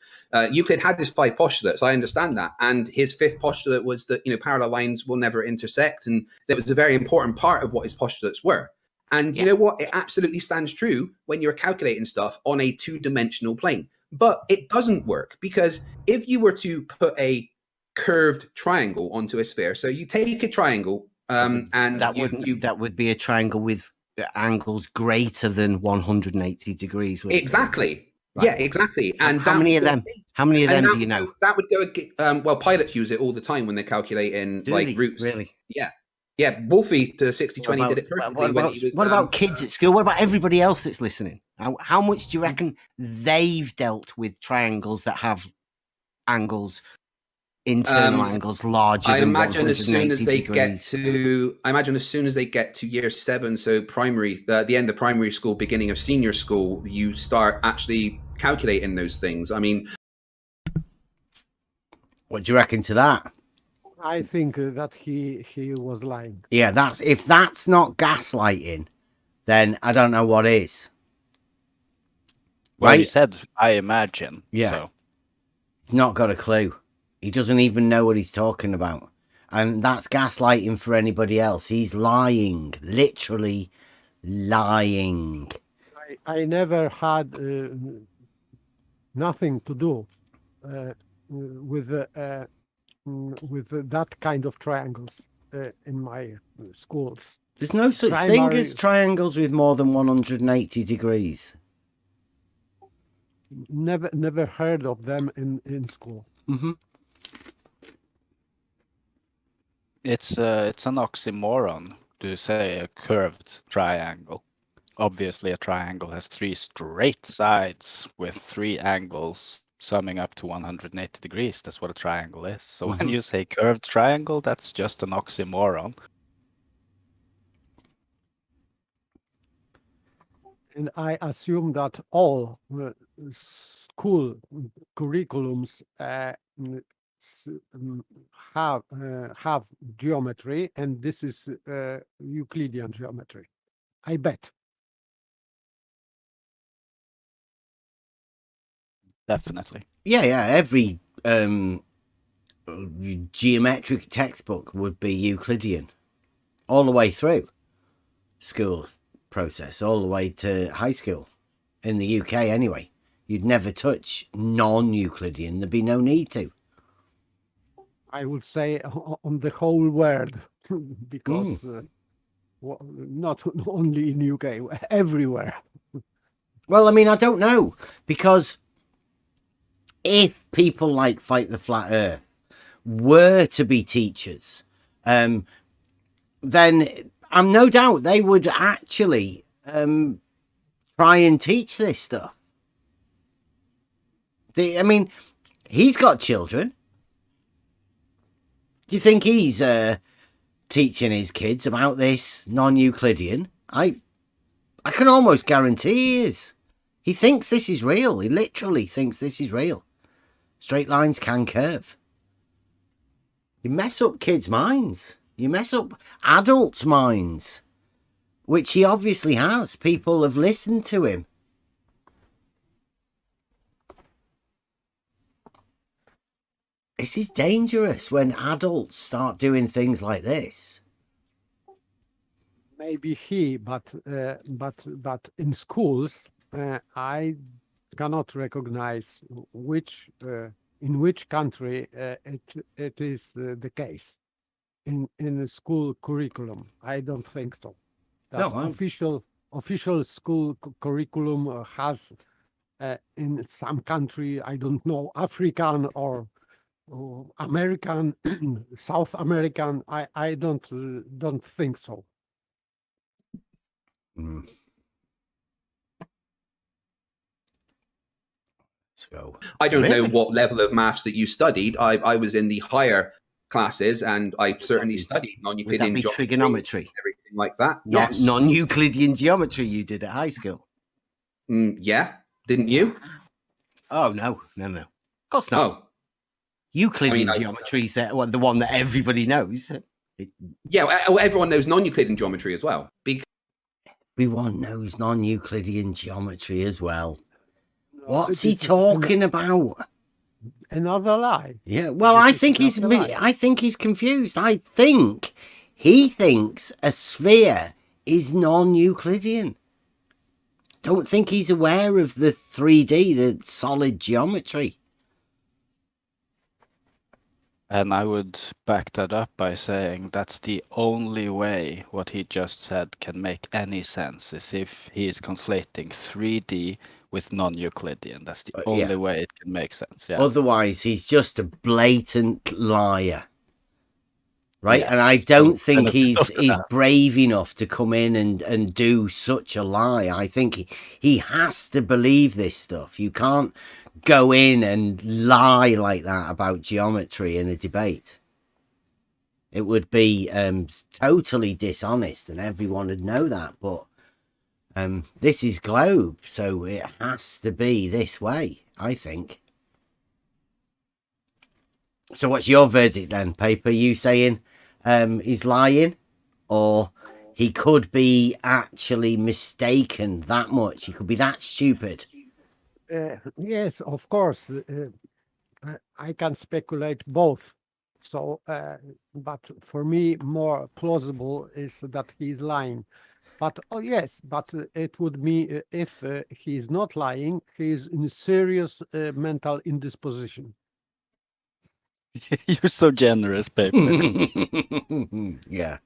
Euclid had his 5 postulates. I understand that, and his 5th postulate was that parallel lines will never intersect, and that was a very important part of what his postulates were. And you know what? It absolutely stands true when you're calculating stuff on a 2-dimensional plane. But it doesn't work, because if you were to put a curved triangle onto a sphere, so you take a triangle, and that would be a triangle with angles greater than 180 degrees. Exactly. Right. Yeah, exactly. And how many of them? How many of them do you know? That would go. Well, pilots use it all the time when they're calculating routes. Really? Yeah. Yeah, Wolfie to 60/20 did it perfectly. What about kids at school? What about everybody else that's listening? How much do you reckon they've dealt with triangles that have angles, internal angles larger than 180 degrees? I imagine as soon as they get to year 7, so primary, the end of primary school, beginning of senior school, you start actually calculating those things. I mean, what do you reckon to that? I think that he was lying. Yeah, if that's not gaslighting, then I don't know what is. Well, right? he said, I imagine. Yeah. So. He's not got a clue. He doesn't even know what he's talking about. And that's gaslighting for anybody else. He's lying. Literally lying. I never had nothing to do with that kind of triangles in my schools. There's no such thing as triangles with more than 180 degrees. Never heard of them in school. Mm-hmm. It's an oxymoron to say a curved triangle. Obviously, a triangle has 3 straight sides with 3 angles summing up to 180 degrees. That's what a triangle is. So when you say curved triangle, that's just an oxymoron. And I assume that all school curriculums have geometry, and this is Euclidean geometry. I bet. Definitely. Yeah. Every geometric textbook would be Euclidean all the way through school process, all the way to high school in the UK anyway. You'd never touch non-Euclidean. There'd be no need to. I would say on the whole world, because not only in UK, everywhere. Well, I mean, I don't know, because if people like Fight the Flat Earth were to be teachers, then I'm no doubt they would actually try and teach this stuff. I mean, he's got children. Do you think he's teaching his kids about this non-Euclidean? I can almost guarantee he is. He thinks this is real. He literally thinks this is real. Straight lines can curve. You mess up kids' minds. You mess up adults' minds, which he obviously has. People have listened to him. This is dangerous when adults start doing things like this. Maybe but in schools, I cannot recognize in which country it is the case. In a school curriculum, I don't think so. That official school curriculum has in some country, I don't know, African or American, South American. I don't think so. Mm. Let's go. I don't know Really? what level of maths that you studied. I was in the higher classes, and I certainly studied Would that non-Euclidean be geometry, trigonometry? everything like that. Not Yes. non-Euclidean geometry you did at high school? Yeah. Didn't you? Oh, no. Of course not. Oh. Euclidean geometry is the one that everybody knows. Yeah, well, everyone knows non-Euclidean geometry as well. Everyone knows non-Euclidean geometry as well. What's he talking about? Another lie. Yeah, well, I think he's confused. I think he thinks a sphere is non-Euclidean. Don't think he's aware of the 3D, the solid geometry. And I would back that up by saying that's the only way what he just said can make any sense, is if he is conflating 3D with non-Euclidean. That's the only way it can make sense. Yeah. Otherwise, he's just a blatant liar. Right? Yes. And I don't think he's brave enough to come in and do such a lie. I think he has to believe this stuff. You can't go in and lie like that about geometry in a debate. It would be totally dishonest, and everyone would know that. But this is globe, so it has to be this way, I think. So what's your verdict then, Paper? You saying he's lying, or he could be actually mistaken that much? He could be that stupid. Yes, of course. I can speculate both. So, but for me, more plausible is that he's lying. But yes, but it would be if he's not lying, he's in serious mental indisposition. You're so generous, Paper. Yeah.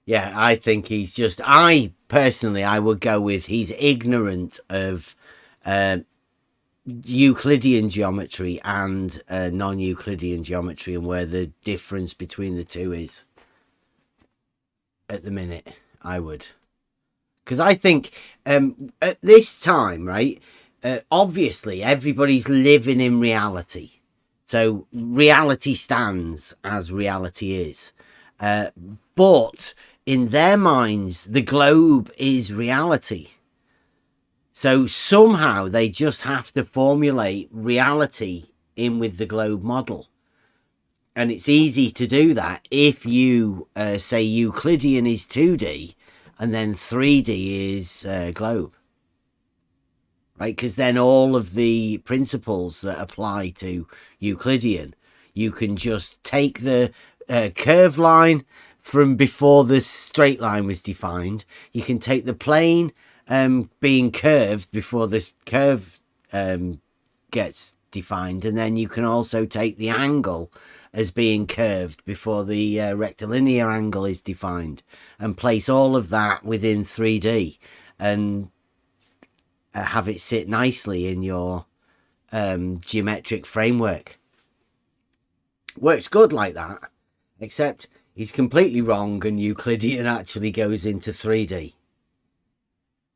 Yeah, I think he's just... I would go with he's ignorant of Euclidean geometry and non-Euclidean geometry, and where the difference between the two is at the minute. I would. Because I think at this time, right, obviously everybody's living in reality. So reality stands as reality is. But in their minds, the globe is reality. So somehow they just have to formulate reality in with the globe model. And it's easy to do that if you say Euclidean is 2D and then 3D is globe. Right? Because then all of the principles that apply to Euclidean, you can just take the curved line from before the straight line was defined. You can take the plane being curved before this curve gets defined, and then you can also take the angle as being curved before the rectilinear angle is defined, and place all of that within 3D and have it sit nicely in your geometric framework. Works good like that, except he's completely wrong, and Euclidean actually goes into 3D.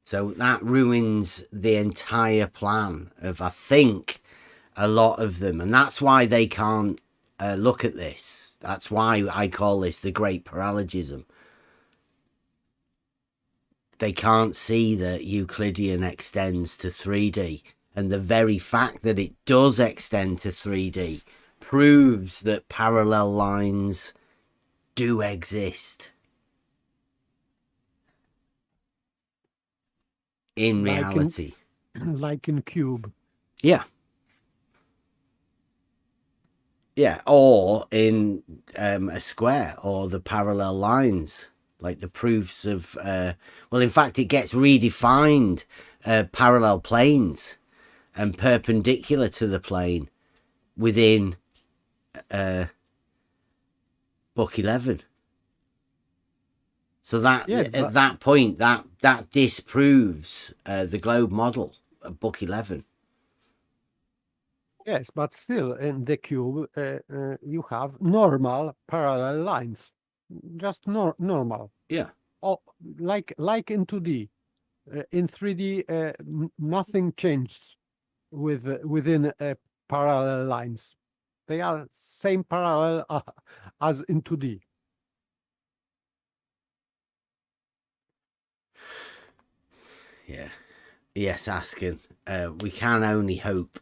So that ruins the entire plan of, I think, a lot of them. And that's why they can't look at this. That's why I call this the great paralogism. They can't see that Euclidean extends to 3D. And the very fact that it does extend to 3D proves that parallel lines do exist in reality. Like in cube. Yeah. Yeah, or in a square, or the parallel lines, like the proofs of... well, in fact, it gets redefined parallel planes and perpendicular to the plane within book 11. So that at that point, that disproves the globe model of book 11. Yes, but still in the cube you have normal parallel lines, just normal. Yeah. like in 2D. In 3D, nothing changes within parallel lines. They are same parallel as in 2D. Yeah. Yes, Askin. We can only hope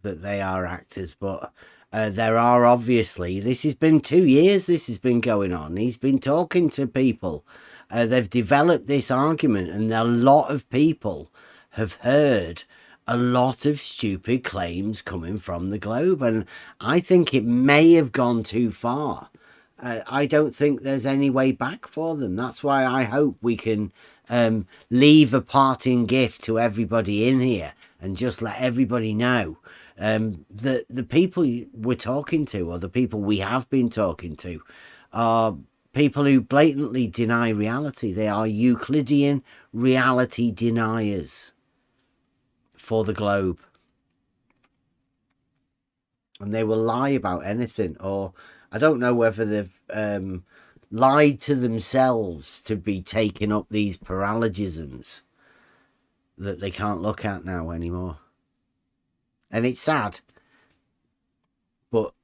that they are actors, but there are obviously, this has been 2 years this has been going on. He's been talking to people. They've developed this argument, and a lot of people have heard a lot of stupid claims coming from the globe, and I think it may have gone too far. I don't think there's any way back for them. That's why I hope we can leave a parting gift to everybody in here and just let everybody know that the people we're talking to, or the people we have been talking to, are people who blatantly deny reality. They are Euclidean reality deniers for the globe. And they will lie about anything, or I don't know whether they've lied to themselves to be taking up these paralogisms that they can't look at now anymore. And it's sad, but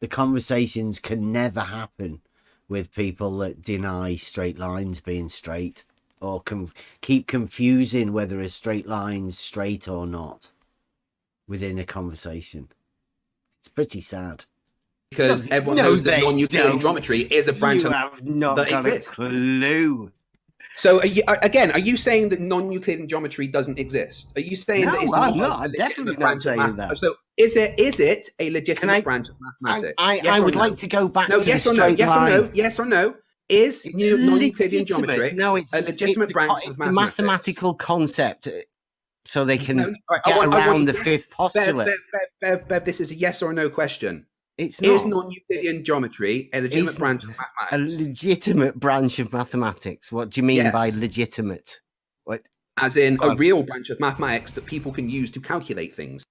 the conversations can never happen with people that deny straight lines being straight, or keep confusing whether a straight line's straight or not within a conversation. It's pretty sad. Because everyone knows that non-Euclidean geometry is a branch You have not that got exists. a clue. So are you saying that non-Euclidean geometry doesn't exist? Are you saying No, that it's I'm not? not. I'm a definitely legitimate not branch of saying math- that. So is it a legitimate branch of mathematics? I Yes or would no? like to go back No, to yes the or no? straight Yes or no? line. Yes or no? Is non-Euclidean geometry it's a legitimate branch of it's a mathematics? mathematical concept, so they can Right, get I want around you the to- fifth postulate. Bev, this is a yes or no question. It's Is not. non-Euclidean geometry a legitimate It's branch of mathematics? a legitimate branch of mathematics. What do you mean by Yes. legitimate? What? As in a real branch of mathematics that people can use to calculate things.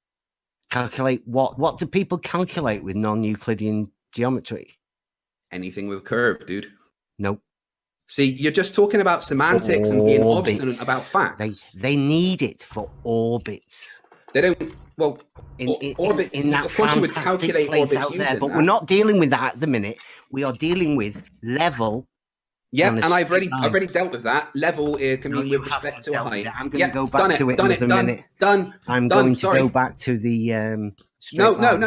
Calculate what? What do people calculate with non-Euclidean geometry? Anything with a curve, dude. Nope. See, you're just talking about semantics and being obstinate about facts. They need it for orbits. They don't. Well, orbits. in that of course, you would fantastic calculate place orbits out there, using but that. we're not dealing with that at the minute. We are dealing with level. Yeah, on a and I've straight line. already dealt with that. Level can No, mean you with respect to a haven't dealt with height. it. I'm going to go back to it done in a minute. Done. I'm done, going to sorry. go back to the No. straight line.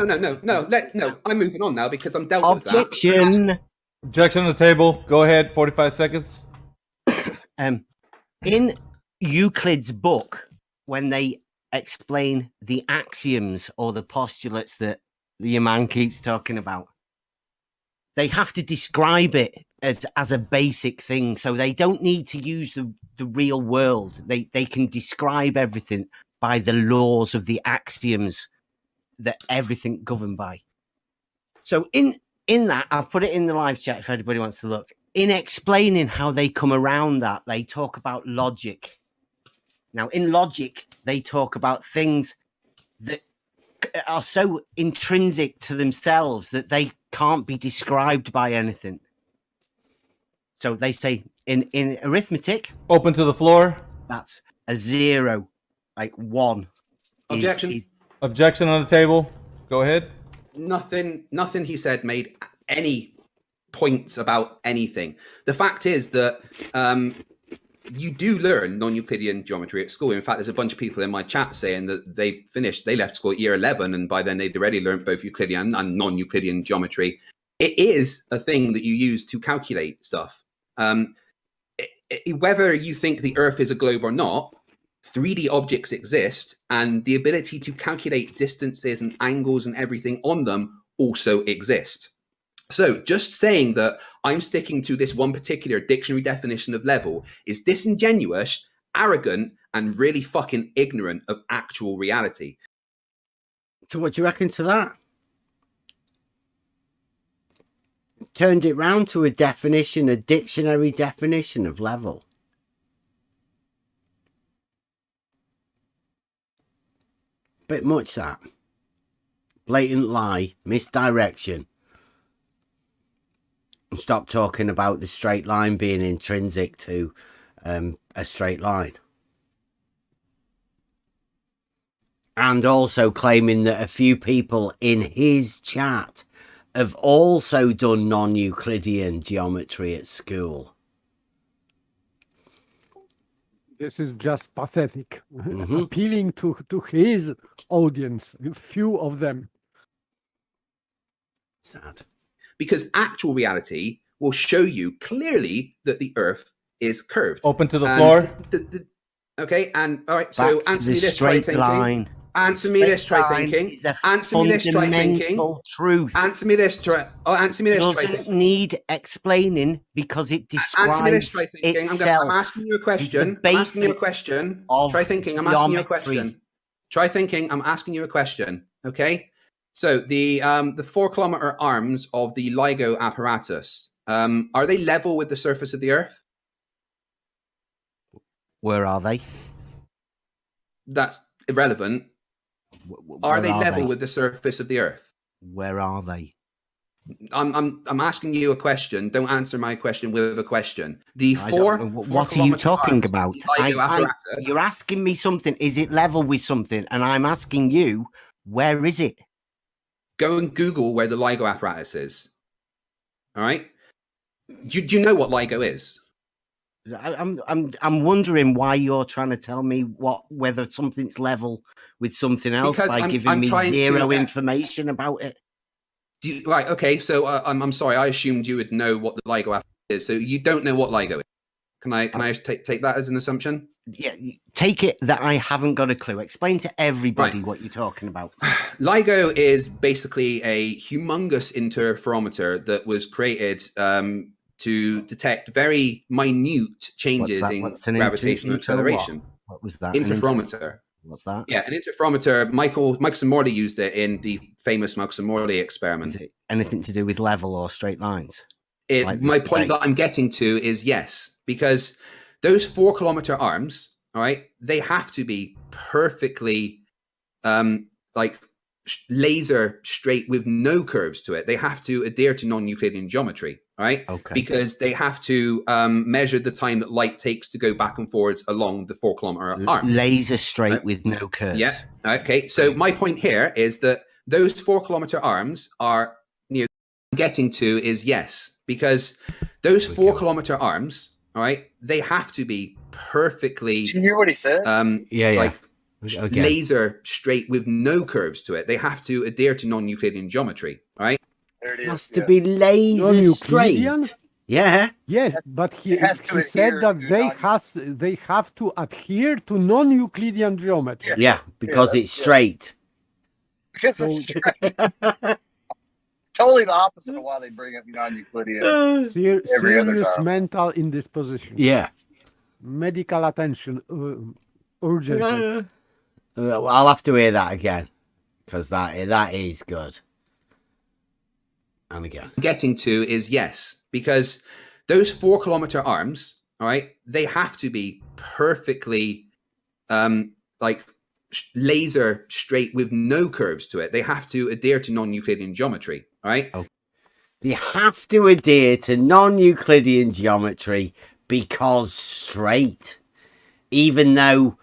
No. I'm moving on now because I'm dealt with that. Objection. Objection on the table. Go ahead. 45 seconds. In Euclid's book, when they explain the axioms or the postulates that the man keeps talking about, they have to describe it as a basic thing. So they don't need to use the real world. They can describe everything by the laws of the axioms that everything governed by. So in that, I've put it in the live chat if anybody wants to look. In explaining how they come around that, they talk about logic. Now, in logic, they talk about things that are so intrinsic to themselves that they can't be described by anything. So they say in arithmetic, open to the floor. That's a 0, like 1. Objection. Objection on the table. Go ahead. Nothing he said made any points about anything. The fact is that you do learn non-Euclidean geometry at school. In fact, there's a bunch of people in my chat saying that they left school at year 11, and by then they'd already learned both Euclidean and non-Euclidean geometry. It is a thing that you use to calculate stuff. Whether you think the Earth is a globe or not, 3D objects exist, and the ability to calculate distances and angles and everything on them also exist. So just saying that I'm sticking to this one particular dictionary definition of level is disingenuous, arrogant, and really fucking ignorant of actual reality. So what do you reckon to that? Turned it round to a definition, a dictionary definition of level. Bit much that. Blatant lie, misdirection. Stop talking about the straight line being intrinsic to a straight line. And also claiming that a few people in his chat have also done non-Euclidean geometry at school. This is just pathetic. Appealing to his audience, few of them. Sad. Because actual reality will show you clearly that the Earth is curved. Open to the floor. Okay, and all right, so answer me this, try thinking. Line. Answer me this, try thinking. Answer me this, try thinking. Truth. Answer me this, try. Oh, answer me this, try doesn't thinking. Need explaining because it describes answer me this, try thinking. itself. I'm asking you a question. I'm asking you a question. Try thinking. I'm asking you a question. Try thinking. I'm asking you a question. Okay. So the 4-kilometer arms of the LIGO apparatus, are they level with the surface of the Earth? Where are they? That's irrelevant. Are they level with the surface of the Earth? Where are they? I'm asking you a question. Don't answer my question with a question. What are you talking about? You're asking me something. Is it level with something? And I'm asking you, where is it? Go and Google where the LIGO apparatus is. All right. Do you know what LIGO is? I'm wondering why you're trying to tell me whether something's level with something else by giving me zero information about it. Right. Okay. So I'm sorry. I assumed you would know what the LIGO apparatus is. So you don't know what LIGO is. Can I just take that as an assumption? Yeah. Take it that I haven't got a clue. Explain to everybody what you're talking about. LIGO is basically a humongous interferometer that was created to detect very minute changes in gravitational acceleration. What was that? Interferometer. What's that? Yeah, an interferometer. Michael and Morley used it in the famous Michael and Morley experiment. Is it anything to do with level or straight lines? My point that I'm getting to is yes, because those 4-kilometer arms, all right, they have to be perfectly laser straight with no curves to it. They have to adhere to non-Euclidean geometry, right? Okay. Because they have to measure the time that light takes to go back and forwards along the 4-kilometer arms. Laser straight with no curves. Yeah. Okay. So my point here is that those 4-kilometer arms are, getting to is yes, because those 4-kilometer arms, all right, they have to be perfectly. Did you hear what he said? Laser straight with no curves to it. They have to adhere to non-Euclidean geometry, right? There it is. It has to be laser straight. Yeah. Yes, but he said that they have to adhere to non-Euclidean geometry. Yeah, because it's straight. Because it's straight. Totally the opposite of why they bring up non-Euclidean. Serious mental indisposition. Yeah. Medical attention urgently. I'll have to hear that again, because that is good. And again. Getting to is yes, because those 4-kilometer arms, all right, they have to be perfectly laser straight with no curves to it. They have to adhere to non-Euclidean geometry, right? Oh. They have to adhere to non-Euclidean geometry because straight, even though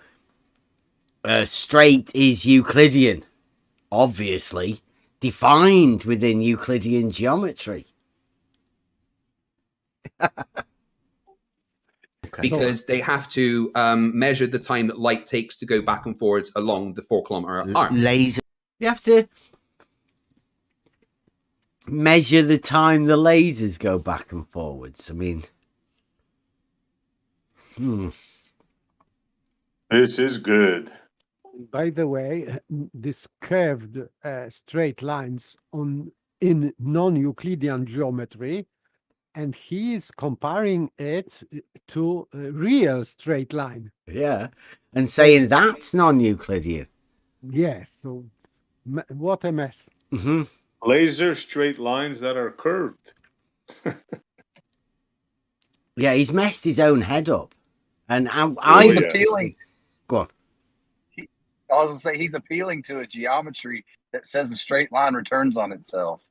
straight is Euclidean, obviously defined within Euclidean geometry. Because they have to measure the time that light takes to go back and forwards along the 4-kilometer arms. Laser. You have to measure the time the lasers go back and forwards. I mean, This is good. By the way, this curved straight lines in non-Euclidean geometry, and he is comparing it to a real straight line. Yeah, and saying that's non-Euclidean. Yes, so what a mess. Mm-hmm. Laser straight lines that are curved. Yeah, he's messed his own head up. And he's appealing. Go on. I was going to say he's appealing to a geometry that says a straight line returns on itself.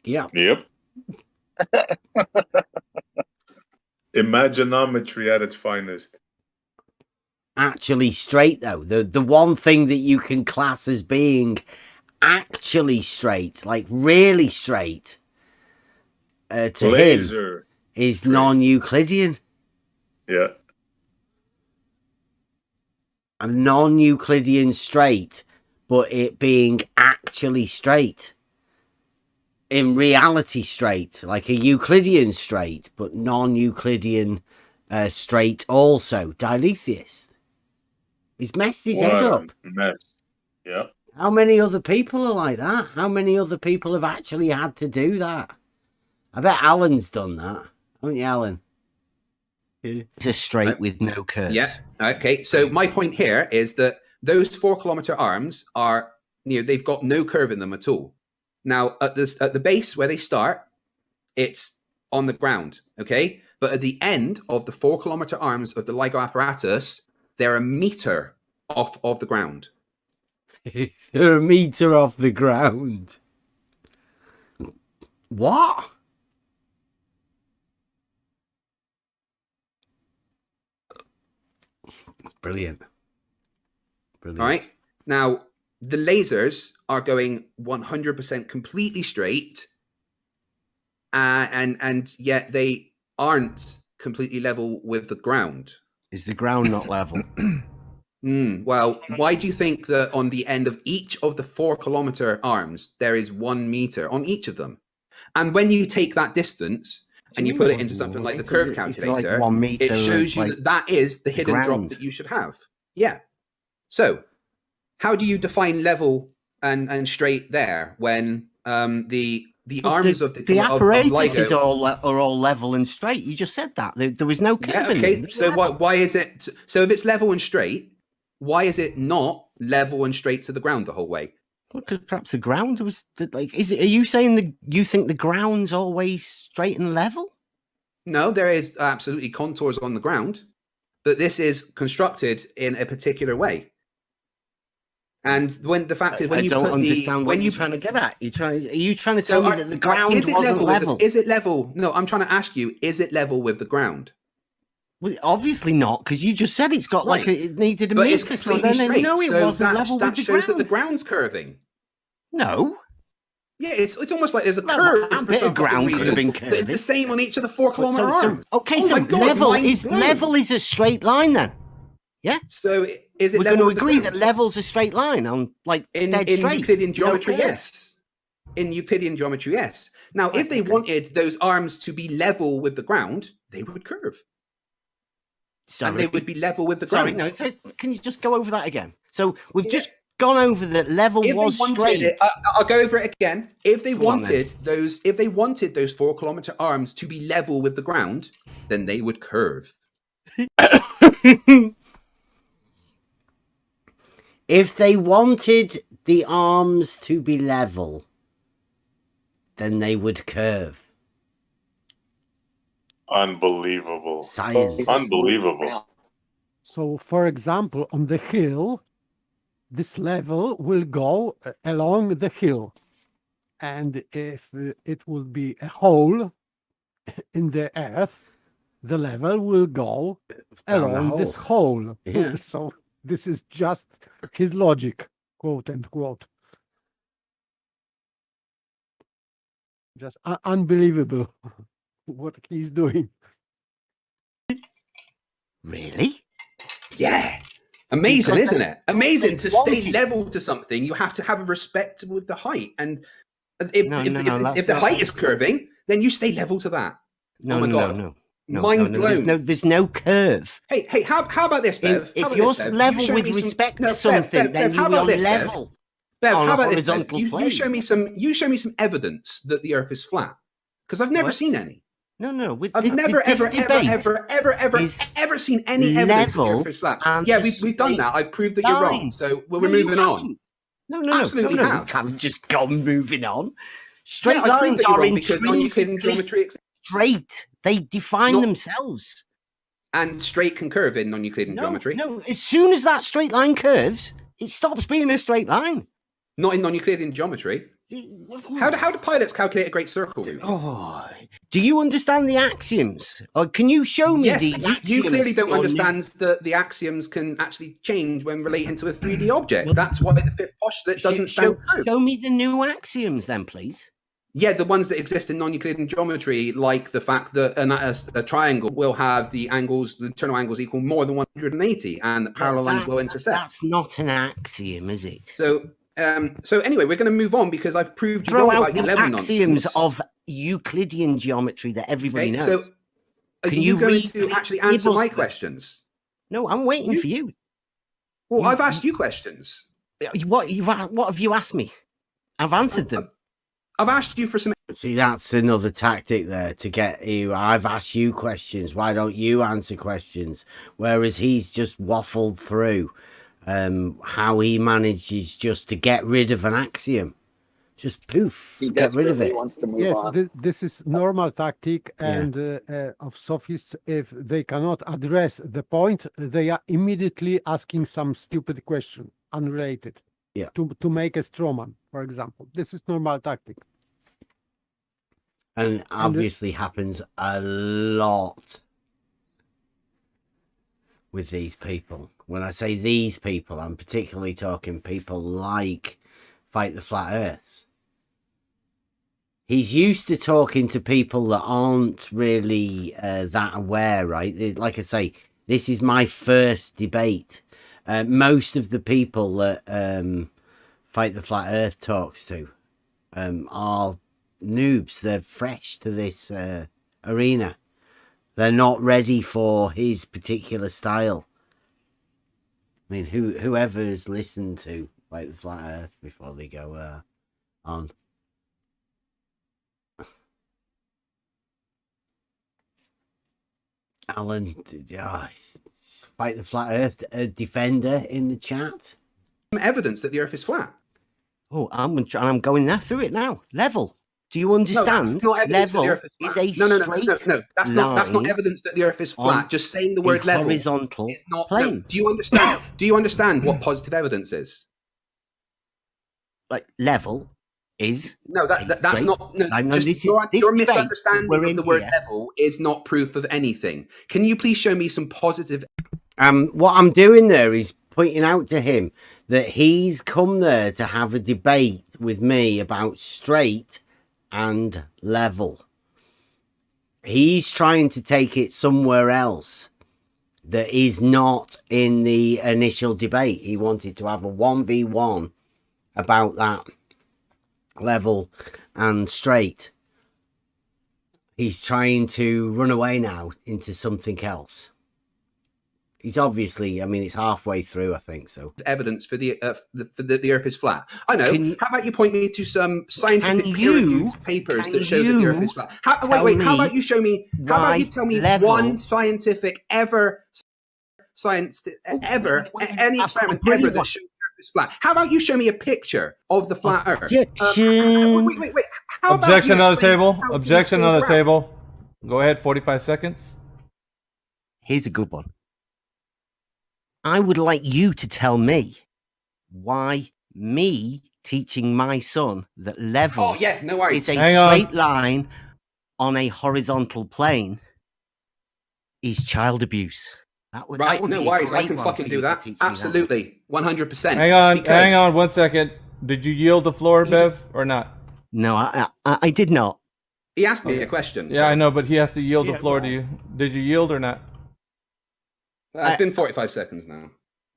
Yeah. Yep. Imaginometry at its finest. Actually straight, though. The one thing that you can class as being actually straight, like really straight, to Laser him is non-Euclidean. Yeah. A non-Euclidean straight, but it being actually straight. In reality straight, like a Euclidean straight, but non-Euclidean straight also. Dilithius. He's messed his head up. Mess. Yeah. How many other people are like that? How many other people have actually had to do that? I bet Alan's done that. Haven't you, Alan? It's a straight with no curves. Yeah. Okay. So my point here is that those 4-kilometer arms are, they've got no curve in them at all. Now, at the base where they start, it's on the ground. Okay. But at the end of the 4-kilometer arms of the LIGO apparatus, they're a meter off of the ground. They're a meter off the ground. What? It's brilliant. Brilliant. All right. Now, the lasers are going 100% completely straight, and yet they aren't completely level with the ground. Is the ground not level? Well, why do you think that on the end of each of the 4-kilometer arms, there is 1 meter on each of them? And when you take that distance and you put it into something like the curve calculator, like 1 meter, it shows you that that is the hidden drop that you should have. Yeah. So how do you define level and straight there when the arms of the apparatuses LIGO are all level and straight? You just said that there was no curve. Yeah, okay. So why is it? So if it's level and straight, why is it not level and straight to the ground the whole way? Well, because perhaps the ground was like. Are you saying you think the ground's always straight and level? No, there is absolutely contours on the ground, but this is constructed in a particular way. And when the fact is, when you don't put understand what you're trying to get at. Are you trying to tell me that the ground wasn't level? Is it level? No, I'm trying to ask you: is it level with the ground? Well, obviously not, because you just said it's got like it needed a but meter. it's completely straight. No, it wasn't level with the ground. That shows that the ground's curving. No. Yeah, it's almost like there's a curve. A bit of ground could have been curved. It's the same on each of the 4-kilometer arms. Okay, so level is a straight line then. Yeah. So is it? We're going to agree that level's a straight line on like dead straight. In Euclidean geometry, yes. In Euclidean geometry, yes. Now, if they wanted those arms to be level with the ground, they would curve. Sorry. And they would be level with the ground. Sorry, no. Can you just go over that again? So we've just gone over that level was straight. I'll go over it again. If they wanted those 4-kilometer arms to be level with the ground, then they would curve. If they wanted the arms to be level, then they would curve. Unbelievable. Science. Unbelievable. So, for example, on the hill, this level will go along the hill. And if it will be a hole in the earth, the level will go along this hole. Yeah. So this is just his logic, quote unquote. Just unbelievable what he's doing. Really? Yeah. Amazing, isn't it? Amazing to stay level to something. You have to have a respect with the height. And if the height is curving, then you stay level to that. No, God. No, Mind blown. There's no curve. Hey, how about this, Bev? If you're level with respect to something, then you are level. Bev, how about this? You show me some evidence that the Earth is flat, because I've never seen any. No. I've never ever seen any evidence that the Earth is flat. Yeah, we've done that. I've proved that you're wrong. So we're moving on. No. Absolutely have. You can't just go moving on. Straight lines are because non-Euclidean geometry. Straight. They define themselves. And straight can curve in non-Euclidean geometry. No, as soon as that straight line curves, it stops being a straight line. Not in non-Euclidean geometry. How do pilots calculate a great circle route? Oh, Do you understand the axioms? Or can you show me Yes, the you axioms? clearly don't or understand that the axioms can actually change when relating to a 3D object. That's why the fifth postulate doesn't stand true. Show me the new axioms then, please. Yeah, the ones that exist in non-Euclidean geometry, like the fact that a triangle will have the internal angles equal more than 180, and the parallel lines will intersect. That's not an axiom, is it? So anyway, we're going to move on because I've proved you Throw wrong out about your the level axioms nonsense. of Euclidean geometry that everybody knows. So are Can you going read to actually give answer us my them? questions? No, I'm waiting for you. Well, I've asked you questions. What have you asked me? I've answered them. I've asked you for some. See, that's another tactic there to get you. I've asked you questions. Why don't you answer questions? Whereas he's just waffled through how he manages just to get rid of an axiom. Just poof, He get rid of desperately it. wants to move Yes, on. this is normal tactic and of sophists. If they cannot address the point, they are immediately asking some stupid question unrelated. Yeah. To make a straw man, for example. This is normal tactic. And obviously happens a lot with these people. When I say these people, I'm particularly talking people like Fight the Flat Earth. He's used to talking to people that aren't really that aware, right? Like I say, this is my first debate. Most of the people that Fight the Flat Earth talks to are noobs. They're fresh to this arena. They're not ready for his particular style. I mean, whoever has listened to Fight the Flat Earth before they go on. Alan, Fight the Flat Earth defender in the chat. Some evidence that the Earth is flat. Oh, I'm going there through it now. Level. Do you understand? No, that's not evidence that level the Earth is flat. is a No. straight That's not evidence that the Earth is flat. Just saying the word level. Horizontal is not plane. No. Do you understand? Do you understand what positive evidence is? Like level is that's not. No, I know just this your debate misunderstanding we're of in the word here. level is not proof of anything. Can you please show me some positive? What I'm doing there is pointing out to him that he's come there to have a debate with me about straight and level. He's trying to take it somewhere else that is not in the initial debate. He wanted to have a 1v1 about that level and straight. He's trying to run away now into something else. He's obviously, I mean, it's halfway through, I think so. Evidence for the Earth is flat. I know. How about you point me to some scientific peer-reviewed papers that show that the Earth is flat? How about you show me? How about you tell me one scientific any experiment ever that shows the Earth is flat? How about you show me a picture of the flat Earth? Wait. How about Objection you on the explain table. how Objection things on the move around? table. Go ahead. 45 seconds. Here's a good one. I would like you to tell me why me teaching my son that level is a straight line on a horizontal plane is child abuse. That would No be a worries. I great can one fucking for do you to that. teach me that. Absolutely. 100%. Hang on 1 second. Did you yield the floor, Bev, or not? No, I did not. He asked me a question. Yeah, I know, but he has to yield the floor to you. Did you yield or not? It's been 45 seconds now.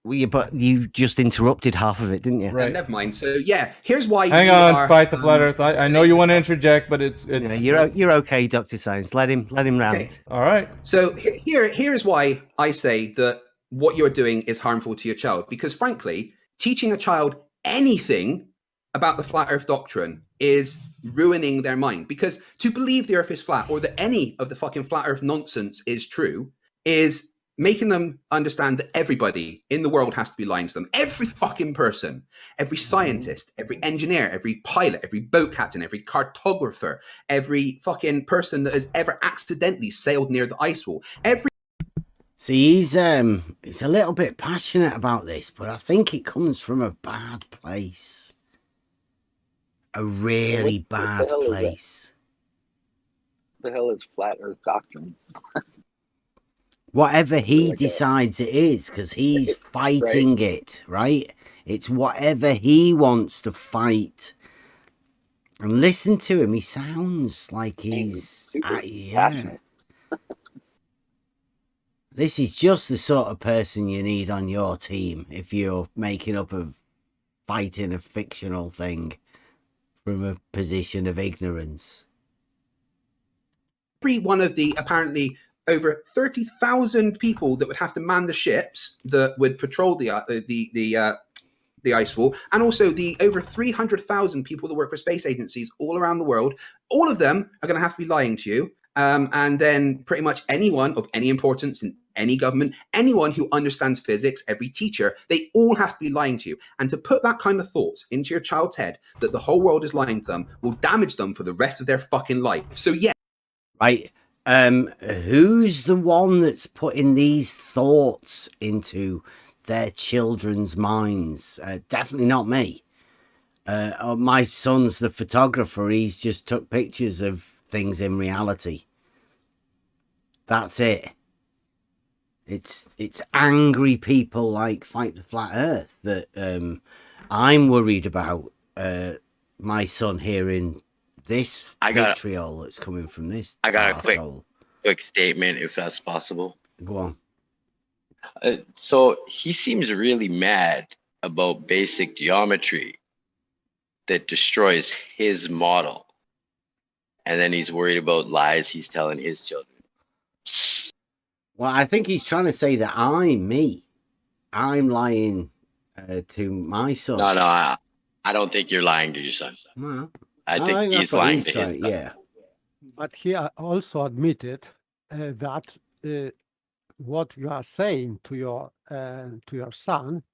Well, but you just interrupted half of it, didn't you? Right. Never mind. So yeah, here's why. Hang on, Fight the Flat Earth. I know you want to interject, but it's. Yeah, you're okay, Dr. Science. Let him round. Okay. All right. So here is why I say that what you're doing is harmful to your child. Because frankly, teaching a child anything about the flat Earth doctrine is ruining their mind. Because to believe the Earth is flat or that any of the fucking flat Earth nonsense is true is making them understand that everybody in the world has to be lying to them. Every fucking person, every scientist, every engineer, every pilot, every boat captain, every cartographer, every fucking person that has ever accidentally sailed near the ice wall. See, he's a little bit passionate about this, but I think it comes from a bad place. A really bad place. the hell is flat Earth doctrine? Whatever he Like decides it is, because he's fighting it, right? It's whatever he wants to fight. And listen to him; he sounds like he's yeah. This is just the sort of person you need on your team if you're making up a fighting a fictional thing from a position of ignorance. Every one of the apparently over 30,000 people that would have to man the ships that would patrol the ice wall, and also the over 300,000 people that work for space agencies all around the world, all of them are going to have to be lying to you. And then pretty much anyone of any importance in any government, anyone who understands physics, every teacher, they all have to be lying to you. And to put that kind of thoughts into your child's head that the whole world is lying to them will damage them for the rest of their fucking life. So yeah. Right. Who's the one that's putting these thoughts into their children's minds? Definitely not me. My son's the photographer. He's just took pictures of things in reality. That's it. It's angry people like Fight the Flat Earth that I'm worried about. My son hearing this vitriol that's coming from this. I got a quick statement, if that's possible. Go on. So he seems really mad about basic geometry that destroys his model. And then he's worried about lies he's telling his children. Well, I think he's trying to say that I'm lying to my son. No, I don't think you're lying to your son. Well, I think he's lying to his son. Yeah. But he also admitted that what you are saying to your son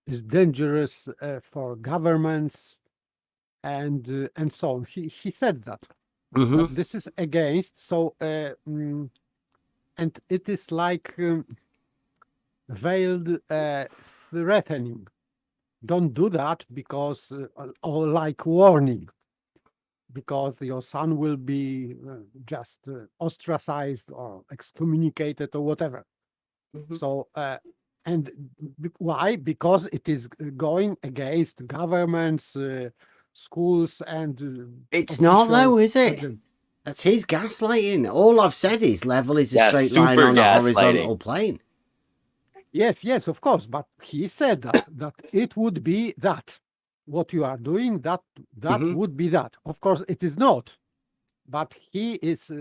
is dangerous for governments and so on. He said that. But this is against. So and it is like veiled threatening. Don't do that because, or like warning, because your son will be just ostracized or excommunicated or whatever. So, and why? Because it is going against governments, schools, and it's not though, is it? That's his gaslighting. All I've said is level is a straight line on a horizontal plane. Yes, of course. But he said that it would be that. What you are doing, that would be that. Of course, it is not. But he sees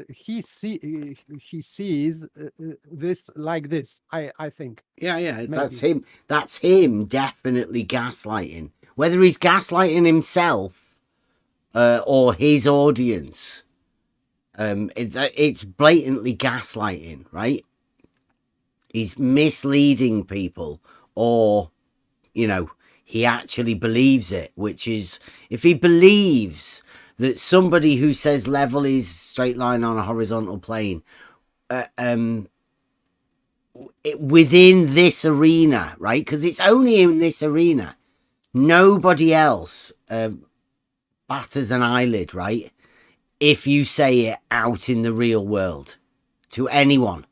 this like this. I think. Yeah. Maybe. That's him. That's him definitely gaslighting. Whether he's gaslighting himself or his audience. It's blatantly gaslighting, right? He's misleading people, or, he actually believes it, which is, if he believes that somebody who says level is straight line on a horizontal plane, within this arena, right? Because it's only in this arena. Nobody else batters an eyelid, right? If you say it out in the real world to anyone,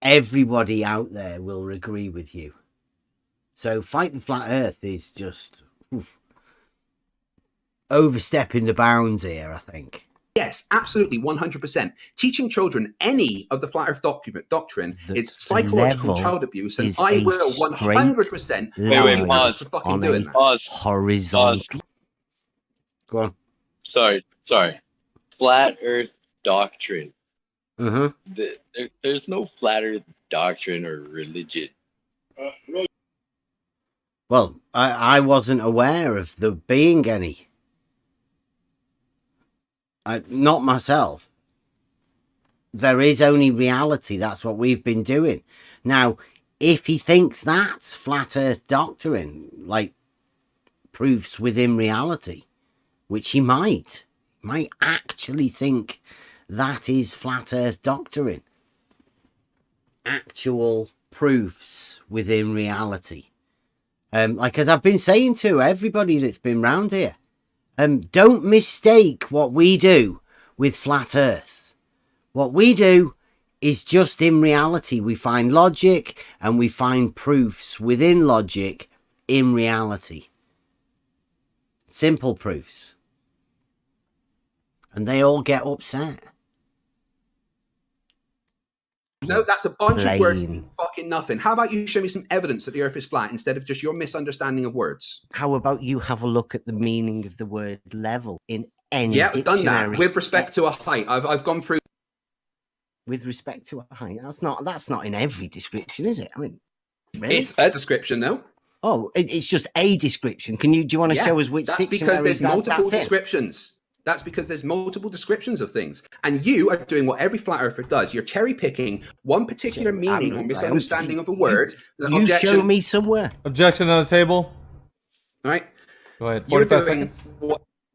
everybody out there will agree with you. So Fight the Flat Earth is just overstepping the bounds here, I think. Yes, absolutely, 100%. Teaching children any of the Flat Earth doctrine is psychological child abuse, and I will 100% Wait, pause. For fucking doing that. Pause. Horizontal. Go on. Sorry. Flat Earth doctrine. Mm-hmm. There's no Flat Earth doctrine or religion. Well, I wasn't aware of there being any. Not myself. There is only reality. That's what we've been doing. Now, if he thinks that's Flat Earth doctrine, like proofs within reality, which he might actually think that is Flat Earth doctrine. Actual proofs within reality. Like as I've been saying to everybody that's been round here, Don't mistake what we do with flat Earth. What we do is just in reality. We find logic and we find proofs within logic in reality. Simple proofs. And they all get upset. No, that's a bunch of words that mean fucking nothing. How about you show me some evidence that the Earth is flat instead of just your misunderstanding of words? How about you have a look at the meaning of the word level in any yeah, dictionary? I've done that. With respect to a height, I've gone through. With respect to a height, that's not in every description, is it? I mean, really? It's a description, though. Oh, it's just a description. Do you want to show us which? That's because there's multiple descriptions. That's because there's multiple descriptions of things. And you are doing what every flat earther does. You're cherry picking one particular meaning or misunderstanding of a word. You show me somewhere. Objection on the table. All right. Go ahead. 45 seconds.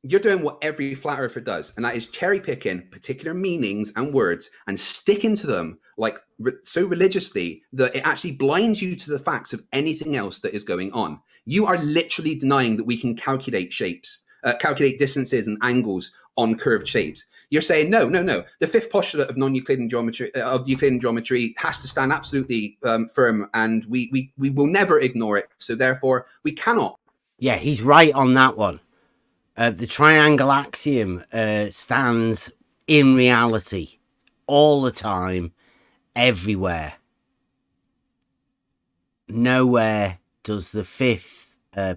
You're doing what every flat earther does, and that is cherry picking particular meanings and words and sticking to them like so religiously that it actually blinds you to the facts of anything else that is going on. You are literally denying that we can calculate shapes. Calculate distances and angles on curved shapes. You're saying no. The fifth postulate of non-Euclidean geometry Euclidean geometry has to stand absolutely firm, and we will never ignore it. So therefore, we cannot. Yeah, he's right on that one. The Triangle Axiom stands in reality all the time, everywhere. Nowhere does the fifth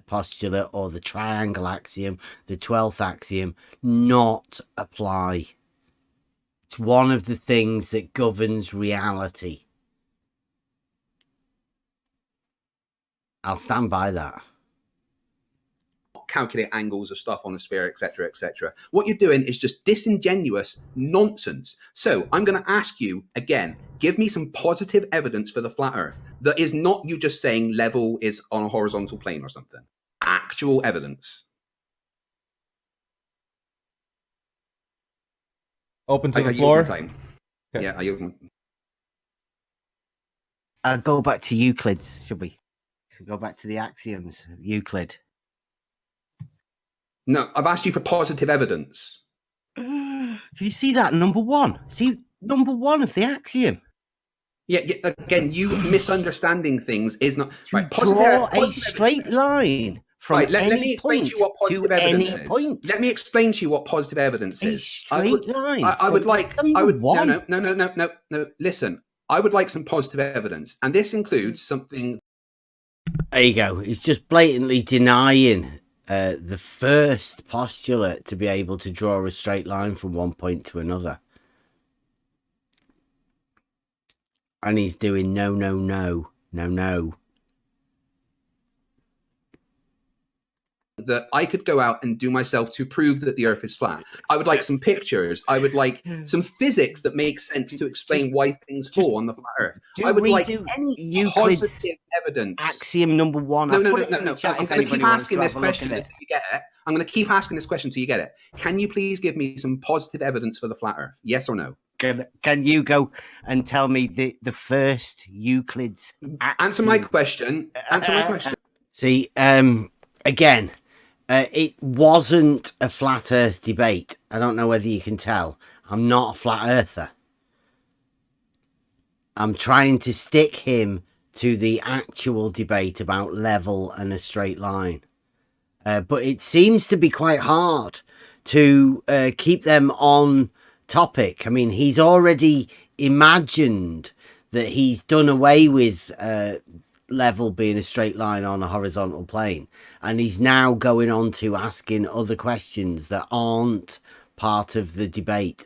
postulate or the Triangle Axiom, the 12th axiom, not apply. It's one of the things that governs reality. I'll stand by that. Calculate angles of stuff on a sphere, etc., etc. What you're doing is just disingenuous nonsense. So I'm going to ask you again, give me some positive evidence for the flat earth that is not you just saying level is on a horizontal plane or something. Actual evidence. Open to the floor. Okay. Yeah, I yield. Go back to Euclid, should we? Go back to the axioms of Euclid. No, I've asked you for positive evidence. Can you see that? Number one. See, number one of the axiom. Yeah, again, you misunderstanding things is not... Right, draw a straight line from let me explain to you what positive evidence is. Point. Let me explain to you what positive evidence is. A straight line. I would like... No. Listen, I would like some positive evidence. And this includes something... There you go. It's just blatantly denying... the first postulate to be able to draw a straight line from one point to another. And he's doing no. That I could go out and do myself to prove that the earth is flat. I would like some pictures. I would like some physics that makes sense to explain why things fall on the flat earth. I would like any positive evidence. Axiom number one. No. I'm going to keep asking this question until you get it. I'm going to keep asking this question until you get it. Can you please give me some positive evidence for the flat earth? Yes or no? Can you go and tell me the first Euclid's axiom? Answer my question. See, again, it wasn't a flat earth debate. I don't know whether you can tell. I'm not a flat earther. I'm trying to stick him to the actual debate about level and a straight line. But it seems to be quite hard to keep them on topic. I mean, he's already imagined that he's done away with level being a straight line on a horizontal plane, and he's now going on to asking other questions that aren't part of the debate.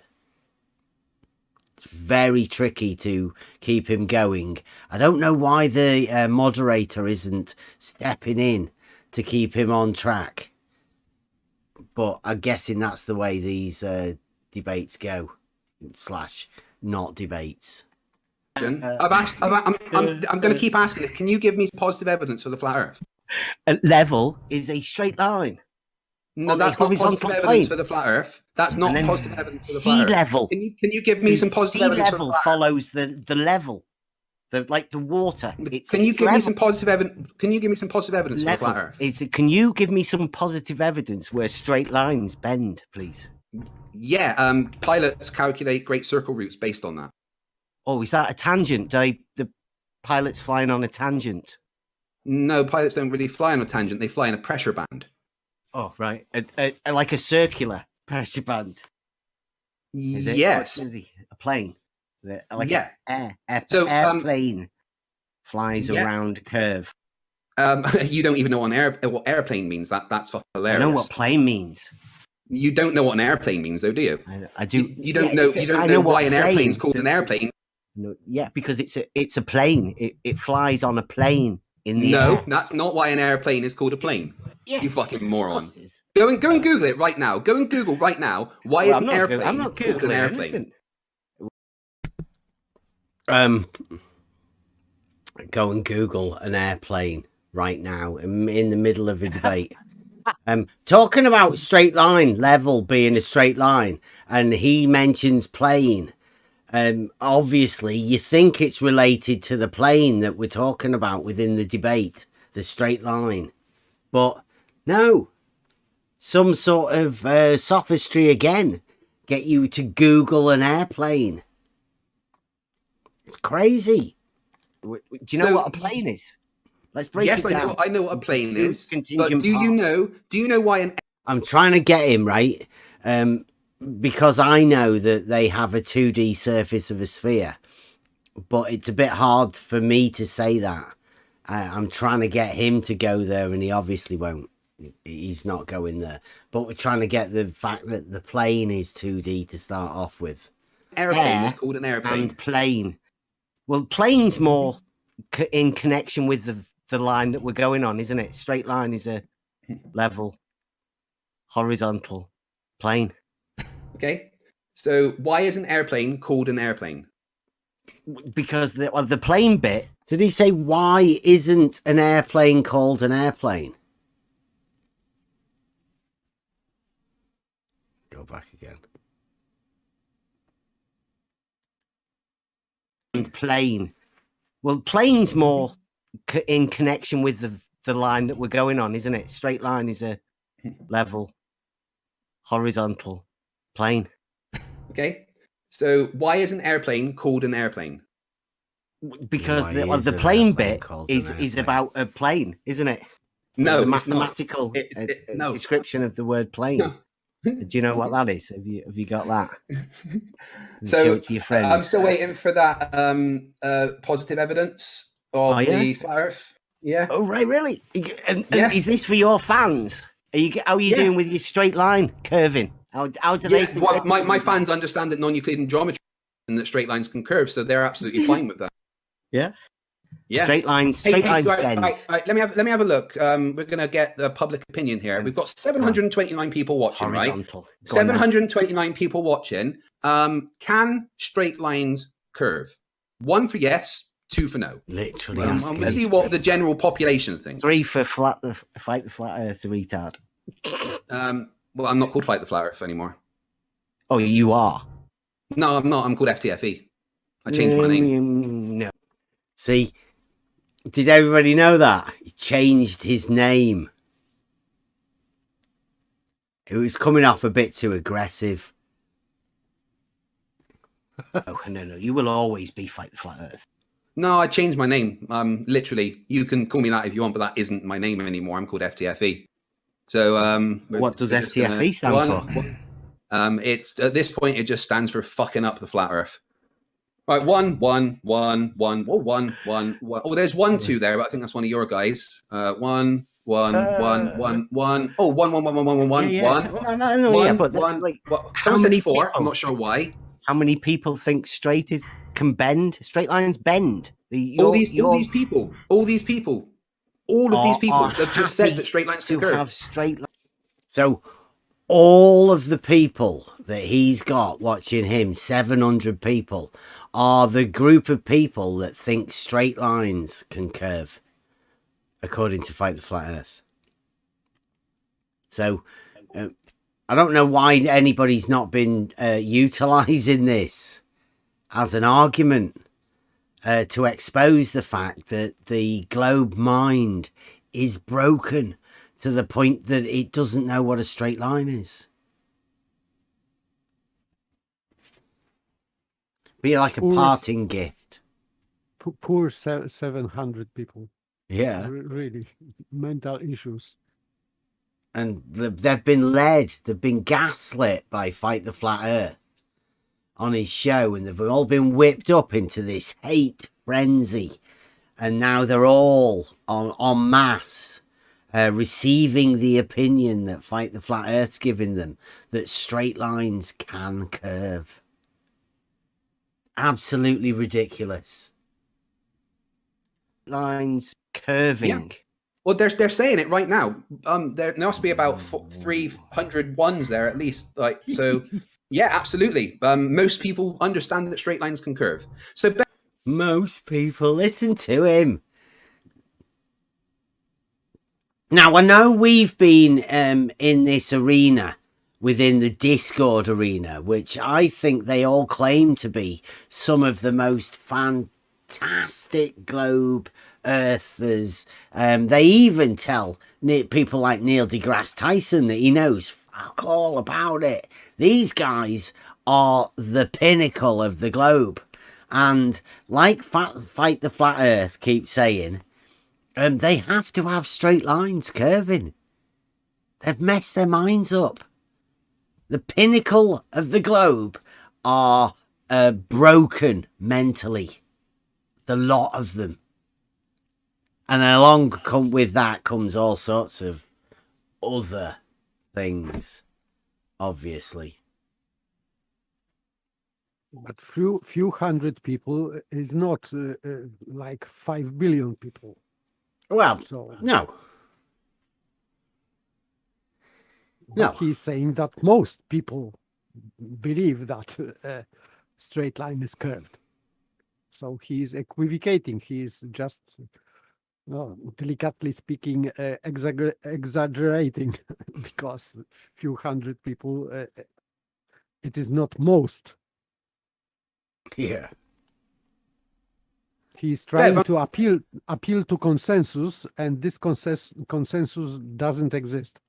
It's very tricky to keep him going. I don't know why the moderator isn't stepping in to keep him on track, but I'm guessing that's the way these debates go / not debates. I'm going to keep asking it. Can you give me positive evidence for the flat earth? A level is a straight line. No, that's not positive evidence for the flat earth. That's not positive evidence for the flat earth. Sea level. Can you give me some positive evidence? Sea level follows the level. like the water. Can you give me some positive evidence? Can you give me some positive evidence for the flat Earth? Can you give me some positive evidence where straight lines bend, please? Yeah, pilots calculate great circle routes based on that. Oh, is that a tangent? The pilots flying on a tangent? No, pilots don't really fly on a tangent. They fly in a pressure band. Oh, right. Like a circular pressure band. Is it? Yes. A plane. Like yeah. An airplane flies around a curve. You don't even know what airplane means. That's fucking hilarious. I know what plane means. You don't know what an airplane means, though, do you? I do. You don't know. You don't know why an airplane is called an airplane. No, yeah, because it's a plane. It flies on a plane in the air. No, that's not why an airplane is called a plane. Yes, you fucking moron. Go and Google it right now. Go and Google right now. Why is an airplane called an airplane? Go and Google an airplane right now in the middle of a debate. Talking about straight line, level being a straight line, and he mentions plane. Obviously, you think it's related to the plane that we're talking about within the debate, the straight line. But no, some sort of sophistry again. Get you to Google an airplane. It's crazy. Do you know what a plane is? Let's break it down. Yes, I know what a plane is. But do you know why an... I'm trying to get him, right? Because I know that they have a 2D surface of a sphere. But it's a bit hard for me to say that. I'm trying to get him to go there, and he obviously won't. He's not going there. But we're trying to get the fact that the plane is 2D to start off with. Airplane is called an airplane. And plane. Well, plane's more in connection with the line that we're going on, isn't it? Straight line is a level, horizontal plane. Okay. So why is an airplane called an airplane? Because the plane bit... Did he say why isn't an airplane called an airplane? Go back again. And plane. Well, plane's more in connection with the line that we're going on, isn't it? Straight line is a level, horizontal plane. Okay. So why is an airplane called an airplane? Because the plane bit is about a plane, isn't it? No, the mathematical description of the word plane. No. Do you know what that is? Have you got that? So show it to your friends. I'm still waiting for that positive evidence of the flat Earth. Yeah. Oh right, really? And is this for your fans? How are you doing with your straight line curving? How do they think? Well, my fans understand that non-Euclidean geometry and that straight lines can curve, so they're absolutely fine with that. Yeah. Yeah. Straight lines Right, bend. right, let me have a look. We're gonna get the public opinion here. We've got 729 people watching, Horizontal. right? 729 people watching. Can straight lines curve? 1 for yes, 2 for no. Literally. Let's see what the general population thinks. 3 for fight the flat Earth retard. Well, I'm not called Fight the Flat Earth anymore. Oh, you are? No, I'm not. I'm called FTFE. I changed my name. No. See, did everybody know that? He changed his name. It was coming off a bit too aggressive. Oh, no. You will always be Fight the Flat Earth. No, I changed my name. Literally, you can call me that if you want, but that isn't my name anymore. I'm called FTFE. So, what does FTFE stand for? It's at this point it just stands for fucking up the flat Earth. Right, 1, 1, 1, 1. Oh, 1, 1, 1. Oh, there's 1, 2 there, but I think that's one of your guys. 1, 1, 1, 1, 1. Oh, 1, 1, 1, 1, 1, 1, 1. Someone said 4. I'm not sure why. How many people think straight lines bend? All these people have just said that straight lines can curve. So all of the people that he's got watching him, 700 people, are the group of people that think straight lines can curve, according to Fight the Flat Earth. So I don't know why anybody's not been utilising this as an argument. to expose the fact that the globe mind is broken to the point that it doesn't know what a straight line is. Be like a parting gift. Poor 700 people. Yeah. Really, mental issues. And they've been gaslit by Fight the Flat Earth on his show, and they've all been whipped up into this hate frenzy. And now they're all en masse receiving the opinion that Fight the Flat Earth's giving them, that straight lines can curve. Absolutely ridiculous. Lines curving. Yeah. Well, they're saying it right now. There must be about 300 ones there at least. Like, so, yeah, absolutely. Most people understand that straight lines can curve. So most people listen to him. Now, I know we've been in this arena within the Discord arena, which I think they all claim to be some of the most fantastic globe earthers. They even tell people like Neil deGrasse Tyson that he knows fuck all about it. These guys are the pinnacle of the globe. And like Fight the Flat Earth keeps saying, they have to have straight lines curving. They've messed their minds up. The pinnacle of the globe are broken mentally. The lot of them. And along with that comes all sorts of other things, obviously. But few hundred people is not like 5 billion people. Well, so, no. No. He's saying that most people believe that straight line is curved. So he's equivocating. He's just, delicately speaking, exaggerating because few hundred people, it is not most. Yeah. He's trying to appeal to consensus, and this consensus doesn't exist.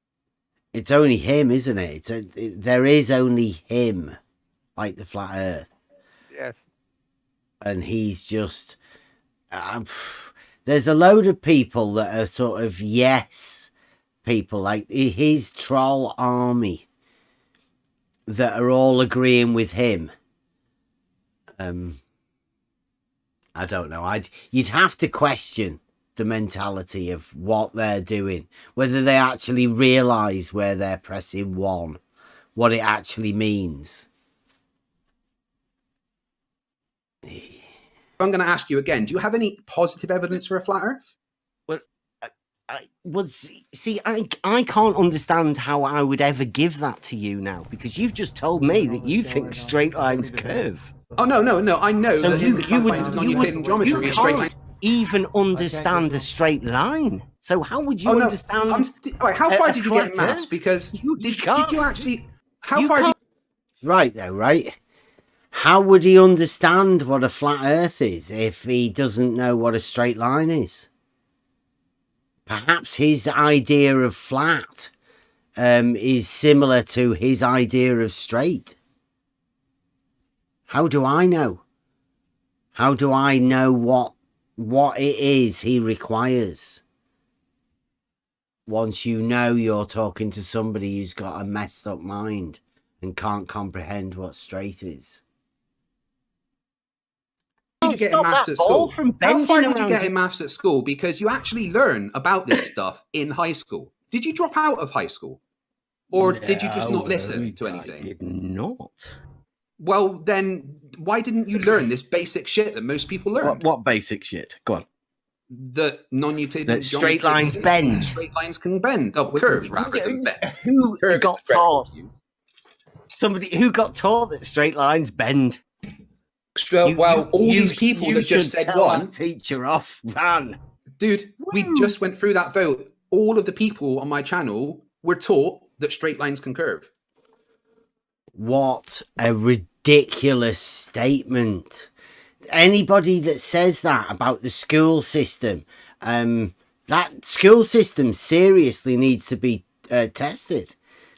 It's only him, isn't it? There is only him, like the Flat Earth. Yes. And he's just... there's a load of people that are sort of yes people, like his troll army, that are all agreeing with him. I don't know. You'd have to question the mentality of what they're doing, whether they actually realize where they're pressing one, what it actually means. I'm going to ask you again, do you have any positive evidence for a flat earth? Well, I can't understand how I would ever give that to you now, because you've just told me that you think straight lines curve. Oh, no. I know so that in the confines of non-Euclidean geometry, straight lines even understand a straight line. So how would you understand? How far did you get in maths? Because did you actually? How far? It's right though, right? How would he understand what a flat Earth is if he doesn't know what a straight line is? Perhaps his idea of flat is similar to his idea of straight. How do I know? How do I know what it is he requires? Once you know you're talking to somebody who's got a messed up mind and can't comprehend what straight is. How did you get in maths at school? How far did you get in maths at school? Because you actually learn about this stuff in high school. Did you drop out of high school? Or did you just not listen to anything? I did not. Well, then why didn't you learn this basic shit that most people learn? What basic shit? Go on. That non-Euclidean straight lines bend. Straight lines can bend. Oh, curves rather than bend. Who got taught? Somebody who got taught that straight lines bend. All these people that just said one. Teacher off, man. Dude, we just went through that vote. All of the people on my channel were taught that straight lines can curve. What a ridiculous statement anybody that says that about the school system, that school system seriously needs to be tested.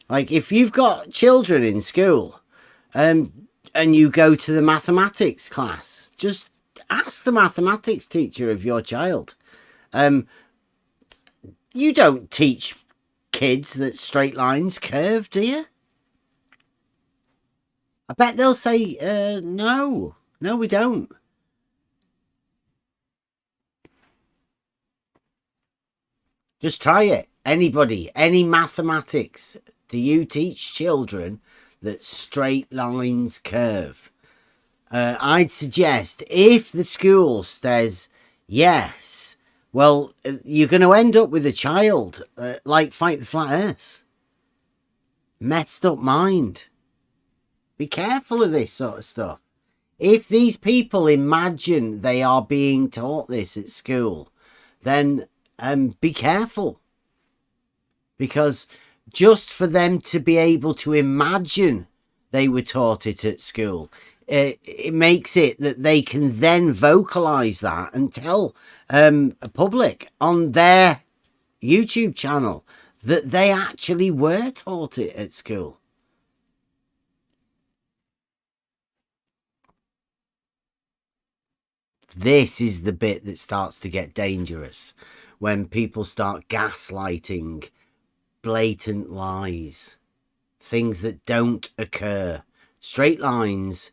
Like, if you've got children in school, and you go to the mathematics class, just ask the mathematics teacher of your child. You don't teach kids that straight lines curve, do you? I bet they'll say, no, we don't. Just try it. Anybody, any mathematics, do you teach children that straight lines curve? I'd suggest if the school says yes, well, you're going to end up with a child like Fight the Flat Earth. Messed up mind. Be careful of this sort of stuff. If these people imagine they are being taught this at school, then be careful. Because just for them to be able to imagine they were taught it at school, it makes it that they can then vocalize that and tell a public on their YouTube channel that they actually were taught it at school. This is the bit that starts to get dangerous, when people start gaslighting blatant lies, things that don't occur. Straight lines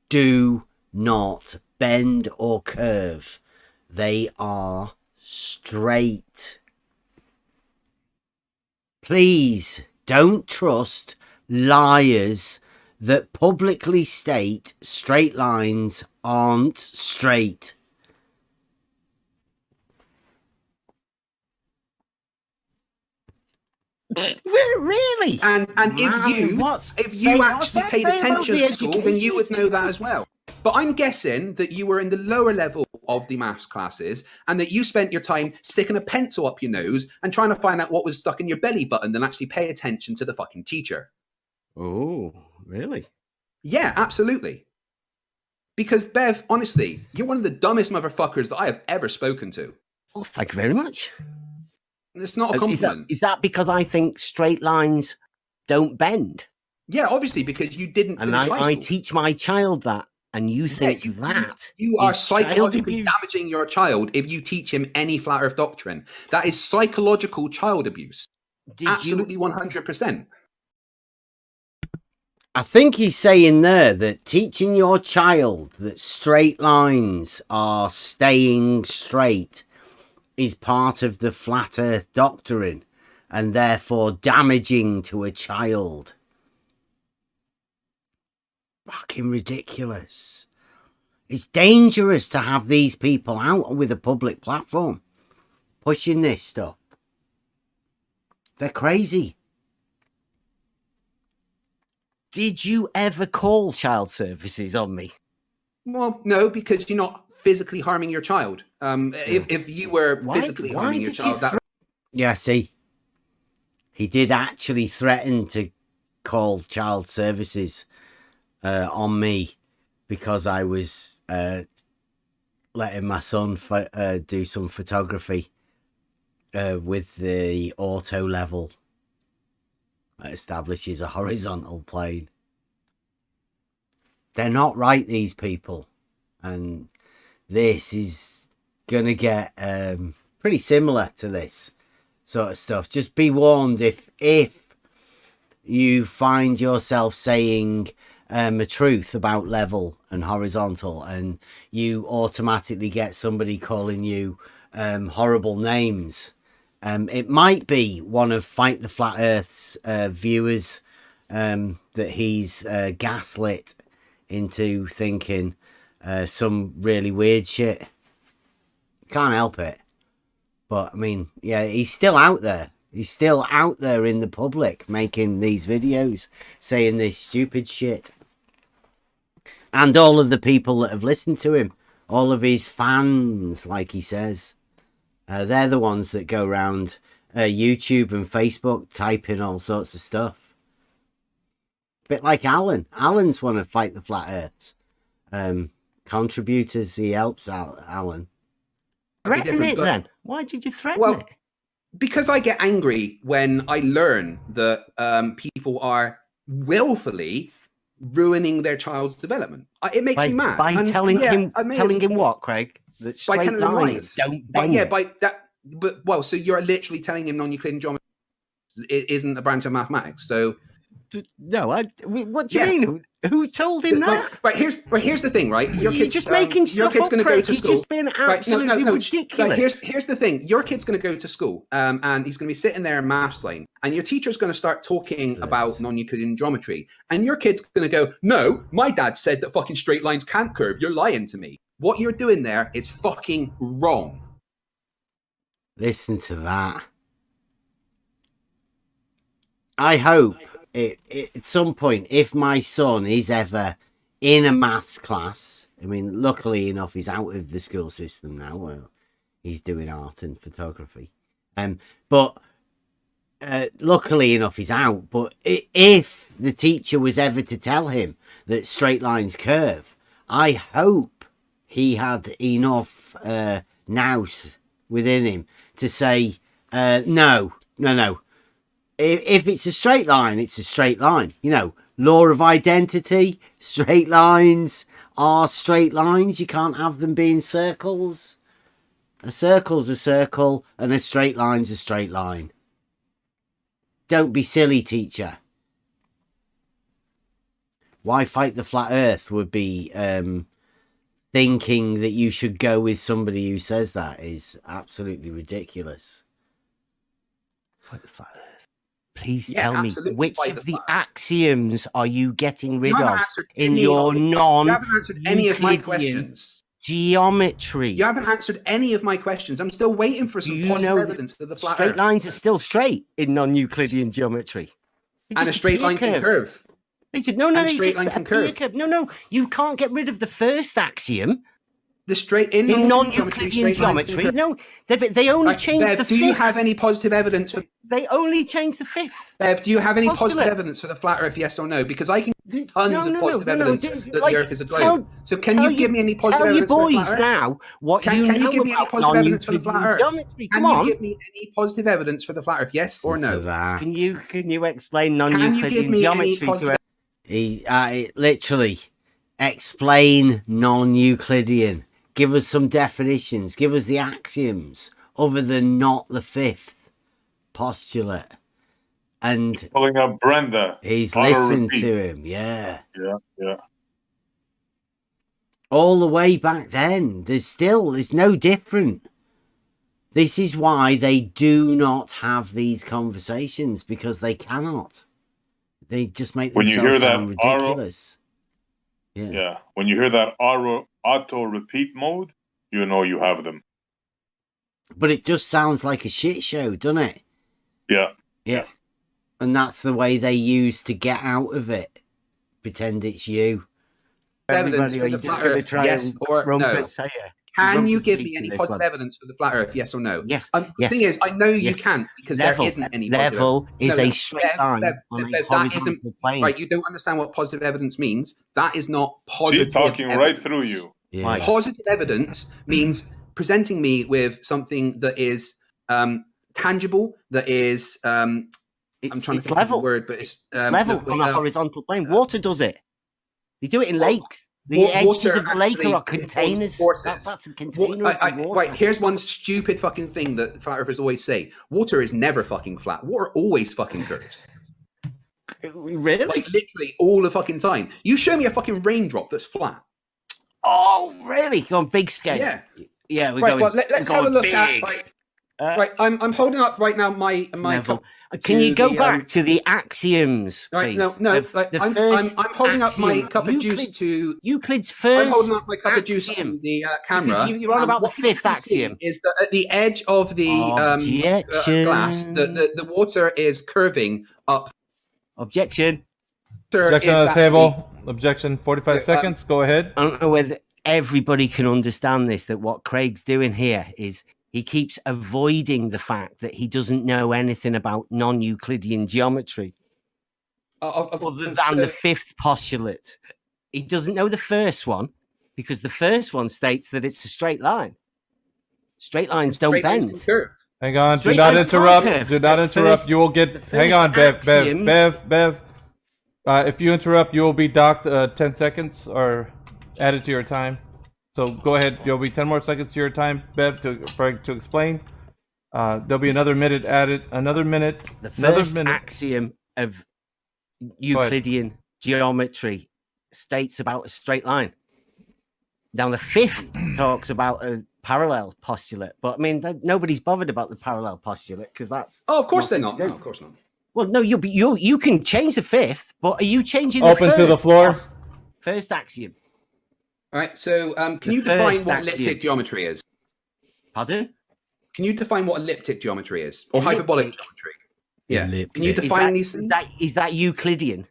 do not bend or curve. They are straight. Please don't trust liars that publicly state straight lines aren't straight. Really? And if you actually paid attention at school, then you would know that as well. But I'm guessing that you were in the lower level of the maths classes and that you spent your time sticking a pencil up your nose and trying to find out what was stuck in your belly button than actually pay attention to the fucking teacher. Oh, really? Yeah, absolutely. Because, Bev, honestly, you're one of the dumbest motherfuckers that I have ever spoken to. Oh, thank you very much. It's not a compliment. Is that because I think straight lines don't bend? Yeah, obviously, because you didn't finish high school. I teach my child that, and you think you are psychologically damaging your child if you teach him any flat earth doctrine. That is psychological child abuse. Absolutely 100%. I think he's saying there that teaching your child that straight lines are staying straight is part of the flat earth doctrine and therefore damaging to a child. Fucking ridiculous. It's dangerous to have these people out with a public platform pushing this stuff. They're crazy. Did you ever call child services on me? Well, no, because you're not physically harming your child. If you were physically harming your child, yeah, see, he did actually threaten to call child services on me because I was letting my son do some photography with the auto level that establishes a horizontal plane. They're not right, these people, and this is gonna get pretty similar to this sort of stuff. Just be warned if you find yourself saying a truth about level and horizontal and you automatically get somebody calling you horrible names. It might be one of Fight the Flat Earth's viewers that he's gaslit into thinking some really weird shit. Can't help it. But, I mean, yeah, he's still out there. He's still out there in the public making these videos, saying this stupid shit. And all of the people that have listened to him, all of his fans, like he says, they're the ones that go around YouTube and Facebook typing all sorts of stuff. Bit like Alan. Alan's one of Fight the Flat Earth's contributors. He helps out, Alan. Threaten it then. Why did you threaten Well, it? because I get angry when I learn that people are willfully ruining their child's development. It makes me mad. By telling him what, Craig? That By straight telling him lines lies. don't But bend. yeah, by that. But well, so you're literally telling him non-Euclidean geometry isn't a branch of mathematics. So no, what do you mean? Who told him that? Right, here's the thing, right? Your You're kid's just making your stuff kid's up, going to go Craig. to You're school. just being absolutely ridiculous. Right, here's the thing. Your kid's going to go to school, and he's going to be sitting there in maths line, and your teacher's going to start talking about non-Euclidean geometry, and your kid's going to go, "No, my dad said that fucking straight lines can't curve. You're lying to me. What you're doing there is fucking wrong." Listen to that. I hope at some point, if my son is ever in a maths class, I mean, luckily enough, he's out of the school system now. Well, he's doing art and photography. But luckily enough, he's out. But if the teacher was ever to tell him that straight lines curve, I hope he had enough nous within him to say, no. If it's a straight line, it's a straight line. You know, law of identity, straight lines are straight lines. You can't have them being circles. A circle's a circle and a straight line's a straight line. Don't be silly, teacher. Why fight the flat earth would be thinking that you should go with somebody who says that is absolutely ridiculous. Fight the flat earth. Please tell me, which of the axioms are you getting rid of in your You haven't answered any of my questions. Geometry? You haven't answered any of my questions. I'm still waiting for some positive evidence that the flat straight earth. lines are still straight in non-Euclidean geometry. And a straight line can curve. No, And a straight line can curve. No, you can't get rid of the first axiom. The straight in non-Euclidean geometry. No, they only changed Bev, the do fifth. you have any positive evidence for? They only changed the fifth. Bev, do you have any Postulate. positive evidence for the flat Earth? Yes or no? Because I can give tons of positive evidence that like, the Earth is a globe. So can you give me any positive tell evidence your for the boys flat Earth? now what Can you you know give me any about positive evidence for the flat non-Euclidean Earth? geometry? Come Can on. you give me any positive evidence for the flat Earth? Yes or no? Can you explain Can you give non-Euclidean me any geometry positive? He literally explain non-Euclidean. Give us some definitions. Give us the axioms other than not the fifth postulate. And pulling up Brenda. He's Auto listened repeat. to him. Yeah. Yeah. All the way back then. There's no different. This is why they do not have these conversations, because they cannot. They just make When you themselves hear that sound ridiculous. Yeah. When you hear that auto repeat mode, you know you have them. But it just sounds like a shit show, doesn't it? Yeah. And that's the way they use to get out of it. Pretend it's you. Evidence for the flat Earth? Yes or no? Can you give me any positive evidence for the flat Earth? Yes or no? Yes. The thing is, I know you can't because there isn't any. Level is No, a straight line on a that horizontal isn't plane. right. You don't understand what positive evidence means. That is not positive. She's talking evidence. right through you. Yeah. Positive evidence means presenting me with something that is tangible, that is I'm trying to think level. of the word, but it's level on a horizontal plane. Water does it. They do it in lakes. The edges of the lake are containers. That's a container of water. Right, here's one stupid fucking thing that flat earthers always say. Water is never fucking flat. Water always fucking curves. Really? Like literally all the fucking time. You show me a fucking raindrop that's flat. Oh, really? On big scale? Yeah. Yeah, we're right, going. well, let's have a look big. at. Right, I'm holding up right now my Level. Can you go back to the axioms, right, please? no. I'm holding up my cup of juice to Euclid's first. I'm holding up my cup of juice to the camera. You're on about the fifth axiom. Is that at the edge of the glass, the water is curving up. Objection. Objection on the table. Objection. 45 seconds. Go ahead. I don't know whether everybody can understand this. That what Craig's doing here is. He keeps avoiding the fact that he doesn't know anything about non-Euclidean geometry, other than the fifth postulate. He doesn't know the first one because the first one states that it's a straight line. Straight lines don't Straight lines bend. curve. Hang on. Straight Do not lines interrupt. can't curve. Do not The interrupt. first- You will get. Hang on, axiom- Bev. If you interrupt, you will be docked 10 seconds or added to your time. So go ahead. You'll be 10 more seconds to your time, Bev, to explain. There'll be another minute added. Another minute. The another first minute. axiom of Euclidean geometry states about a straight line. Now the fifth talks about a parallel postulate, but I mean nobody's bothered about the parallel postulate because that's. Oh, of course they're not. No, of course not. Well, no, you can change the fifth, but are you changing the Open to the first? floor. First axiom. All right. So, can The you define first what axiom. elliptic geometry is? Pardon? Can you define what elliptic geometry is, or hyperbolic geometry? Yeah. Can you Is define that- these things? Is that Euclidean?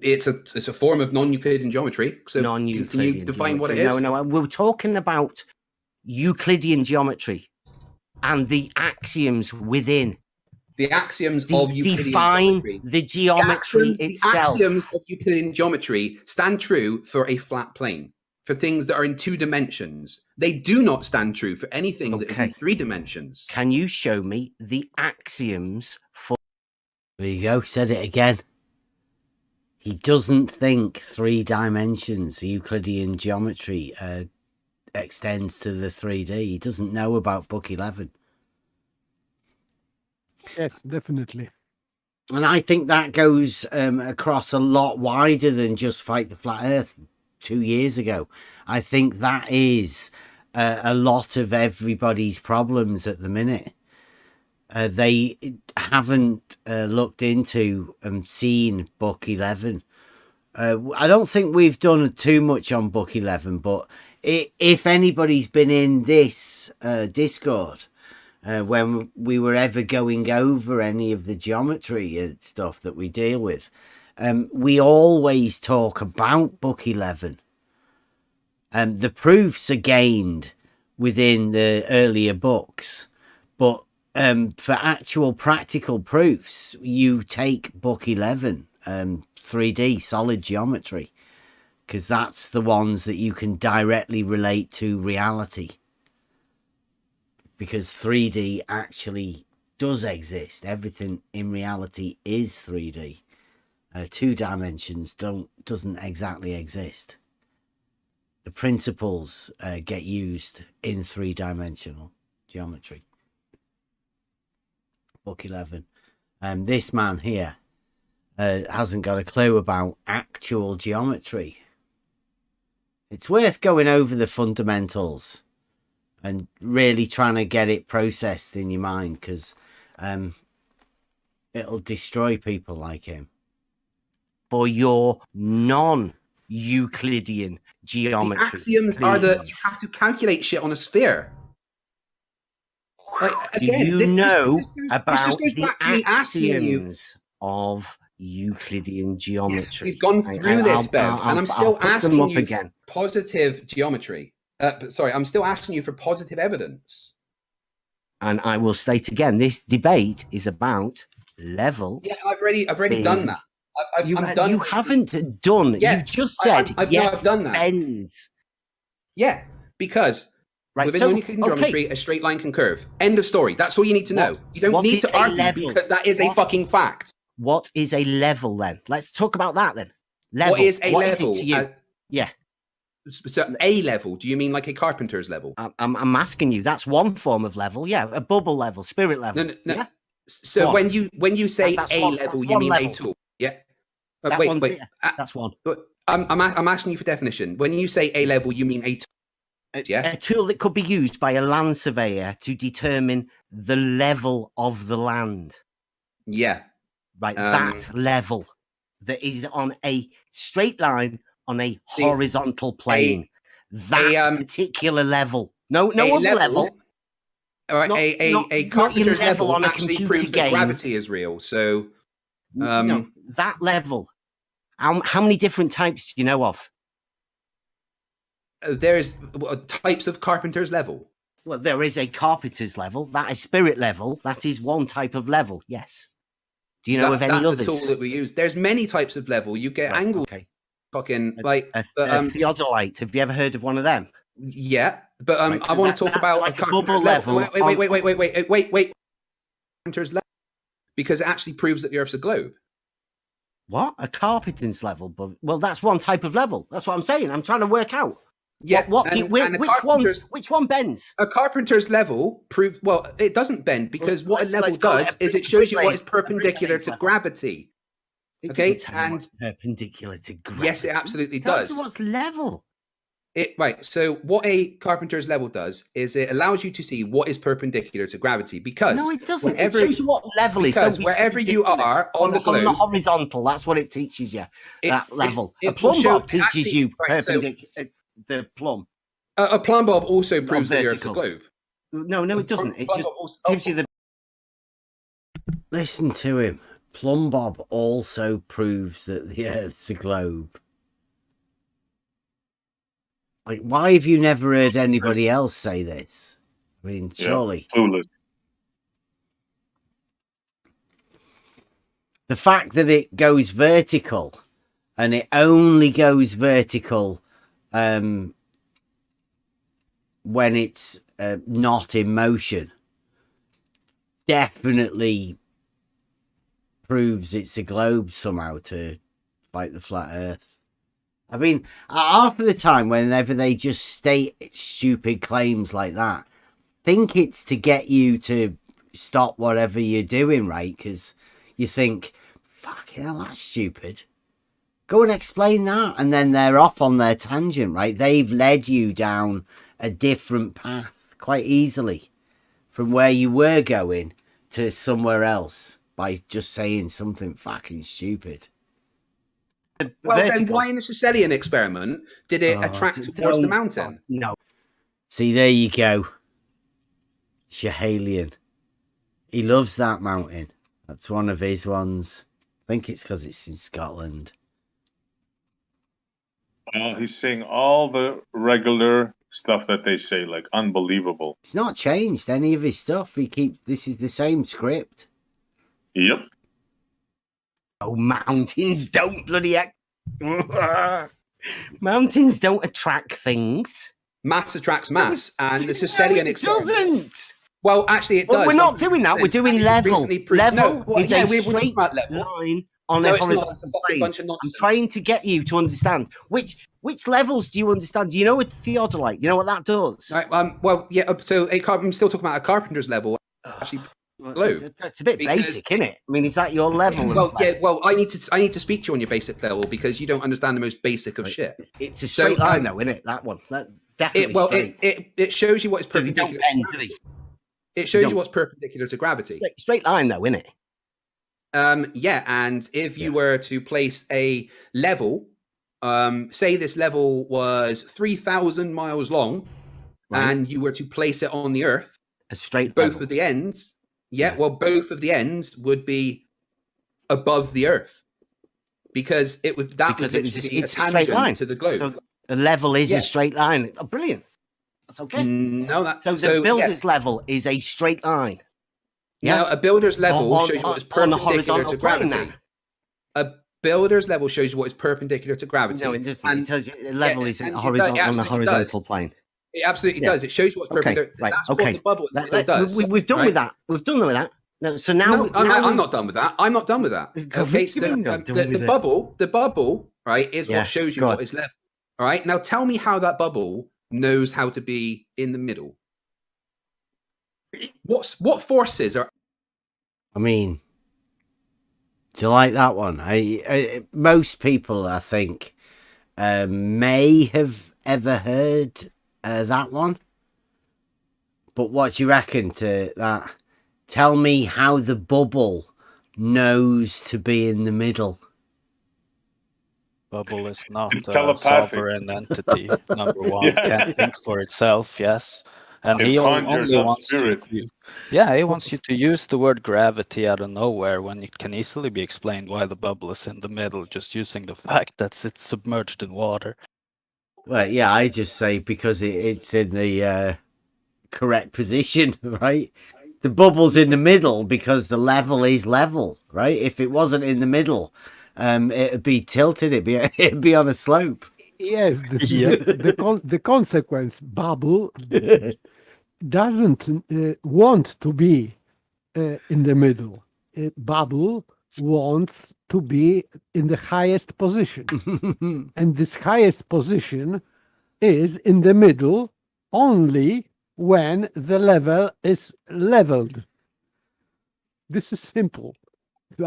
It's a form of non-Euclidean geometry. So Non-Euclidean can you define what it geometry. is? No, we're talking about Euclidean geometry and the axioms within. The axioms of Euclidean define geometry. the geometry The itself. axioms of Euclidean geometry stand true for a flat plane, for things that are in 2 dimensions. They do not stand true for anything that is in 3 dimensions. Can you show me the axioms for... There you go, said it again. He doesn't think 3 dimensions, Euclidean geometry, extends to the 3D. He doesn't know about Book 11. Yes, definitely. And I think that goes across a lot wider than just Fight the Flat Earth 2 years ago. I think that is a lot of everybody's problems at the minute. They haven't looked into and seen Book 11. I don't think we've done too much on Book 11, but if anybody's been in this Discord, when we were ever going over any of the geometry and stuff that we deal with, we always talk about Book 11. The proofs are gained within the earlier books, but for actual practical proofs, you take Book 11, 3D solid geometry, because that's the ones that you can directly relate to reality. Because 3D actually does exist. Everything in reality is 3D. 2 dimensions doesn't exactly exist. The principles get used in 3-dimensional geometry. Book 11. This man here hasn't got a clue about actual geometry. It's worth going over the fundamentals and really trying to get it processed in your mind, because it'll destroy people like him. For your non-Euclidean geometry. The axioms are that you have to calculate shit on a sphere. Like, again, Do you this know goes about the the axioms of Euclidean geometry? We've gone through this, Bev, and I'm still asking you again. for positive geometry. Sorry, I'm still asking you for positive evidence. And I will state again, this debate is about level. Yeah, I've already done that. I'm done. You haven't done. Yeah, You've just said yes. I've done that. Bends. Yeah, because within non-Euclidean geometry, a straight line can curve. End of story. That's all you need to know. You don't need to argue because that is a fucking fact. What is a level then? Let's talk about that then. Level. What is a level? Is it to you? Yeah. So a level, do you mean like a carpenter's level? I'm asking you. That's one form of level. Yeah, a bubble level, spirit level. No. Yeah? So when you say a level, you mean a tool. Yeah. Wait. That's one. But I'm asking you for definition. When you say a level, you mean a tool. Yes. A tool that could be used by a land surveyor to determine the level of the land. Yeah. Right. That level that is on a straight line on a horizontal plane. That particular level. No other level. All right. A carpenter's level on a actually computer proves game. that gravity is real. So no, that level. How many different types do you know of? There's types of carpenter's level. Well, there is a carpenter's level. That is spirit level. That is one type of level. Yes. Do you know of any others? That's a tool that we use. There's many types of level. You get angles. Okay. fucking like a theodolite. Have you ever heard of one of them? Yeah, but Right, I want to talk about like a a bubble level. level. Wait. Carpenter's level, because it actually proves that the Earth's a globe. What? A carpenter's level? But well, that's one type of level. That's what I'm saying. I'm trying to work out. Yeah, which one bends? A carpenter's level proves. Well, it doesn't bend because what a level does is it shows you what is perpendicular to gravity. Okay, and perpendicular to gravity. Yes, it absolutely does. That's what's level. Right. So what a carpenter's level does is it allows you to see what is perpendicular to gravity, because no, it doesn't. It shows you what level is. Because wherever you are on the globe, on the horizontal, that's what it teaches you. That level. A plumb bob teaches you perpendicular. The plumb. A plumb bob also proves that the Earth's a globe. No, it doesn't. It just gives you the. Listen to him. Plumb bob also proves that the Earth's a globe. Like, why have you never heard anybody else say this? I mean, surely. Clueless. The fact that it goes vertical, and it only goes vertical when it's not in motion, definitely proves it's a globe somehow to fight the flat Earth. I mean, half of the time, whenever they just state stupid claims like that, think it's to get you to stop whatever you're doing, right? Because you think, fucking hell, that's stupid. Go and explain that. And then they're off on their tangent, right? They've led you down a different path quite easily from where you were going to somewhere else by just saying something fucking stupid. Well, then why in the Sicilian experiment did it attract towards the mountain? No. See, there you go. Schehallien. He loves that mountain. That's one of his ones. I think it's because it's in Scotland. He's saying all the regular stuff that they say, like unbelievable. He's not changed any of his stuff. This is the same script. Yep. Oh, mountains don't bloody mountains don't attract things. Mass attracts mass, and the Sicilian experiment doesn't. Well, actually, it does. We're not doing that. We're doing level. Level is a straight level. line on a horizontal plane. I'm trying to get you to understand which levels do you understand? Do you know what theodolite? You know what that does? Right. Well, yeah. So I'm still talking about a carpenter's level. Actually. That's a bit basic, isn't it? I mean, is that your level? Well, yeah. Well, I need to speak to you on your basic level because you don't understand the most basic of shit. It's a straight line, though, isn't it? That one, definitely. It shows you what is perpendicular. It shows you what's perpendicular to gravity. Straight line, though, isn't it? Yeah, and if you were to place a level, say this level was 3,000 miles long, and you were to place it on the Earth, a straight both level. of the ends. Yeah, well, both of the ends would be above the Earth because it would it's a straight line to the globe. So the level is a straight line. Oh, brilliant! That's okay. No, so the builder's level is a straight line. Yeah, a builder's level shows you what is perpendicular to gravity. A builder's level shows you what is perpendicular to gravity. No, it tells you the level is on the horizontal plane. It absolutely does. It shows you what's perpendicular. Right. That's what the bubble does. We've done with that. We've done with that. No, so now, I'm not done with that. I'm not done with that. Okay, so the bubble, right, is what shows you what is level. All right. Now tell me how that bubble knows how to be in the middle. What forces are? I mean, do you like that one? Most people, I think, may have ever heard that one. But what do you reckon to that? Tell me how the bubble knows to be in the middle. Bubble is not a sovereign entity. Number one, can't think for itself. Yes, and he only wants he wants you to use the word gravity out of nowhere when it can easily be explained why the bubble is in the middle, just using the fact that it's submerged in water. Well, yeah, I just say because it's in the correct position, right? The bubble's in the middle because the level is level, right? If it wasn't in the middle, it'd be tilted. It'd be on a slope. Yes, this is the consequence. Bubble doesn't want to be in the middle. Bubble wants to be in the highest position. And this highest position is in the middle only when the level is leveled. This is simple.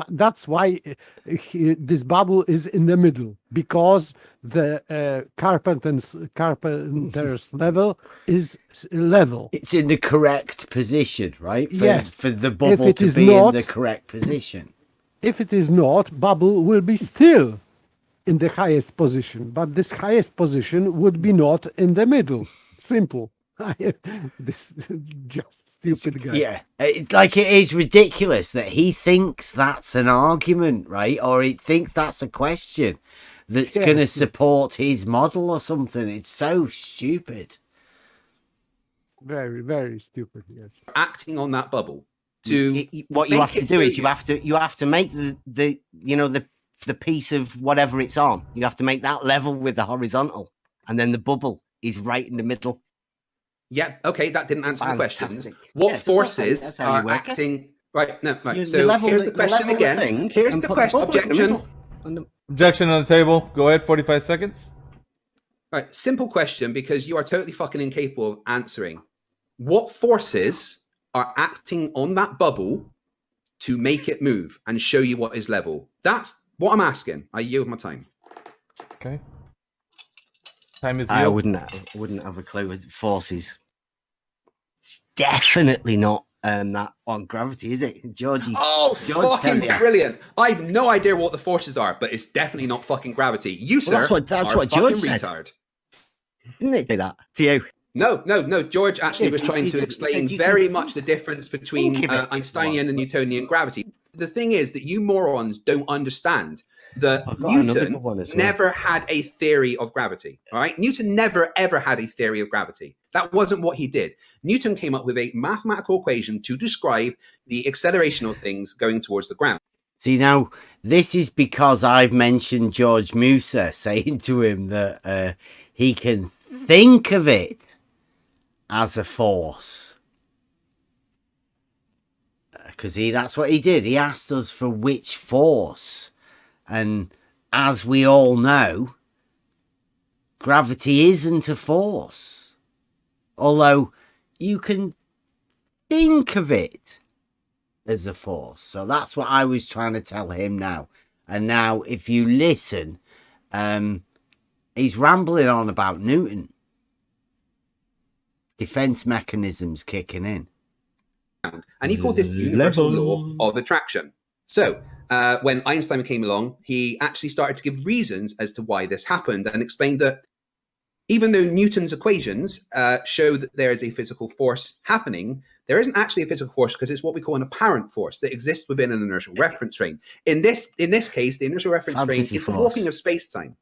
That's why this bubble is in the middle, because the carpenter's level is level. It's in the correct position, right? Yes. For the bubble to be in the correct position. If it is not, bubble will be still in the highest position, but this highest position would be not in the middle. Simple. This just stupid guy. Yeah, like it is ridiculous that he thinks that's an argument, right? Or he thinks that's a question that's going to support his model or something. It's so stupid. Very, very stupid. Yes. Acting on that bubble. To what you have to do is you have to make the piece of whatever it's on. You have to make that level with the horizontal, and then the bubble is right in the middle. Yeah, okay, that didn't answer the question. What forces are acting? Right, no, right. So here's the question again. Here's the question. Objection. Objection on the table. Go ahead, 45 seconds. Right, simple question, because you are totally fucking incapable of answering. What forces are acting on that bubble to make it move and show you what is level? That's what I'm asking. I yield my time. Okay. Time is I wouldn't have a clue with forces. It's definitely not that on gravity, is it, Georgie? Oh, fucking brilliant! I've no idea what the forces are, but it's definitely not fucking gravity. You, sir, that's what George said. Retard. Didn't he say that to you? No. George actually was trying to explain very much the difference between Einsteinian and Newtonian gravity. The thing is that you morons don't understand that Newton never had a theory of gravity. All right, Newton never ever had a theory of gravity. That wasn't what he did. Newton came up with a mathematical equation to describe the acceleration of things going towards the ground. See, now this is because I've mentioned George Musa saying to him that he can think of it as a force. Because that's what he did. He asked us for which force. And as we all know, gravity isn't a force. Although you can think of it as a force. So that's what I was trying to tell him now. And now if you listen, he's rambling on about Newton. Defense mechanisms kicking in. And he called this universal law of attraction. So when Einstein came along, he actually started to give reasons as to why this happened and explained that even though Newton's equations show that there is a physical force happening, there isn't actually a physical force because it's what we call an apparent force that exists within an inertial reference frame. In this case, the inertial reference frame is the warping of space-time.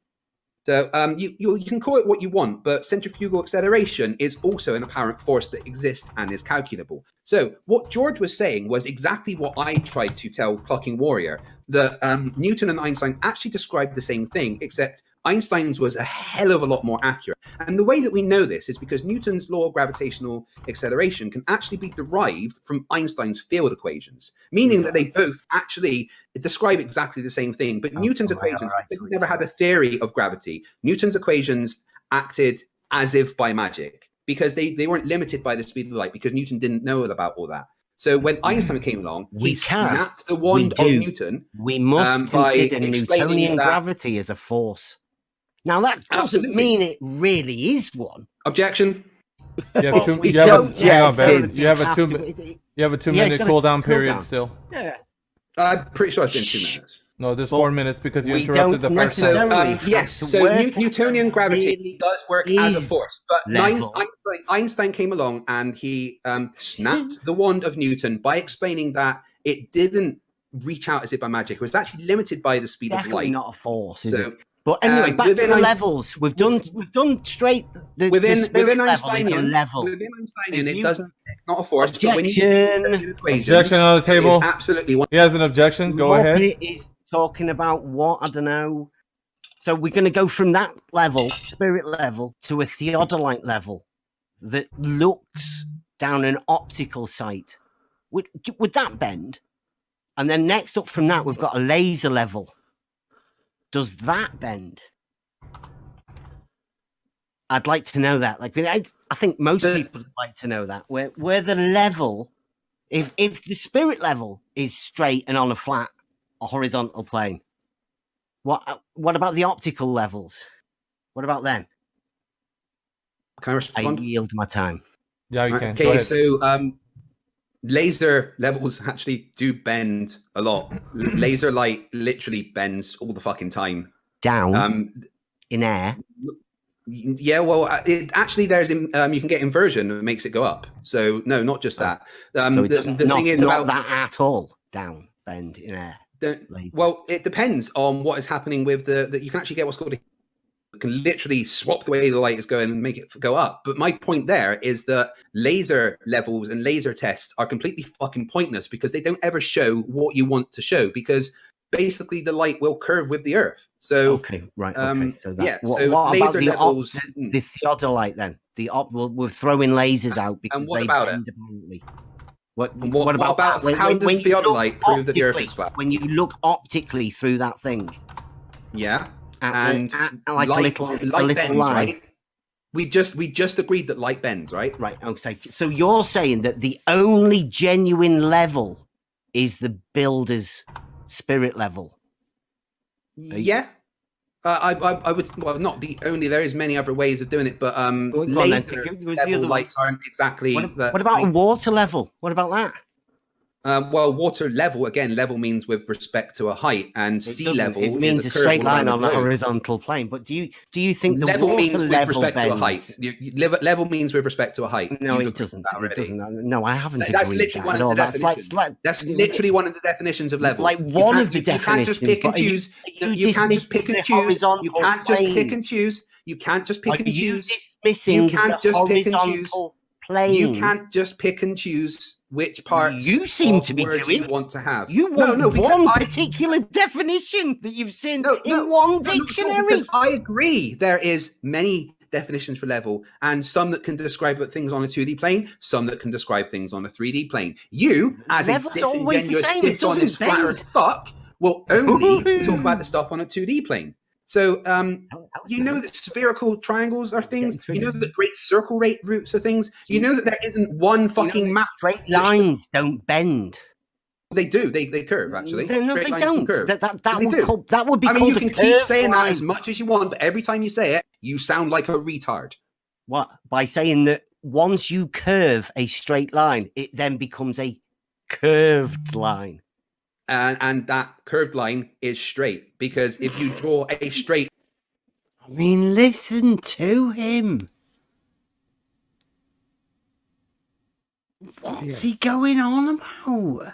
So you can call it what you want, but centrifugal acceleration is also an apparent force that exists and is calculable. So what George was saying was exactly what I tried to tell Clocking Warrior, that Newton and Einstein actually described the same thing, except Einstein's was a hell of a lot more accurate. And the way that we know this is because Newton's law of gravitational acceleration can actually be derived from Einstein's field equations, meaning that they both actually describe exactly the same thing. But Newton's equations never had a theory of gravity. Newton's equations acted as if by magic because they weren't limited by the speed of light because Newton didn't know about all that. So when Einstein came along, he snapped the wand of Newton. We must consider Newtonian gravity as a force. Now that doesn't mean it really is one. Objection. You have a 2 minute cooldown period still. Yeah. I'm pretty sure it's been 2 minutes. No, there's 4 minutes because you interrupted the first. So Newtonian gravity does work as a force, but Einstein came along and he snapped the wand of Newton by explaining that it didn't reach out as if by magic. It was actually limited by the speed of light. Definitely not a force, is it? But anyway, back to the levels. We've done straight within Einsteinian level. Within Einsteinian, it's not a force. Objection. Objection on the table. Absolutely. He has an objection. Go ahead. It is talking about what? I don't know. So we're going to go from that level, spirit level, to a theodolite level that looks down an optical sight. Would that bend? And then next up from that, we've got a laser level. Does that bend? I'd like to know that. Like, I think most people would like to know that. Where the level, if the spirit level is straight and on a flat or horizontal plane, what about the optical levels? What about them? Can I respond? I yield my time. Yeah, you can. Okay, so laser levels actually do bend a lot. Laser light literally bends all the fucking time. Down in air. Yeah, well, actually, there's you can get inversion that makes it go up. So no, not just that. So the thing is not about that at all. Down bend in air. Well, it depends on what is happening with the. You can actually get what's called can literally swap the way the light is going and make it go up. But my point there is that laser levels and laser tests are completely fucking pointless because they don't ever show what you want to show because basically the light will curve with the earth. So okay, right, okay. So that, yeah. what laser about levels, the theodolite then? We're throwing lasers out because and what they about bend it? apparently. What about how does theodolite prove that the earth is flat? When you look optically through that thing. Yeah. And like light bends, line. Right? We just agreed that light bends, right? Right. Okay. So you're saying that the only genuine level is the builder's spirit level. Yeah. I would, well, not the only. There is many other ways of doing it, but laser level lights aren't exactly. What about a water level? What about that? Well, water level, again, level means with respect to a height, and sea level it means is a straight line on a horizontal plane. But do you think the level water means with level respect bends? to a height? Level means with respect to a height. No, it doesn't. It doesn't. No, I haven't That's agreed literally that one at of all. the That's definitions. That's literally one of the definitions of level. Like one of the you can't just definitions. pick and choose. You can't just pick and choose. You can't just pick and choose. You can't just pick and choose. Dismissing You can't just pick and choose. horizontal plane. You can't just pick and choose which parts you seem to be words doing. You want to have. You want one particular definition that you've seen in one dictionary. Because I agree, there is many definitions for level, and some that can describe things on a 2D plane, some that can describe things on a 3D plane. You, as Level's a always the disingenuous, same. It dishonest, doesn't flat bend. earth fuck, will only talk about the stuff on a 2D plane. So, you know that spherical triangles are things. You know that great circle rate roots are things. You know that there isn't one fucking map. Straight lines don't bend. They do. They curve actually. No, Straight they lines don't. curve. That would be. I mean, called you can a keep curved saying line. that as much as you want, but every time you say it, you sound like a retard. What? By saying that once you curve a straight line, it then becomes a curved line. And that curved line is straight, because if you draw a straight... I mean, listen to him. What's he going on about?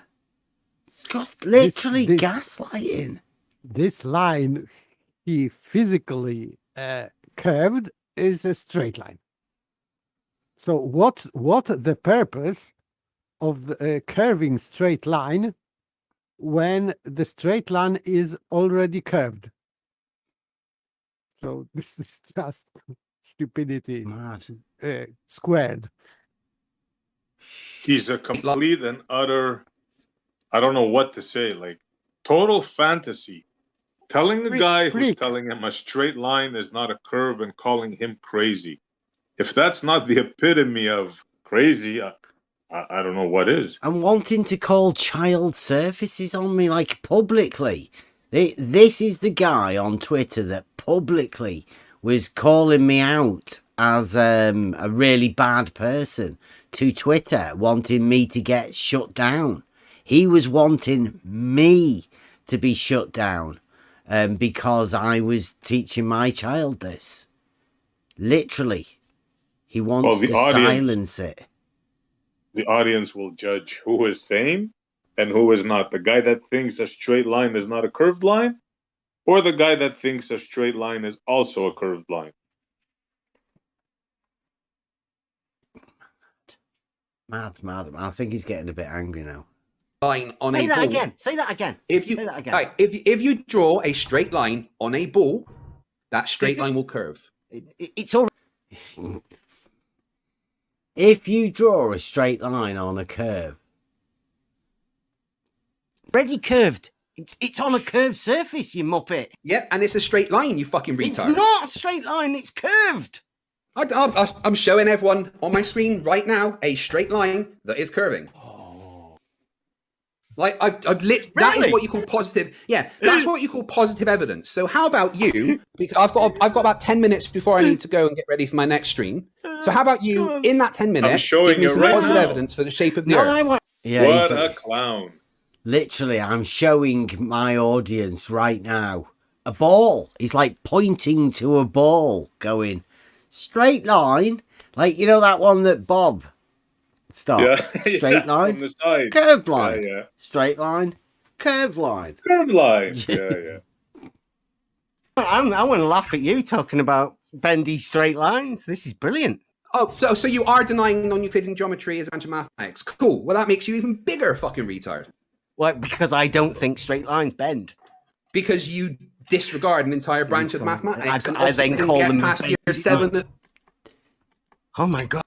It's got literally gaslighting. This line he physically curved is a straight line. So what the purpose of the curving straight line when the straight line is already curved? So this is just stupidity squared. He's a complete and utter, I don't know what to say, like total fantasy. Telling a guy who's telling him a straight line is not a curve and calling him crazy. If that's not the epitome of crazy, I don't know what is. And wanting to call child services on me, like, publicly. This is the guy on Twitter that publicly was calling me out as a really bad person to Twitter, wanting me to get shut down. He was wanting me to be shut down because I was teaching my child this. Literally. He wants to silence it. The audience will judge who is sane and who is not. The guy that thinks a straight line is not a curved line, or the guy that thinks a straight line is also a curved line. Mad. I think he's getting a bit angry now. line on Say a that ball. again. Say that again. If you Say that again. right, if you draw a straight line on a ball, that straight line will curve. It's all. If you draw a straight line on a curve, already curved. It's on a curved surface, you muppet. Yeah, and it's a straight line, you fucking retard. It's not a straight line. It's curved. I'm showing everyone on my screen right now a straight line that is curving. Like I've lit. Really? That is what you call positive. Yeah, that's what you call positive evidence. So how about you? Because I've got about 10 minutes before I need to go and get ready for my next stream. So how about you in that 10 minutes give me some positive evidence for the shape of the Earth? Yeah, what a clown! Literally, I'm showing my audience right now a ball. He's like pointing to a ball, going straight line, like you know that one that Bob. Stop. Yeah, straight line, on the side. curved line, Yeah. straight line, curved line. Curved line. Yeah. I want to laugh at you talking about bendy straight lines. This is brilliant. Oh, so you are denying non-Euclidean geometry as a branch of mathematics? Cool. Well, that makes you even bigger, fucking retard. Well, because I don't think straight lines bend. Because you disregard an entire branch of mathematics. I then call them past year 7. Oh my god.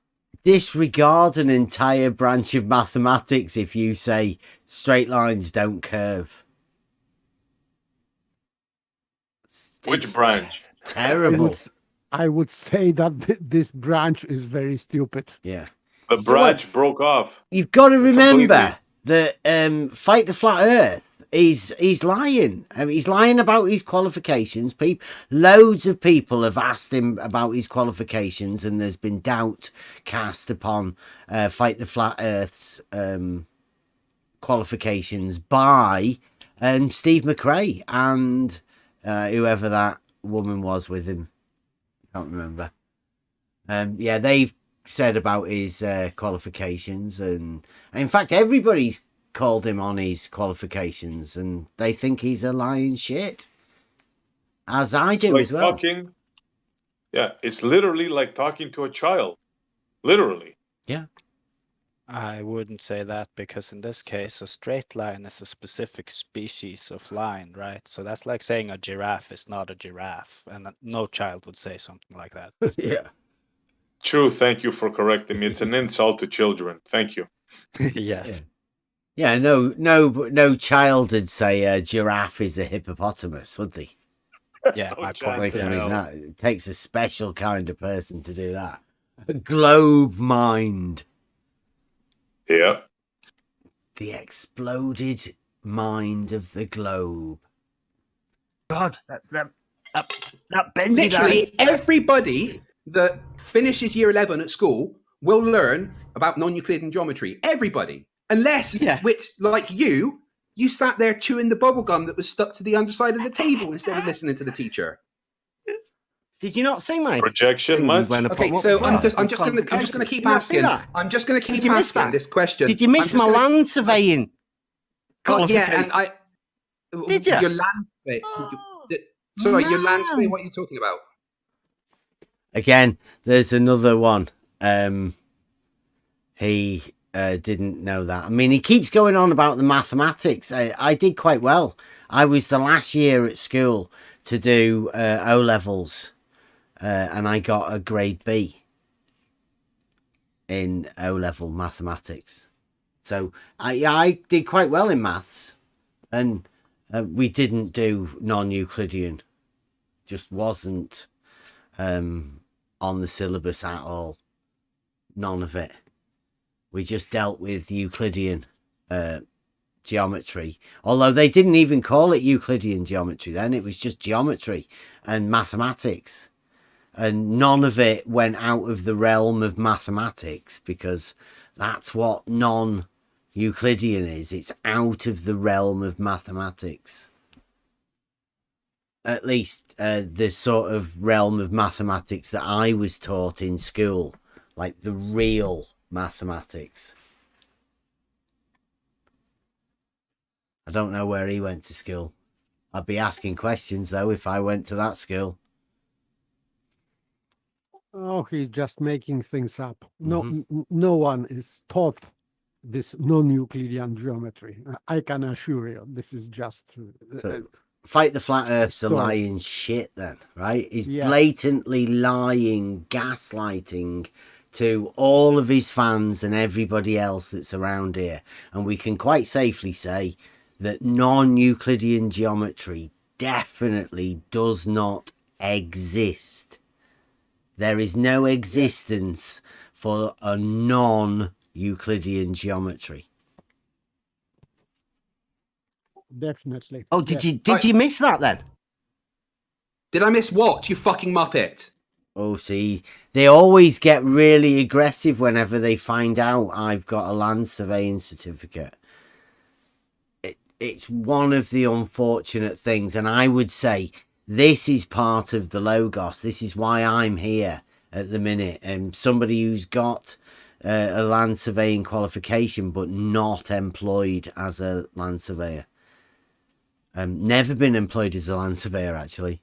Disregard an entire branch of mathematics if you say straight lines don't curve. Which branch? Terrible. I would say that this branch is very stupid. Yeah. The branch broke off. You've got to remember that Fight the Flat Earth he's lying. I mean, he's lying about his qualifications. Loads of people have asked him about his qualifications, and there's been doubt cast upon Fight the Flat Earth's qualifications by Steve McRae and whoever that woman was with him. I can't remember. Yeah, they've said about his qualifications, and in fact, everybody's called him on his qualifications, and they think he's a lying shit, as I do as well. It's literally like talking to a child. Literally. Yeah. I wouldn't say that, because in this case, a straight line is a specific species of line, right? So that's like saying a giraffe is not a giraffe, and no child would say something like that. Yeah. True. Thank you for correcting me. It's an insult to children. Thank you. Yes. Yeah. No child would say a giraffe is a hippopotamus, would they? Yeah, No my chance. point I is. mean, that it takes a special kind of person to do that. A globe mind. Yeah. The exploded mind of the globe. God, that bendy Literally everybody that finishes year 11 at school will learn about non-Euclidean geometry. Everybody. Unless, which, like you sat there chewing the bubble gum that was stuck to the underside of the table instead of listening to the teacher. Did you not see my projection much? Okay, so I'm just gonna keep asking. I'm just gonna keep asking this question. Did you miss my land surveying? Yeah, and I. Did you? Your land survey. Sorry, your land survey. What are you talking about? Again, there's another one. He didn't know that. I mean, he keeps going on about the mathematics. I did quite well. I was the last year at school to do O levels, and I got a grade B in O level mathematics. So I did quite well in maths, and we didn't do non-Euclidean. Just wasn't on the syllabus at all. None of it. We just dealt with Euclidean geometry, although they didn't even call it Euclidean geometry then. It was just geometry and mathematics, and none of it went out of the realm of mathematics, because that's what non-Euclidean is. It's out of the realm of mathematics, at least the sort of realm of mathematics that I was taught in school, like the real mathematics. I don't know where he went to school. I'd be asking questions though if I went to that school. Oh, he's just making things up. No one is taught this non-Euclidean geometry. I can assure you, this is just Fight the Flat Earth's a story. lying shit then, right? He's Yeah. blatantly lying, gaslighting to all of his fans and everybody else that's around here. And we can quite safely say that non-Euclidean geometry definitely does not exist. There is no existence for a non-Euclidean geometry. Definitely. Oh, did you miss that then? Did I miss what, you fucking muppet? Oh, see, they always get really aggressive whenever they find out I've got a land surveying certificate. It's one of the unfortunate things, and I would say this is part of the Logos. This is why I'm here at the minute. Somebody who's got a land surveying qualification but not employed as a land surveyor. Never been employed as a land surveyor, actually.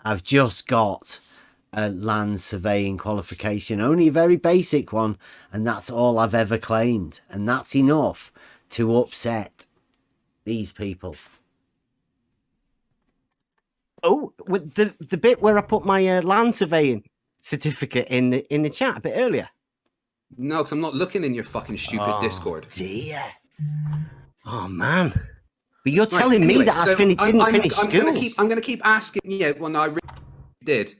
I've just got a land surveying qualification, only a very basic one, and that's all I've ever claimed. And that's enough to upset these people. Oh, with the bit where I put my land surveying certificate in the chat a bit earlier. No, because I'm not looking in your fucking stupid Discord. Dear. Oh man. But you're telling me that I didn't finish school. I'm going to keep asking you. Well, no, I really did.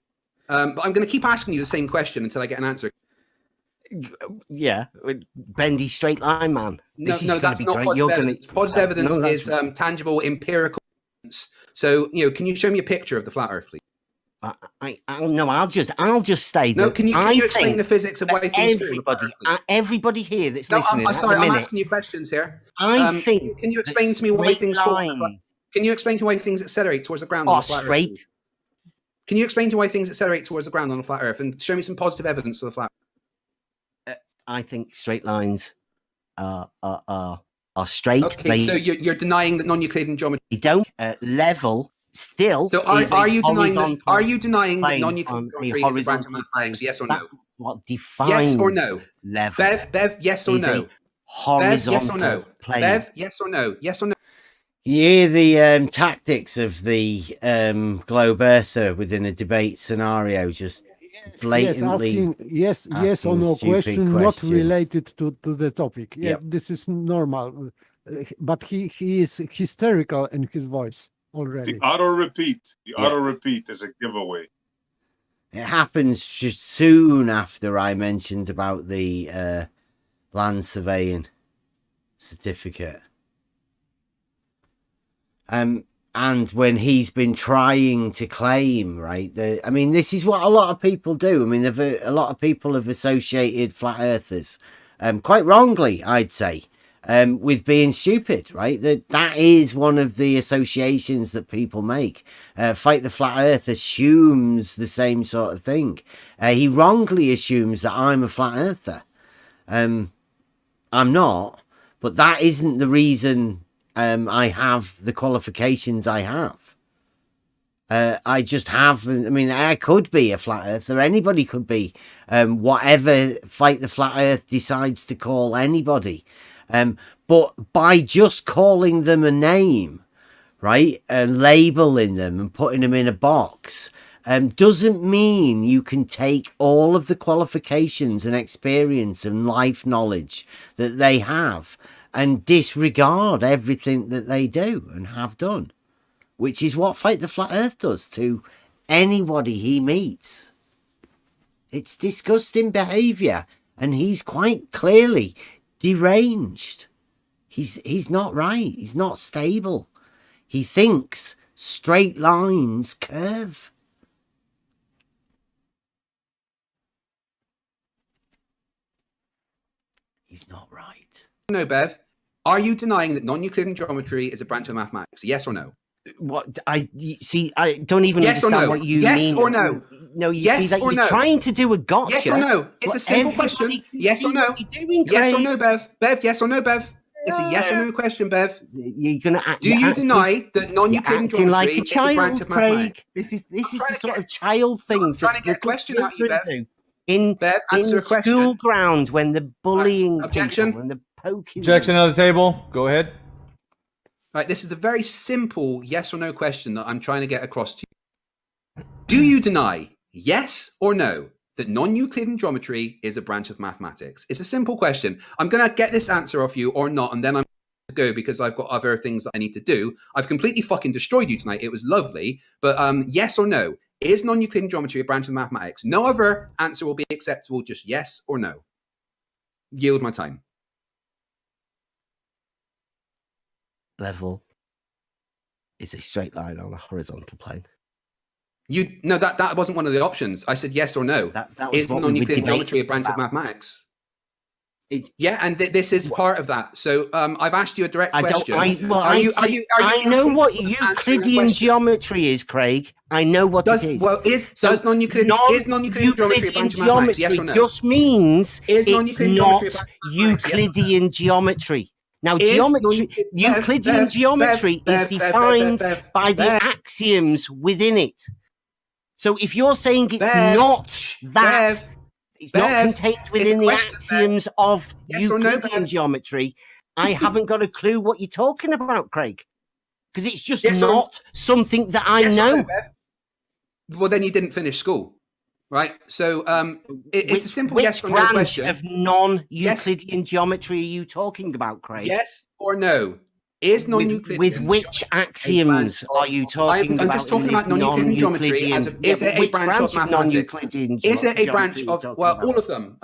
But I'm going to keep asking you the same question until I get an answer. Yeah, bendy straight line man. No, that's not positive evidence. Positive evidence is tangible, empirical evidence. So, can you show me a picture of the flat Earth, please? I'll just say that. No, can you explain the physics of why things everybody here that's listening. I'm sorry, I'm asking you questions here. I think. Can you explain to me why things Can you explain to why things accelerate towards the ground on the flat Earth? Can you explain to why things accelerate towards the ground on the flat Earth and show me some positive evidence for the flat Earth? I think straight lines are straight. Okay, so you're denying that non-Euclidean geometry. You don't level. Still, so are you denying that non-Euclidean geometry is a branch of mathematics? Yes or no? What defines yes or no? Level? Bev, yes or no? Horizontal Bev, yes or no? plane. Bev, yes or no? Yes or no? You hear the tactics of the globe earther within a debate scenario, just blatantly yes or no question, not related to the topic. Yeah, this is normal, but he is hysterical in his voice already. The auto repeat is a giveaway. It happens just soon after I mentioned about the land surveying certificate. And when he's been trying to claim, right, this is what a lot of people do. I mean, a lot of people have associated flat earthers, quite wrongly, I'd say, with being stupid, right? That is one of the associations that people make. Fight the Flat Earth assumes the same sort of thing. He wrongly assumes that I'm a flat earther. I'm not, but that isn't the reason I have the qualifications I have. I just have, I could be a flat earther. Anybody could be, whatever Fight the Flat Earth decides to call anybody. But by just calling them a name, right, and labeling them and putting them in a box, doesn't mean you can take all of the qualifications and experience and life knowledge that they have and disregard everything that they do and have done, which is what Fight the Flat Earth does to anybody he meets. It's disgusting behaviour, and he's quite clearly deranged. He's not right. He's not stable. He thinks straight lines curve. He's not right. No, Bev. Are you denying that non-Euclidean geometry is a branch of mathematics? Yes or no? What I don't even understand what you mean. Yes or no? No, you see that you're trying to do a gotcha. Yes or no? It's a simple question. Yes or no? Yes or no, Bev? Bev, yes or no, Bev? It's a yes or no question, Bev. You're gonna act. Do you deny that non-Euclidean geometry like a is a branch of mathematics? This is the sort of child things trying to get a question out of you, Bev. In Bev, answer the a question. school ground when the bullying Objection. people, when the poking. Objection on the table. Go ahead. Right, this is a very simple yes or no question that I'm trying to get across to you. Do you deny, yes or no, that non-Euclidean geometry is a branch of mathematics? It's a simple question. I'm going to get this answer off you or not, and then I'm going to go because I've got other things that I need to do. I've completely fucking destroyed you tonight. It was lovely. But yes or no, is non-Euclidean geometry a branch of mathematics? No other answer will be acceptable, just yes or no. Yield my time. Level is a straight line on a horizontal plane. No, that wasn't one of the options. I said yes or no. That was is what we were non-Euclidean geometry a branch debating of mathematics? Yeah, and this is part of that. So I've asked you a direct question. I know what Euclidean geometry is, Craig. I know what it is. Well, does non-Euclidean geometry a branch of mathematics? Yes or no? Just means it's not Euclidean geometry. Now, Euclidean geometry is defined by the axioms within it. So if you're saying it's not that, it's not contained within the axioms of Euclidean geometry, I haven't got a clue what you're talking about, Craig. Because it's just not something that I know. Well, then you didn't finish school, right? So it's a simple yes or no question. Which branch of non-Euclidean geometry are you talking about, Craig? Yes or no? Is non-Euclidean with which axioms are you talking about? I'm just talking about non-Euclidean geometry. Is it a branch of mathematics? Is it a branch of all of them?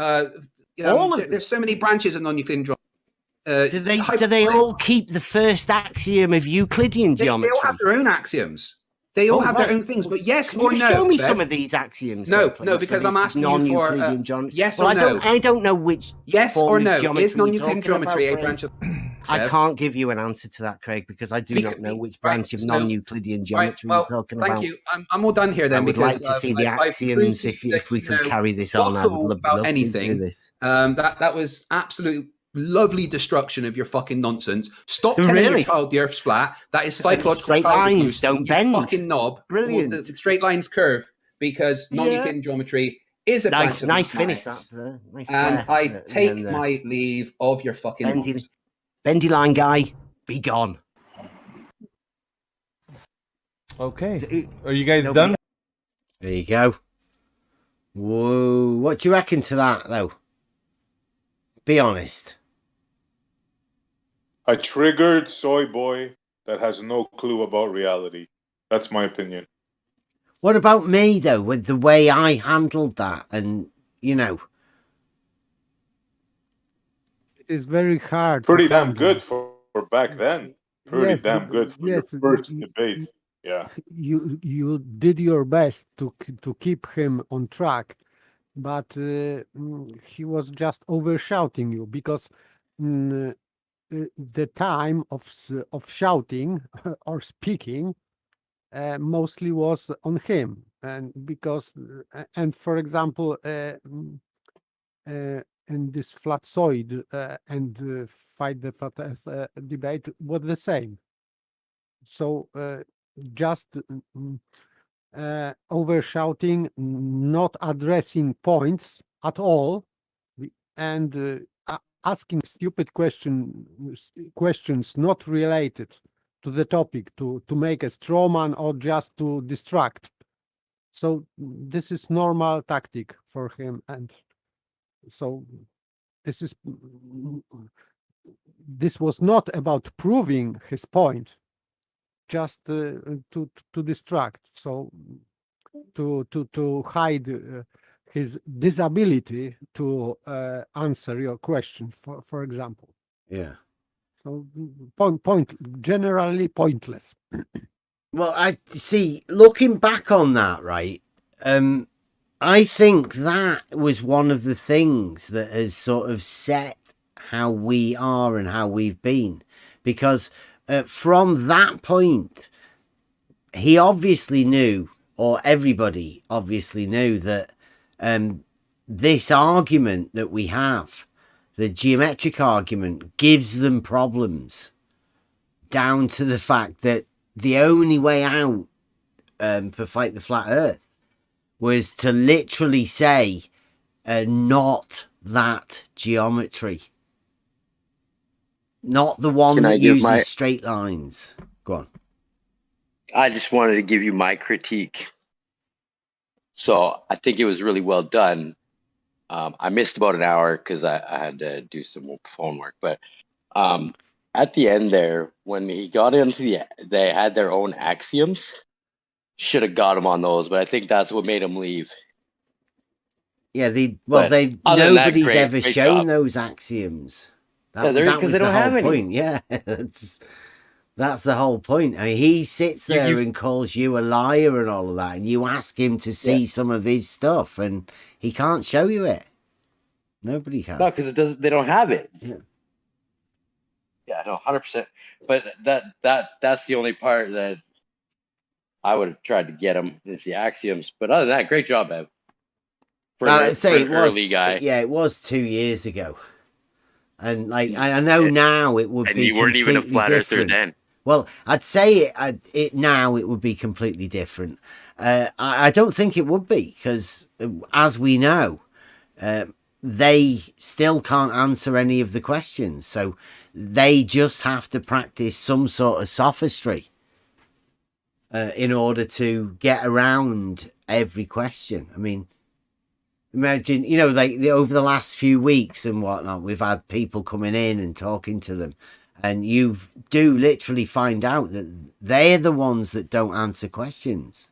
There's so many branches of non-Euclidean geometry. Do they all keep the first axiom of Euclidean geometry? They all have their own axioms. They all have their own things, but yes or no. Show me some of these axioms. No, because I'm asking you for yes or no. I don't know which. Yes or no. Is non-Euclidean geometry a branch of? I can't give you an answer to that, Craig, because I do not know which branch of non-Euclidean geometry you're talking about. Thank you. I'm all done here then. I would like to see the axioms if we could carry this on. I would love to do this. That was absolute lovely destruction of your fucking nonsense. Stop telling your child the Earth's flat. That is psychological. Straight lines don't bend. Fucking knob. Brilliant. The straight lines curve because non-Euclidean geometry is a branch of nice finish. And I take my leave of your fucking bendy line guy. Be gone. Okay. Are you guys done? There you go. Whoa. What do you reckon to that, though? Be honest. A triggered soy boy that has no clue about reality. That's my opinion. What about me, though, with the way I handled that? And, you know. It's very hard. Pretty damn good for back then. Pretty damn good for your first debate. Yeah. You did your best to keep him on track, but he was just overshouting you because the time of shouting or speaking mostly was on him, and because for example in this flatzoid and fight the flat earth debate was the same. So just overshouting, not addressing points at all, and asking stupid questions not related to the topic to make a straw man or just to distract. So this is normal tactic for him, and so this was not about proving his point, just to distract, so to hide his disability to answer your question, for example. Yeah. So generally pointless. Well, I see, looking back on that, right, I think that was one of the things that has sort of set how we are and how we've been, because from that point, he obviously knew, or everybody obviously knew, that this argument that we have, the geometric argument, gives them problems, down to the fact that the only way out for Fight the Flat Earth was to literally say not that geometry. Not the one Can I that give uses my- straight lines. Go on. I just wanted to give you my critique. So I think it was really well done. I missed about an hour because I had to do some phone work. But at the end there, when he got into they had their own axioms. Should have got him on those, but I think that's what made him leave. Yeah, But other than that, nobody's great- ever great shown job. those axioms. Yeah, That 'cause was they the don't whole have any. point. Yeah, that's the whole point. I mean, he sits there and calls you a liar and all of that, and you ask him to see some of his stuff, and he can't show you it. Nobody can. No, because it doesn't. They don't have it. Yeah. Yeah, no, 100%. But that's the only part that I would have tried to get him is the axioms. But other than that, great job, Ev. For I'd say an early guy. Yeah, it was 2 years ago, and like I know now it would And be you weren't even a completely flat earther different. then. Well, I'd say it now it would be completely different. I don't think it would be because, as we know, they still can't answer any of the questions, so they just have to practice some sort of sophistry in order to get around every question. I mean, imagine, like over the last few weeks and whatnot, we've had people coming in and talking to them, and you do literally find out that they're the ones that don't answer questions.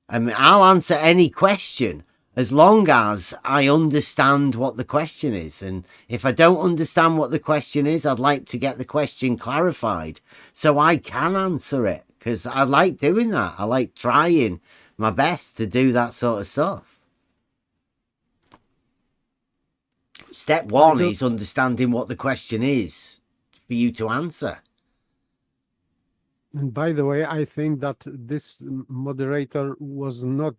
I mean, I'll answer any question as long as I understand what the question is. And if I don't understand what the question is, I'd like to get the question clarified so I can answer it, because I like doing that. I like trying my best to do that sort of stuff. Step one is understanding what the question is for you to answer. And by the way, I think that this moderator was not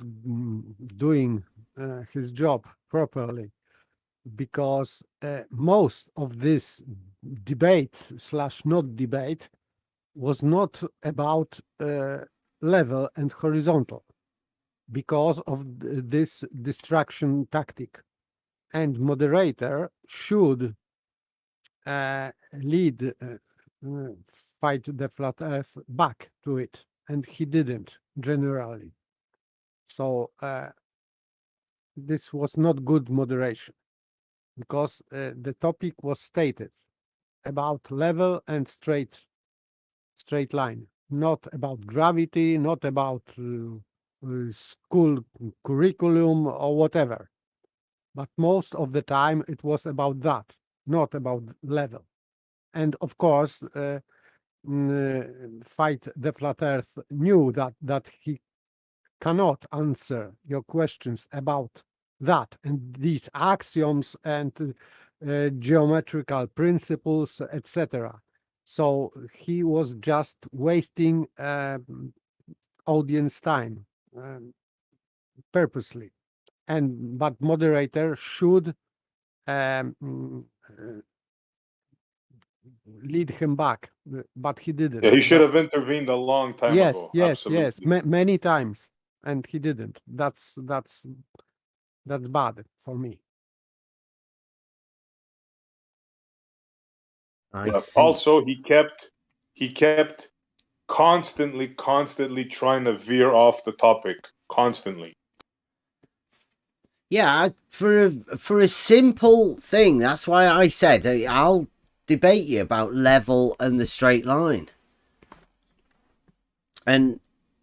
doing his job properly, because most of this debate / not debate was not about level and horizontal, because of this distraction tactic. And moderator should lead fight the flat earth back to it, and he didn't generally. So this was not good moderation, because the topic was stated about level and straight line, not about gravity, not about school curriculum or whatever. But most of the time it was about that, not about level. And of course, Fight the Flat Earth knew that he cannot answer your questions about that and these axioms and geometrical principles, etc. So he was just wasting audience time purposely. But moderator should lead him back, but he didn't. Yeah, he should have intervened a long time ago. Yes, Absolutely. many times, and he didn't. That's bad for me. Yeah. Also, he kept constantly trying to veer off the topic, constantly. Yeah, for a simple thing, that's why I said I'll debate you about level and the straight line. And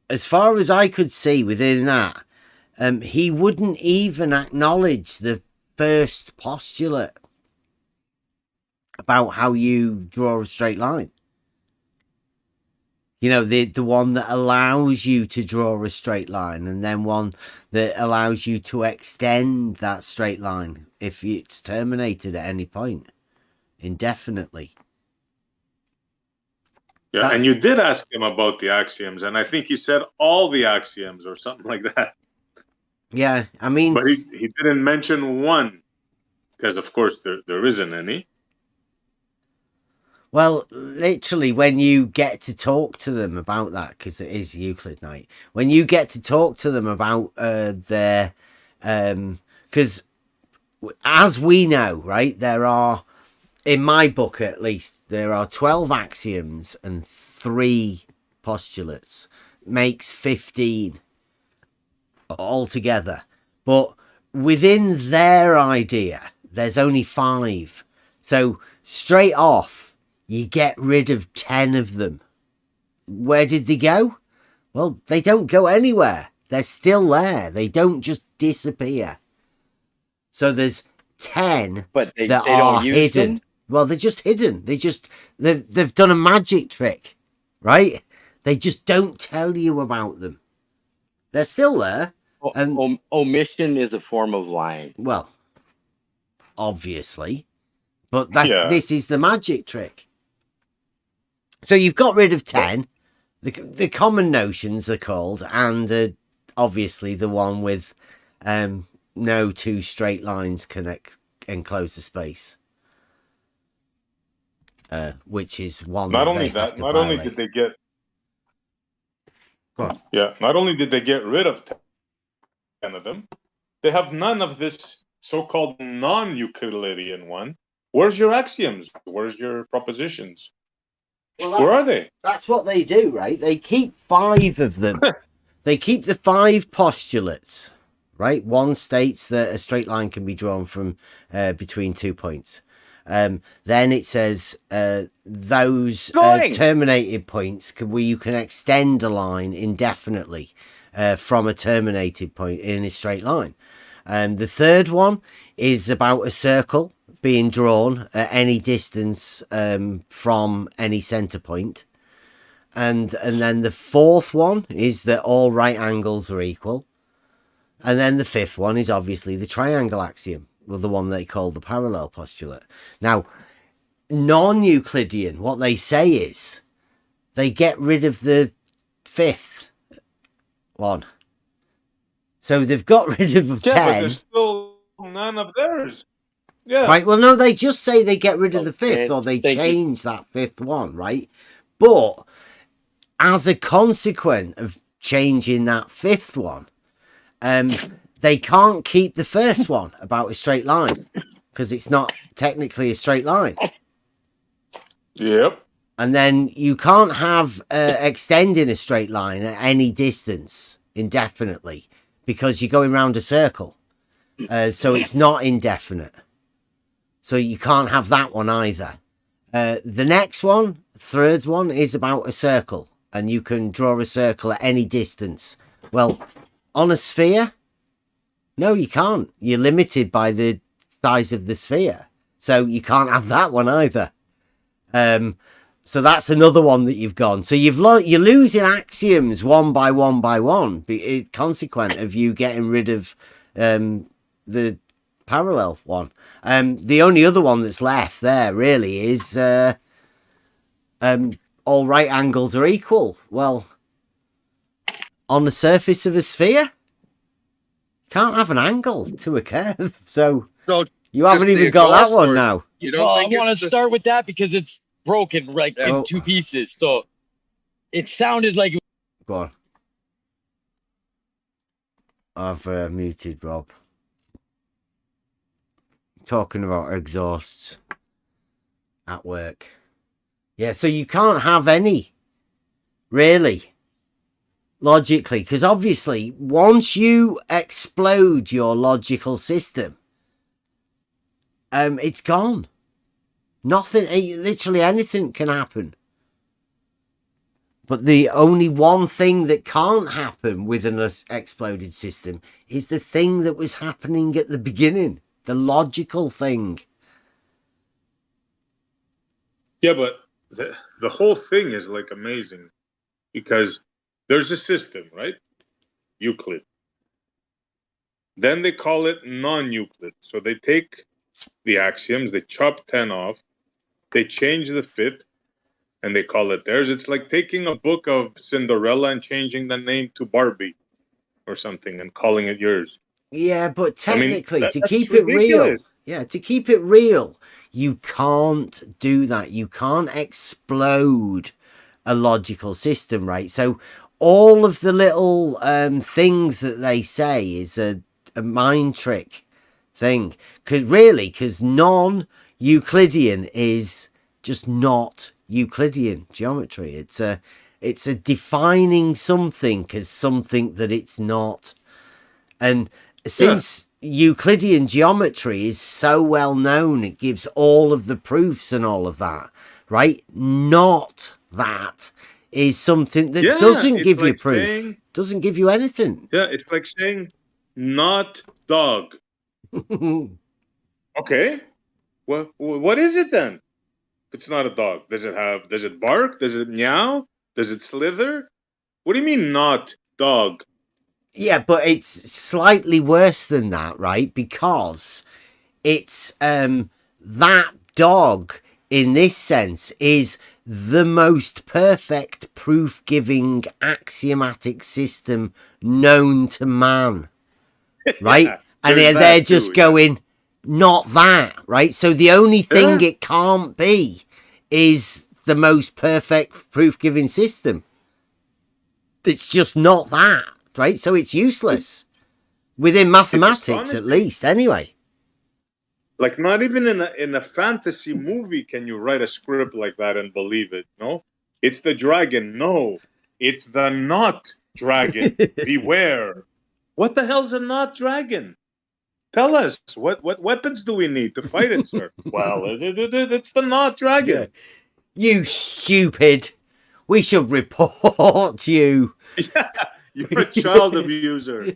as far as I could see within that, he wouldn't even acknowledge the first postulate about how you draw a straight line. You know, the one that allows you to draw a straight line, and then one that allows you to extend that straight line if it's terminated at any point indefinitely. Yeah, and you did ask him about the axioms, and I think he said all the axioms or something like that. Yeah, I mean, but he didn't mention one, because of course there isn't any. Well, literally, when you get to talk to them about that, because it is Euclid night, when you get to talk to them about their, because as we know, right, there are in my book at least, there are 12 axioms and 3 postulates. Makes 15 altogether. But within their idea, there's only 5. So straight off, you get rid of 10 of them. Where did they go? Well, they don't go anywhere. They're still there. They don't just disappear. So there's 10 but they that don't are use hidden. them? Well, they're just hidden. They've done a magic trick, right? They just don't tell you about them. They're still there. And Omission is a form of lying. well, obviously, but this is the magic trick. So you've got rid of 10. The common notions are called, and obviously the one with no 2 straight lines can enclose the space, which is one. Not only that, not only did they get, not only did they get rid of 10 of them, they have none of this so-called non-Euclidean one. Where's your axioms? Where's your propositions? Well, where are they? That's what they do, right? They keep 5 of them. They keep the 5 postulates, right? One states that a straight line can be drawn from between 2 points. Then it says those terminated points where you can extend a line indefinitely from a terminated point in a straight line. The third one is about a circle being drawn at any distance from any center point. And then the fourth one is that all right angles are equal. And then the fifth one is obviously the triangle axiom, well, the one they call the parallel postulate. Now, non-Euclidean, what they say is they get rid of the fifth one. So they've got rid of 10. But there's still none of theirs. Yeah. Right, well, no, they just say they get rid of the fifth, or they change that fifth one, right? But as a consequence of changing that fifth one, they can't keep the first one about a straight line because it's not technically a straight line. Yep. And then you can't have extending a straight line at any distance indefinitely because you're going round a circle. So it's not indefinite. So you can't have that one either. The next one, third one, is about a circle. And you can draw a circle at any distance. Well, on a sphere, no, you can't. You're limited by the size of the sphere. So you can't have that one either. So that's another one that you've gone. So you're losing axioms one by one by one. Consequent of you getting rid of the parallel one. The only other one that's left there really is all right angles are equal. Well, on the surface of a sphere, you can't have an angle to a curve. So you haven't even got that one now. You don't I want to start with that because it's broken like in 2 pieces. So it sounded like. Go on. I've muted Rob. Talking about exhausts at work. Yeah, so you can't have any, really, logically, because obviously once you explode your logical system, it's gone. Nothing, literally anything can happen. But the only one thing that can't happen with an exploded system is the thing that was happening at the beginning. The logical thing. Yeah, but the whole thing is like amazing because there's a system, right? Euclid. Then they call it non-Euclid. So they take the axioms, they chop 10 off, they change the fifth, and they call it theirs. It's like taking a book of Cinderella and changing the name to Barbie or something and calling it yours. Yeah, but technically, to keep it real, to keep it real, you can't do that. You can't explode a logical system, right? So all of the little things that they say is a mind trick thing. Because Euclidean is just not Euclidean geometry. It's a defining something as something that it's not. And since Euclidean geometry is so well known, it gives all of the proofs and all of that, right? Not that is something that doesn't give you proof, doesn't give you anything. Yeah, it's like saying not dog. Okay. Well, what is it then? It's not a dog. Does it bark? Does it meow? Does it slither? What do you mean not dog? Yeah, but it's slightly worse than that, right? Because it's that dog in this sense is the most perfect proof-giving axiomatic system known to man, right? And they're just going, not that, right? So the only thing it can't be is the most perfect proof-giving system. It's just not that, right? So it's useless within mathematics, at least, anyway. Like, not even in a fantasy movie can you write a script like that and believe it. No, it's the dragon. No, it's the not dragon. Beware. What the hell's a not dragon? Tell us, what weapons do we need to fight it, sir? Well, it's the not dragon. You stupid. We should report you. Yeah, you're a child abuser.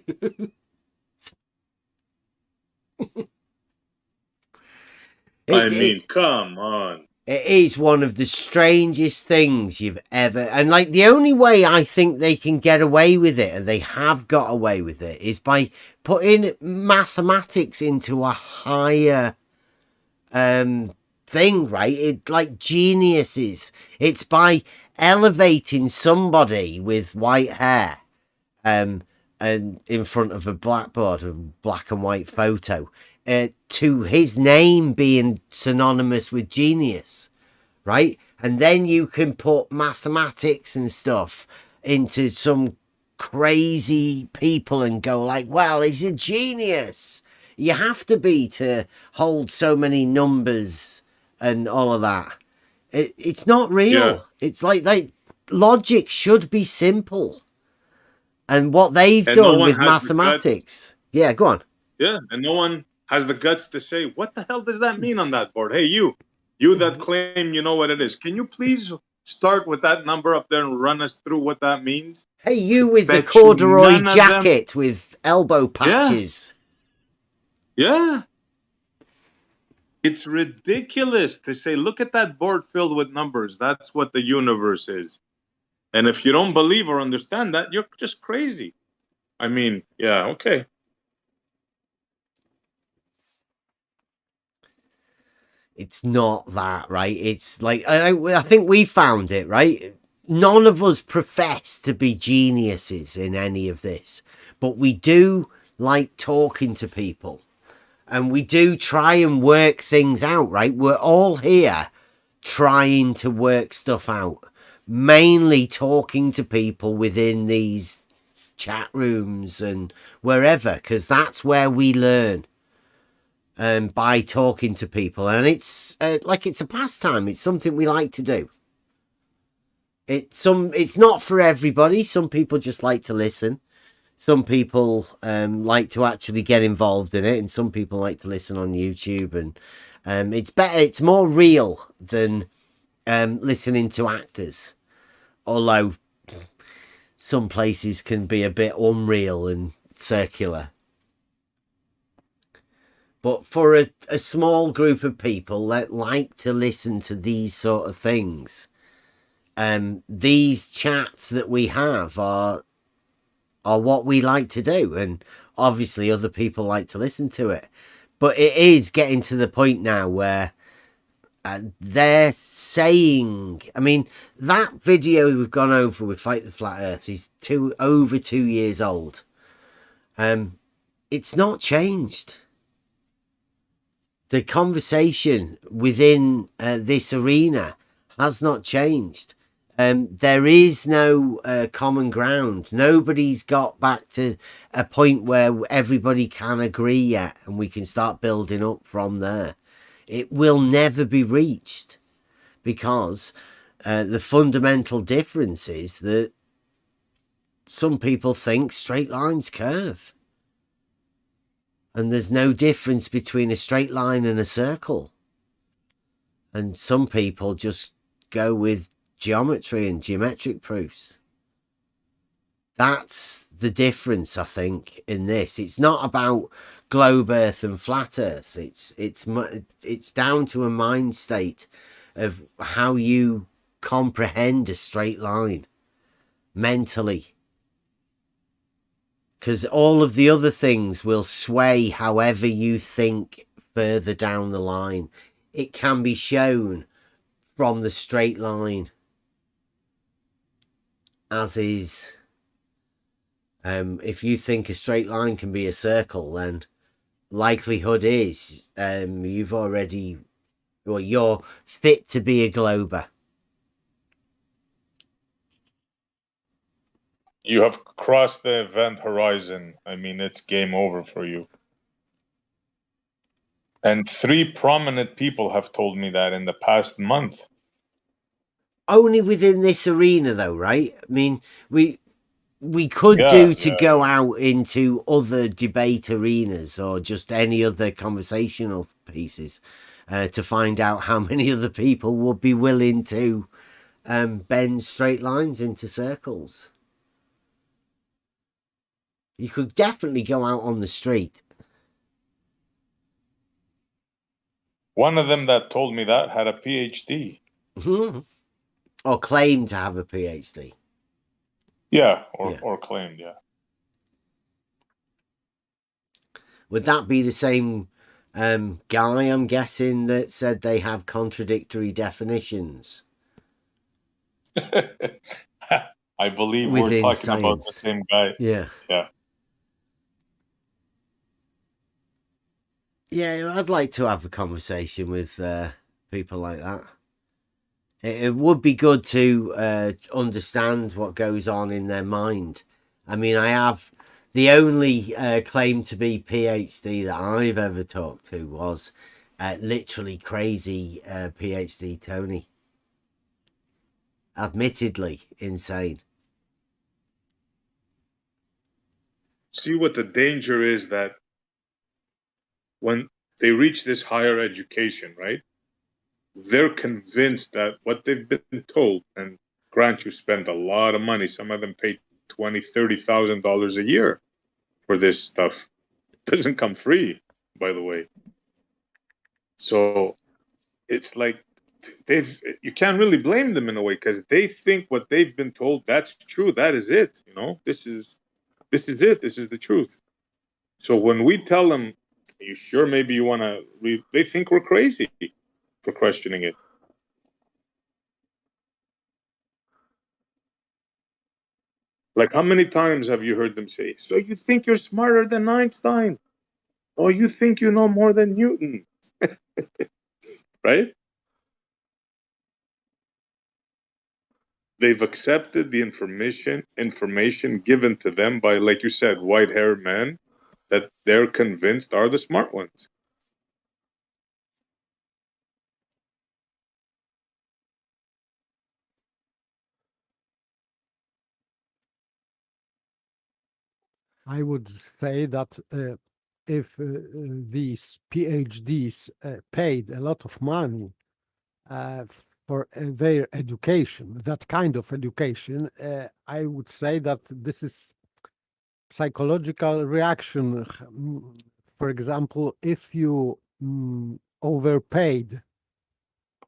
I mean, come on. It is one of the strangest things you've ever... And, like, the only way I think they can get away with it, and they have got away with it, is by putting mathematics into a higher thing, right? It, like geniuses. It's by elevating somebody with white hair and in front of a blackboard, a black and white photo, to his name being synonymous with genius, right? And then you can put mathematics and stuff into some crazy people and go like, well, he's a genius. You have to be to hold so many numbers and all of that. It's not real. Yeah. It's like logic should be simple. And what they've done with mathematics. Yeah, go on. Yeah, and no one has the guts to say, what the hell does that mean on that board? Hey, you that claim you know what it is. Can you please start with that number up there and run us through what that means? Hey, you with the corduroy jacket with elbow patches. Yeah. It's ridiculous to say, look at that board filled with numbers. That's what the universe is. And if you don't believe or understand that, you're just crazy. I mean, yeah, okay. It's not that, right? It's like, I think we found it, right? None of us profess to be geniuses in any of this, but we do like talking to people and we do try and work things out, right? We're all here trying to work stuff out, mainly talking to people within these chat rooms and wherever, because that's where we learn. By talking to people, and it's like it's a pastime. It's something we like to do. It's not for everybody. Some people just like to listen. Some people like to actually get involved in it, and some people like to listen on YouTube. And it's better. It's more real than listening to actors. Although some places can be a bit unreal and circular. But for a small group of people that like to listen to these sort of things, these chats that we have are what we like to do. And obviously other people like to listen to it. But it is getting to the point now where they're saying... I mean, that video we've gone over with Fight the Flat Earth is over 2 years old. It's not changed. The conversation within this arena has not changed. There is no common ground. Nobody's got back to a point where everybody can agree yet, and we can start building up from there. it will never be reached, because the fundamental difference is that some people think straight lines curve. And there's no difference between a straight line and a circle. And some people just go with geometry and geometric proofs. That's the difference, I think, in this. It's not about globe Earth and flat Earth. It's down to a mind state of how you comprehend a straight line mentally. Because all of the other things will sway however you think further down the line. It can be shown from the straight line as is. If you think a straight line can be a circle, then likelihood is you're fit to be a glober. You have crossed the event horizon. I mean, it's game over for you. And 3 prominent people have told me that in the past month. Only within this arena, though, right? I mean, we could go out into other debate arenas or just any other conversational pieces to find out how many other people would be willing to bend straight lines into circles. You could definitely go out on the street. One of them that told me that had a PhD. Or claimed to have a PhD. Yeah, or claimed, yeah. Would that be the same guy, I'm guessing, that said they have contradictory definitions? I believe within we're talking science. about the same guy. Yeah. Yeah. Yeah, I'd like to have a conversation with people like that. It would be good to understand what goes on in their mind. I mean, I have the only claim to be PhD that I've ever talked to was literally crazy PhD Tony. Admittedly insane. See what the danger is, that when they reach this higher education, right, they're convinced that what they've been told, and grant you spend a lot of money, some of them pay $20,000-$30,000 a year for this stuff. It doesn't come free, by the way. So it's like you can't really blame them in a way, because they think what they've been told, that's true, that is it, this is it, this is the truth. So when we tell them, are you sure maybe you want to read, they think we're crazy for questioning it. Like, how many times have you heard them say, so you think you're smarter than Einstein? Oh, you think you know more than Newton? Right? They've accepted the information given to them by, like you said, white-haired men that they're convinced are the smart ones. I would say that if these PhDs paid a lot of money for their education, that kind of education, I would say that this is psychological reaction. For example, if you overpaid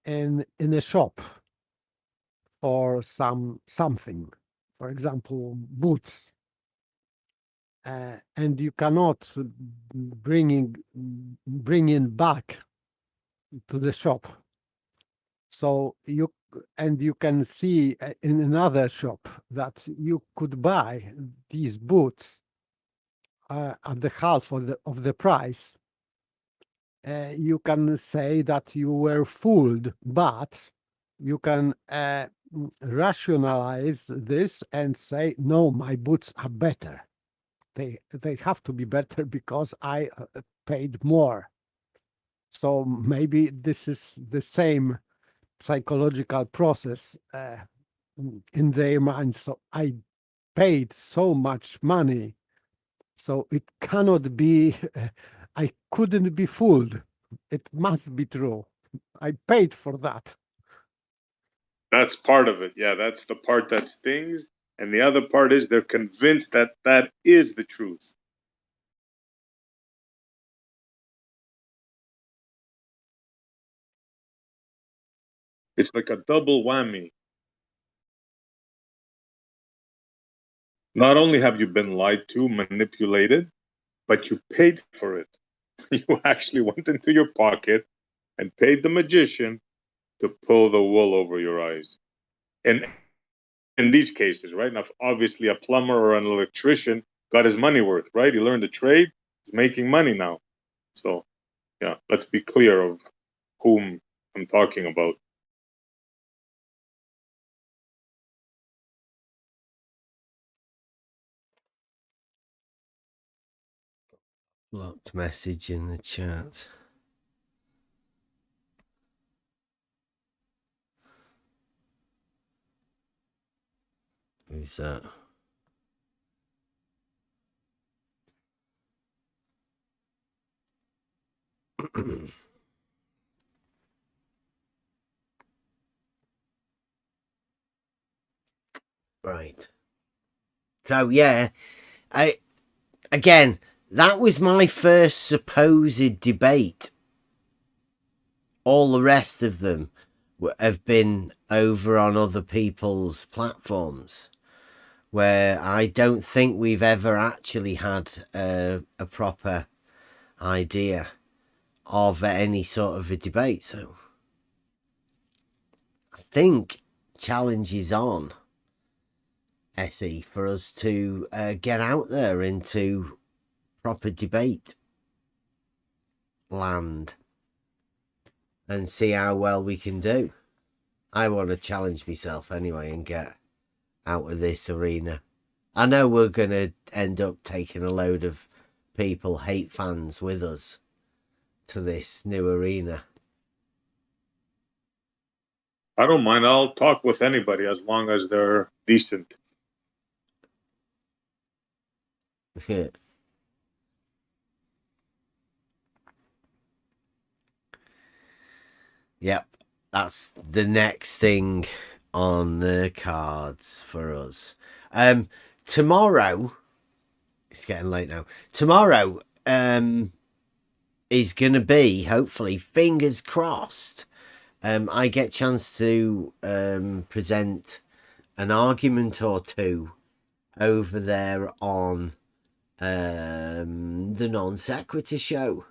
in a shop for something, for example, boots, and you cannot bring it back to the shop, so you can see in another shop that you could buy these boots at the half of the price. You can say that you were fooled, but you can rationalize this and say, no, my boots are better. They have to be better because I paid more. So maybe this is the same psychological process in their minds. So I paid so much money, so it cannot be, I couldn't be fooled. It must be true. I paid for that. That's part of it. Yeah, that's the part that stings. And the other part is they're convinced that that is the truth. It's like a double whammy. Not only have you been lied to, manipulated, but you paid for it. You actually went into your pocket and paid the magician to pull the wool over your eyes. And in these cases, right? Now, obviously, a plumber or an electrician got his money worth, right? He learned a trade, he's making money now. So, yeah, let's be clear of whom I'm talking about. Blocked message in the chat. Who's that? Right. So yeah, again, that was my first supposed debate. All the rest of them have been over on other people's platforms, where I don't think we've ever actually had a proper idea of any sort of a debate. So I think challenge is on, SE, for us to get out there into proper debate land and see how well we can do. I want to challenge myself anyway and get out of this arena. I know we're going to end up taking a load of people, hate fans, with us to this new arena. I don't mind. I'll talk with anybody as long as they're decent. Yeah. Yep, that's the next thing on the cards for us. Tomorrow, it's getting late now. Tomorrow is going to be, hopefully, fingers crossed, I get a chance to present an argument or two over there on the Non Sequitur show.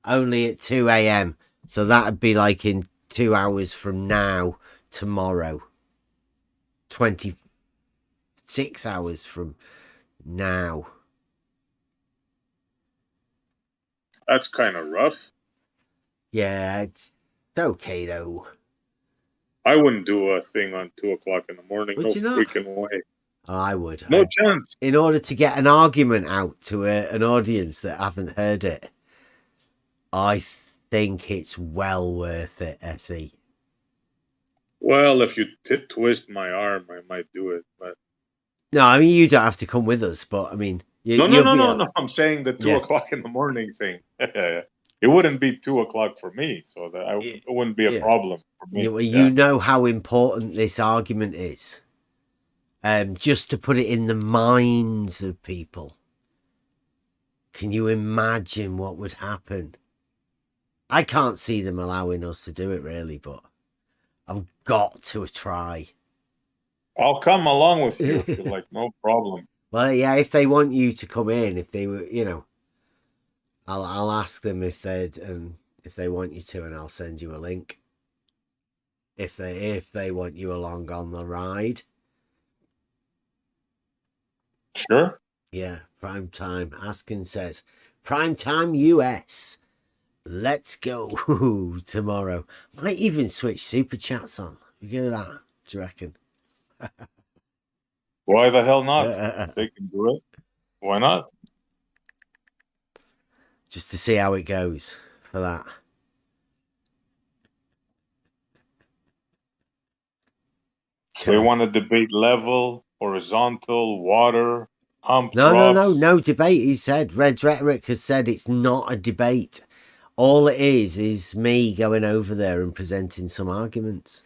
Only at 2 a.m. So that'd be like in 2 hours from now, tomorrow. 26 hours from now. That's kind of rough. Yeah, it's okay though. I wouldn't do a thing on 2 o'clock in the morning. Would no you not? Freaking way. I would. No chance. In order to get an argument out to an audience that haven't heard it, I think it's well worth it, SE. Well, if you twist my arm, I might do it. But no, I mean, you don't have to come with us, but I mean... No. I'm saying the 2 o'clock in the morning thing. It wouldn't be 2 o'clock for me, so that it wouldn't be a problem for me. You know how important this argument is. Just to put it in the minds of people. Can you imagine what would happen? I can't see them allowing us to do it, really, but I've got to try. I'll come along with you if you're like, no problem. Well, yeah, if they want you to come in, if they were, I'll ask them if they want you to, and I'll send you a link. If they want you along on the ride. Sure. Yeah, prime time. Askin says, prime time US. Let's go tomorrow. Might even switch super chats on. You get that? Do you reckon? Why the hell not? If they can do it. Why not? just to see how it goes for that. So you want to debate level, horizontal, water, hump No, drops? no debate. He said, Red's Rhetoric has said it's not a debate. All it is me going over there and presenting some arguments.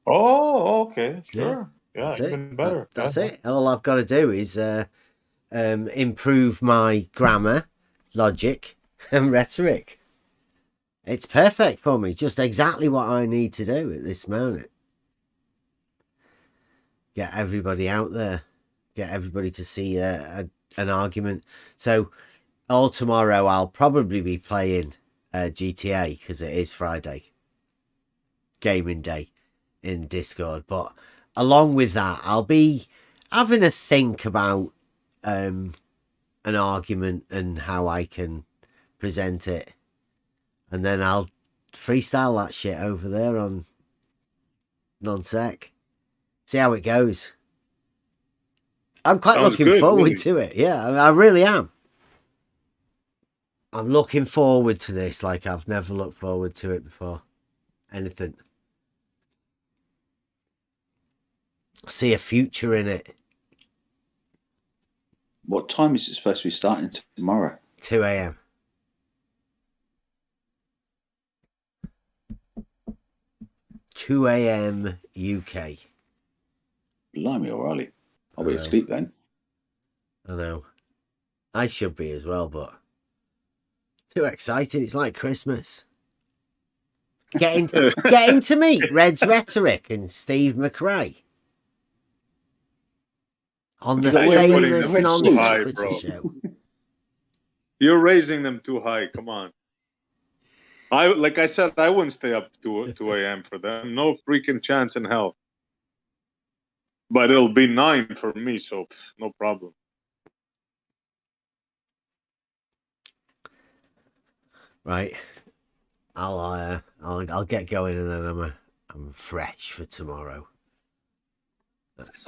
Oh, okay, sure. Yeah, that's even it. better. That's it. All I've got to do is improve my grammar, logic, and rhetoric. It's perfect for me. Just exactly what I need to do at this moment. Get everybody out there. Get everybody to see an argument. So all tomorrow I'll probably be playing GTA because it is Friday. Gaming day in Discord. But along with that, I'll be having a think about an argument and how I can present it. And then I'll freestyle that shit over there on Non-Sec. See how it goes. I'm quite looking forward to it. Yeah, I really am. I'm looking forward to this like I've never looked forward to it before. Anything. I see a future in it. What time is it supposed to be starting tomorrow? 2 a.m. UK. Blimey, alrighty. I'll be asleep then. I know. I should be as well, but it's too exciting. It's like Christmas. Getting to meet Red's Rhetoric and Steve McRae on the famous Non-Sequitur show. You're raising them too high. Come on. Like I said, I wouldn't stay up to 2 a.m. for them. No freaking chance in hell. But it'll be 9 for me, so no problem. Right. I'll get going, and then I'm fresh for tomorrow. That's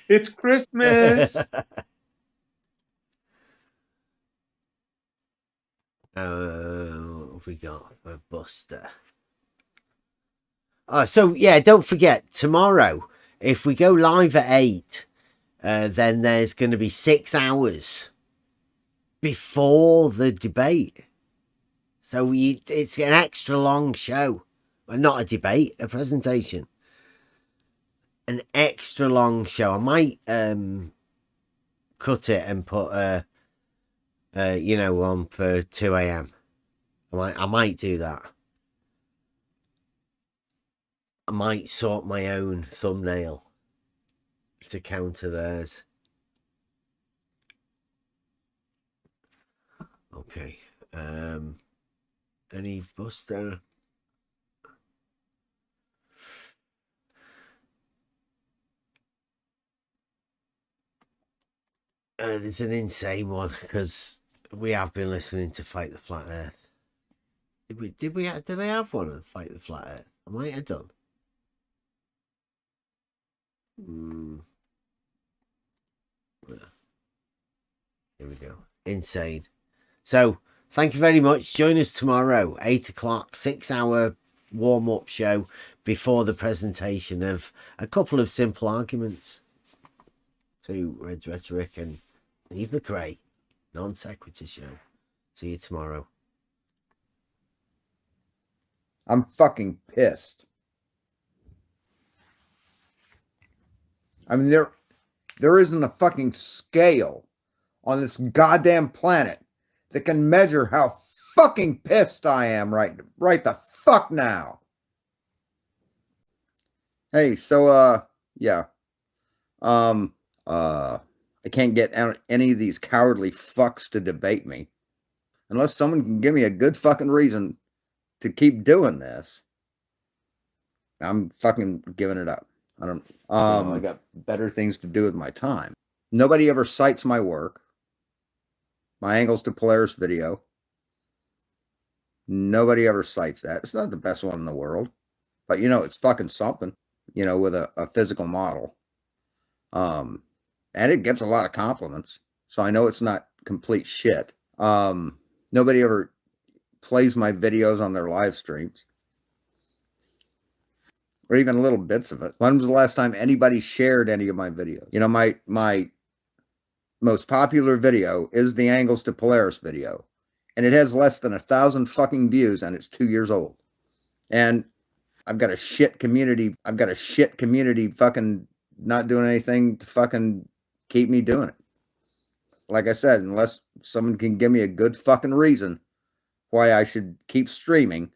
It's Christmas. What have we got? A Buster. Oh, so yeah, don't forget tomorrow. If we go live at 8, then there's going to be 6 hours before the debate. So it's an extra long show. Well, not a debate, a presentation. An extra long show. I might cut it and put on for 2 a.m. I might do that. I might sort my own thumbnail to counter theirs. Okay. Any Buster? It's an insane one because we have been listening to Fight the Flat Earth. Did I have one on Fight the Flat Earth? I might have done. Here we go. Insane. So, thank you very much. Join us tomorrow, 8 o'clock, 6-hour warm-up show before the presentation of a couple of simple arguments to Red's Rhetoric and Steve McRae, Non-Sequitur show. See you tomorrow. I'm fucking pissed. I mean, there isn't a fucking scale on this goddamn planet that can measure how fucking pissed I am right the fuck now. Hey, so yeah. I can't get any of these cowardly fucks to debate me unless someone can give me a good fucking reason to keep doing this. I'm fucking giving it up. I got better things to do with my time. Nobody ever cites my work. My Angles to Polaris video. Nobody ever cites that. It's not the best one in the world, but it's fucking something, with a physical model. And it gets a lot of compliments. So I know it's not complete shit. Nobody ever plays my videos on their live streams. Or even little bits of it. When was the last time anybody shared any of my videos? You know, my most popular video is the Angles to Polaris video. And it has less than 1,000 fucking views, and it's 2 years old. And I've got a shit community. I've got a shit community fucking not doing anything to fucking keep me doing it. Like I said, unless someone can give me a good fucking reason why I should keep streaming,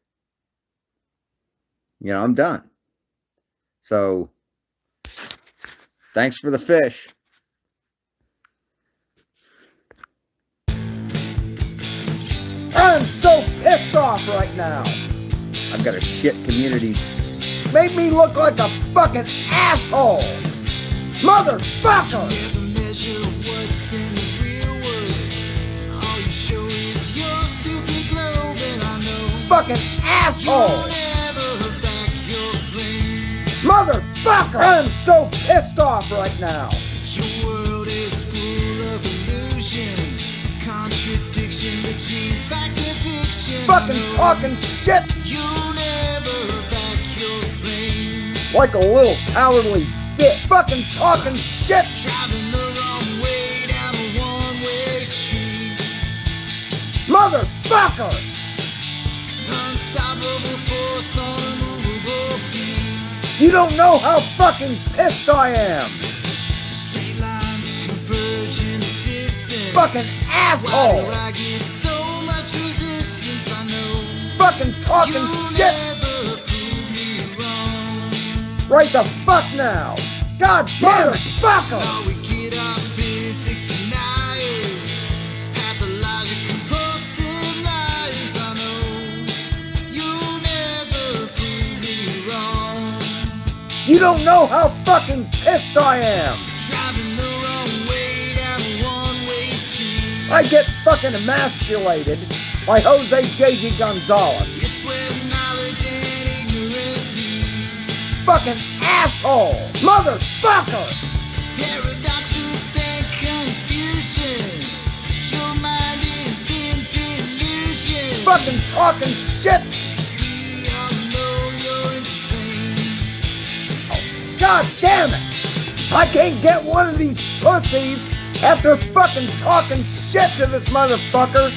you know, I'm done. So, thanks for the fish. I'm so pissed off right now. I've got a shit community. Made me look like a fucking asshole. Motherfucker! Fucking asshole! Motherfucker! I'm so pissed off right now. Your world is full of illusions, contradiction between fact and fiction. Fucking talking shit. You never back your claims. Like a little cowardly bitch. Fucking talking shit. Driving the wrong way down a one-way street. Motherfucker! Unstoppable force on immovable feet. You don't know how fucking pissed I am. Straight lines converge in the distance. Fucking asshole. Why do I get so much resistance? I know. Fucking talking you shit. Never prove me wrong. Right the fuck now. God damn it, fucker. Now we get our physics deniers. Pathologic compulsive lies. I know. You never prove me wrong. You don't know how fucking pissed I am. Driving the wrong way down a one-way street. I get fucking emasculated by Jose J.G. Gonzalez. It's where knowledge and ignorance meet. Fucking asshole. Motherfucker. Paradoxes and confusion. Your mind is in delusion. Fucking talking shit. We all know you're insane. God damn it. I can't get one of these pussies after fucking talking shit to this motherfucker.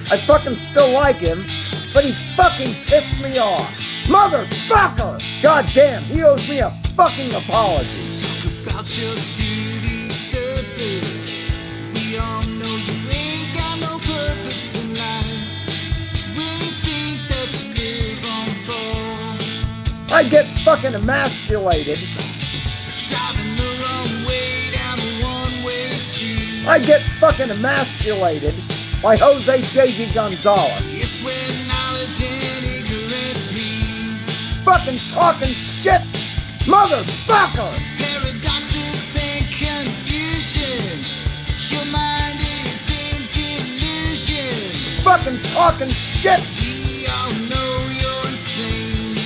I fucking still like him, but he fucking pissed me off. Motherfucker! God damn, he owes me a fucking apology. Talk about your 2D surface. We all know you ain't got no purpose in life. When you think that you live on board. I get fucking emasculated. Driving the wrong way down a one-way street. I get fucking emasculated by Jose J.G. Gonzalez. It's where knowledge and ignorance meet. Fucking talking shit. Motherfucker! Paradoxes and confusion. Your mind is in delusion. Fucking talking shit. We all know you're insane.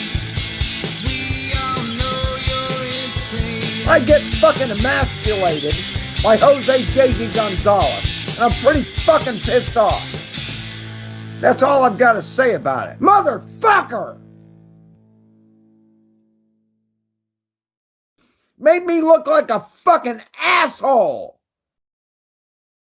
We all know you're insane. I get fucking emasculated by Jose J.G. Gonzalez. And I'm pretty fucking pissed off. That's all I've got to say about it. Motherfucker! Made me look like a fucking asshole.